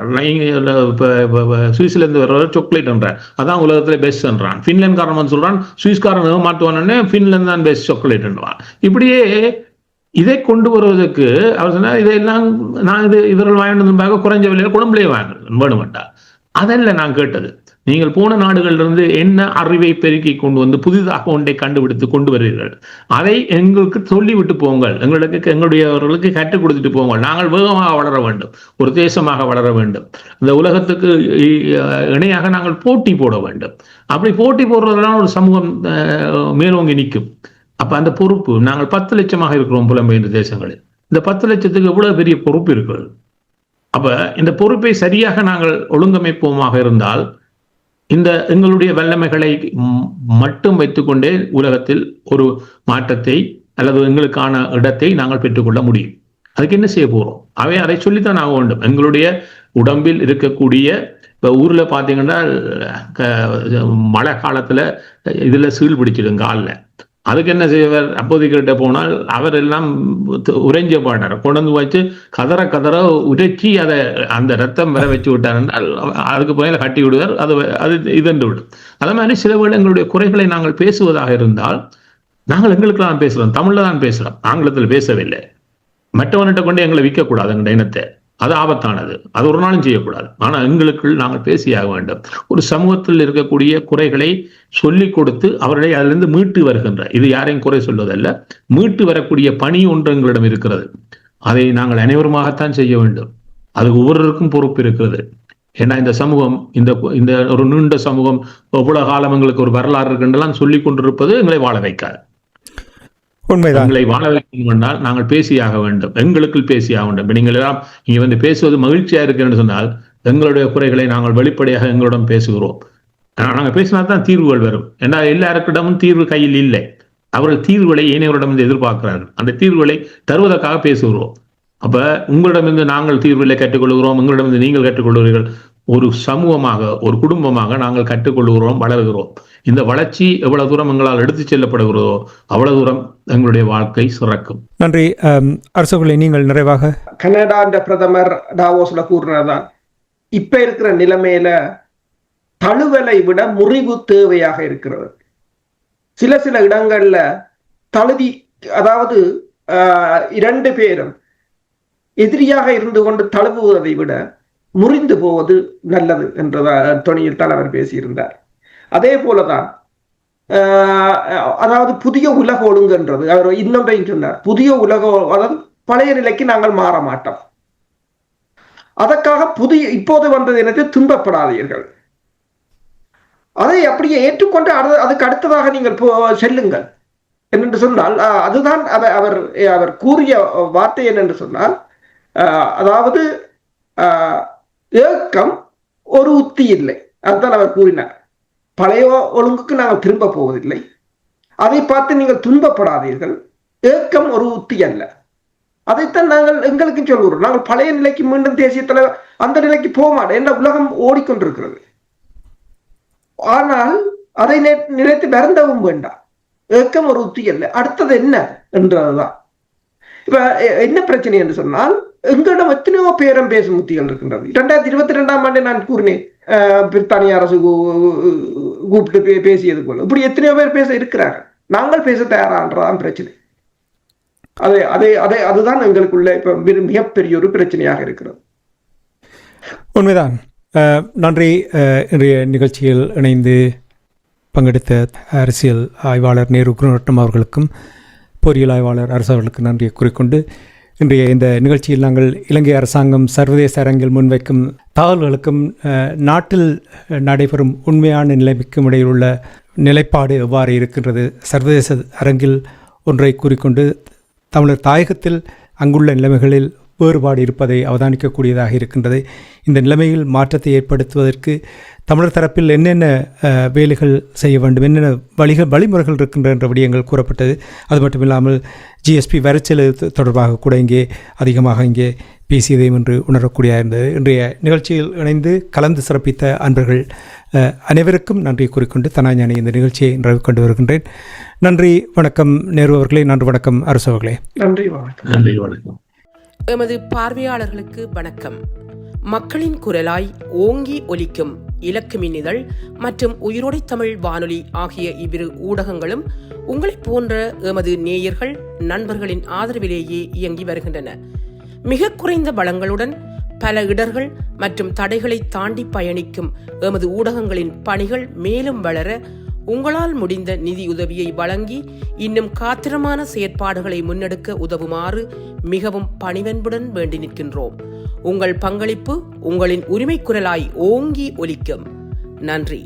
சுவிஸ்ல இருந்து வர்றவர் சாக்லேட் என்றார், அதான் உலகத்துல பெஸ்ட் என்றான். பின்லாந்துக்காரன் சொல்றான், சுவிஸ்காரன் மாட்டுவானே பின்லாந்து தான் பெஸ்ட் சாக்லேட் என்றான். இப்படியே இதை கொண்டு வருவதற்கு அவர் சொன்னார், இதையெல்லாம் நான் இவர்கள் வாங்கினதுக்காக குறைஞ்ச விலையில குழம்புலேயே வாங்குறேன் வேணுமெண்டா. அதல்ல நான் கேட்டது, நீங்கள் போன நாடுகளிலிருந்து என்ன அறிவை பெருக்கி கொண்டு வந்து புதிதாக ஒன்றை கண்டுபிடித்து கொண்டு வருவீர்கள், அதை எங்களுக்கு சொல்லிவிட்டு போங்கள், எங்களுடையவர்களுக்கு கற்றுக் கொடுத்துட்டு போங்கள். நாங்கள் வேகமாக வளர வேண்டும், ஒரு தேசமாக வளர வேண்டும், இந்த உலகத்துக்கு இணையாக நாங்கள் போட்டி போட வேண்டும். அப்படி போட்டி போடுறதெல்லாம் ஒரு சமூகம் மேலோங்கி நிற்கும். அப்ப அந்த பொறுப்பு, நாங்கள் 10 லட்சமாக இருக்கிறோம் புலம்பெயர்ந்த தேசங்களில், இந்த 10 லட்சத்துக்கு எவ்வளவு பெரிய பொறுப்பு இருக்கிறது. அப்ப இந்த பொறுப்பை சரியாக நாங்கள் ஒழுங்கமைப்போமாக இருந்தால் இந்த எங்களுடைய வல்லமைகளை மட்டும் வைத்துக்கொண்டே உலகத்தில் ஒரு மாற்றத்தை அல்லது எங்களுக்கான இடத்தை நாங்கள் பெற்றுக்கொள்ள முடியும். அதுக்கு என்ன செய்ய போறோம், அதை சொல்லித்தான் ஆக வேண்டும். எங்களுடைய உடம்பில் இருக்கக்கூடிய, இப்ப ஊர்ல பாத்தீங்கன்னா மழை காலத்துல இதுல சீழ் பிடிச்சிடும் காலில், அதுக்கு என்ன செய்வார், அப்போதைக்கிட்ட போனால் அவர் எல்லாம் உறைஞ்ச பாட்டார், கொண்டு வச்சு கதற உரைச்சி அதை அந்த ரத்தம் வர வச்சு விட்டார் என்றால் அதுக்கு போய் கட்டி விடுவார், அது இதென்று விடும். அதே மாதிரி சில வேளை எங்களுடைய குறைகளை நாங்கள் பேசுவதாக இருந்தால், நாங்கள் எங்களுக்கு தான் பேசுறோம், தமிழ்ல தான் பேசுறோம், ஆங்கிலத்தில் பேசவில்லை. மற்றவன்கிட்ட கொண்டு எங்களை விற்கக்கூடாது எங்களுடைய இனத்தை. அது ஆபத்தானது. அது ஒரு நாளும் செய்யக்கூடாது. ஆனால் எங்களுக்குள் நாங்கள் பேசியாக வேண்டும். ஒரு சமூகத்தில் இருக்கக்கூடிய குறைகளை சொல்லிக் கொடுத்து அவர்களை அதிலிருந்து மீட்டு வருகின்ற, இது யாரையும் குறை சொல்வதல்ல, மீட்டு வரக்கூடிய பணி ஒன்று எங்களிடம் இருக்கிறது. அதை நாங்கள் அனைவருமாகத்தான் செய்ய வேண்டும். அது ஒவ்வொருவருக்கும் பொறுப்பு இருக்கிறது. ஏன்னா இந்த சமூகம், இந்த ஒரு நீண்ட சமூகம், எவ்வளவு காலம் எங்களுக்கு ஒரு வரலாறு இருக்குன்றெல்லாம் சொல்லிக் கொண்டிருப்பது எங்களை வாழ வைக்காது. உண்மைதான். எங்களை வாழ வைக்கணும் என்றால் நாங்கள் பேசியாக வேண்டும், எங்களுக்குள் பேசியாக வேண்டும். நீங்கள் எல்லாம் இங்க வந்து பேசுவது மகிழ்ச்சியா இருக்கு என்று சொன்னால் எங்களுடைய குறைகளை நாங்கள் வெளிப்படையாக எங்களிடம் பேசுகிறோம். நாங்கள் பேசினா தான் தீர்வுகள் வரும். ஏன்னா எல்லாருக்கிடமும் தீர்வு கையில் இல்லை. அவர்கள் தீர்வுகளை ஏனையவரிடம் எதிர்பார்க்கிறார்கள். அந்த தீர்வுகளை தருவதற்காக பேசுகிறோம். அப்ப உங்களிடமிருந்து நாங்கள் தீர்வுகளை கற்றுக்கொள்கிறோம், உங்களிடமிருந்து நீங்கள் கற்றுக்கொள்கிறீர்கள். ஒரு சமூகமாக, ஒரு குடும்பமாக நாங்கள் கற்றுக்கொள்கிறோம், வளர்கிறோம். இந்த வளர்ச்சி எவ்வளவு தூரம் எங்களால் எடுத்துச் செல்லப்படுகிறதோ அவ்வளவு தூரம் எங்களுடைய வாழ்க்கை சிறக்கும். நன்றி. அரசுகளை நீங்கள் நிறைவாக. கனடா பிரதமர் டாவோஸ்ல கூறினதான், இப்ப இருக்கிற நிலைமையில தழுவலை விட முறிவு தேவையாக இருக்கிறது. சில இடங்கள்ல தழுவி, அதாவது இரண்டு பேரும் எதிரியாக இருந்து கொண்டு தழுவுவதை விட முறிந்து போவது நல்லது என்ற தொனியில் தான் அவர் பேசியிருந்தார். அதே போலதான் அதாவது புதிய உலக ஒழுங்குன்றது அவர் இன்னொன்றையும் சொன்னார். புதிய உலக, அதாவது பழைய நிலைக்கு நாங்கள் மாற மாட்டோம். அதற்காக இப்போது வந்தது எனக்கு துன்பப்படாதீர்கள், அதை அப்படியே ஏற்றுக்கொண்டு அதுக்கு அடுத்ததாக நீங்கள் செல்லுங்கள் என்று சொன்னால், அதுதான் அவர் கூறிய வார்த்தை என்னென்று சொன்னால், அதாவது ஏக்கம் ஒரு உத்தி இல்லை, அதுதான் அவர் கூறினார். பழைய ஒழுங்குக்கு நாங்கள் திரும்ப போவதில்லை, அதை பார்த்து நீங்கள் துன்பப்படாதீர்கள், ஏக்கம் ஒரு உத்தி அல்ல. அதைத்தான் நாங்கள் எங்களுக்கு சொல்கிறோம். நாங்கள் பழைய நிலைக்கு மீண்டும் தேசிய தலைவர் அந்த நிலைக்கு போக மாட்டோம். என்ன உலகம் ஓடிக்கொண்டிருக்கிறது. ஆனால் அதை நினைத்து வருந்தவும் வேண்டாம். ஏக்கம் ஒரு உத்தி அல்ல, அடுத்தது என்ன என்றதுதான். இப்ப என்ன பிரச்சனை என்று சொன்னால், எங்களிடம் எத்தனையோ பேரம் பேசும் உத்திகள் இருக்கின்றது. 2022ஆம் ஆண்டு நான் கூறினேன், பிரித்தானிய அரசு கூப்பிட்டு பேசியது போல இப்படி எத்தனையோ பேர் பேச இருக்கிறார்கள். நாங்கள் பேச தயாரான்றதான் பிரச்சனை. அதுதான் எங்களுக்குள்ள இப்ப மிகப்பெரிய ஒரு பிரச்சனையாக இருக்கிறது. உண்மைதான். நன்றி. இன்றைய நிகழ்ச்சியில் இணைந்து பங்கெடுத்த அரசியல் ஆய்வாளர் நேரு குருநட்டம் அவர்களுக்கும் பொறியியல் ஆய்வாளர் அரசு அவர்களுக்கு நன்றியை கூறிக்கொண்டு, இன்றைய இந்த நிகழ்ச்சியில் நாங்கள் இலங்கை அரசாங்கம் சர்வதேச அரங்கில் முன்வைக்கும் தகவல்களுக்கும் நாட்டில் நடைபெறும் உண்மையான நிலைமைக்கும் இடையில் உள்ள நிலைப்பாடு எவ்வாறு இருக்கின்றது, சர்வதேச அரங்கில் ஒன்றை கூறிக்கொண்டு தமிழர் தாயகத்தில் அங்குள்ள நிலைமைகளில் வேறுபாடு இருப்பதை அவதானிக்கக்கூடியதாக இருக்கின்றது. இந்த நிலைமையில் மாற்றத்தை ஏற்படுத்துவதற்கு தமிழர் தரப்பில் என்னென்ன வேலைகள் செய்ய வேண்டும், என்னென்ன வழிமுறைகள் இருக்கின்ற என்ற விடயங்கள் கூறப்பட்டது. அது மட்டும் இல்லாமல் ஜிஎஸ்பி வரைச்சல் தொடர்பாக கூட இங்கே அதிகமாக இங்கே பேசியதையும் என்று உணரக்கூடிய இருந்தது. இன்றைய நிகழ்ச்சியில் இணைந்து கலந்து சிறப்பித்த அன்பர்கள் அனைவருக்கும் நன்றி கூறிக்கொண்டு தனாஞானி இந்த நிகழ்ச்சியை நிறைவு கொண்டு வருகின்றேன். நன்றி, வணக்கம் நேரு அவர்களே. நன்றி, வணக்கம் அரசு அவர்களே. நன்றி, வணக்கம். நன்றி, வணக்கம். எமது பார்வையாளர்களுக்கு வணக்கம். மக்களின் குரலாய் ஓங்கி ஒலிக்கும் இலக்கு மின்னிதழ் மற்றும் உயிரோடை தமிழ் வானொலி ஆகிய இவ்விரு ஊடகங்களும் உங்களைப் போன்ற எமது நேயர்கள் நண்பர்களின் ஆதரவிலேயே இயங்கி வருகின்றன. மிக குறைந்த வளங்களுடன் பல இடர்கள் மற்றும் தடைகளை தாண்டி பயணிக்கும் எமது ஊடகங்களின் பணிகள் மேலும் வளர உங்களால் முடிந்த நிதியுதவியை வழங்கி இன்னும் காத்திரமான செயற்பாடுகளை முன்னெடுக்க உதவுமாறு மிகவும் பணிவன்புடன் வேண்டி நிற்கின்றோம். உங்கள் பங்களிப்பு உங்களின் உரிமை குரலாய் ஓங்கி ஒலிக்கும். நன்றி.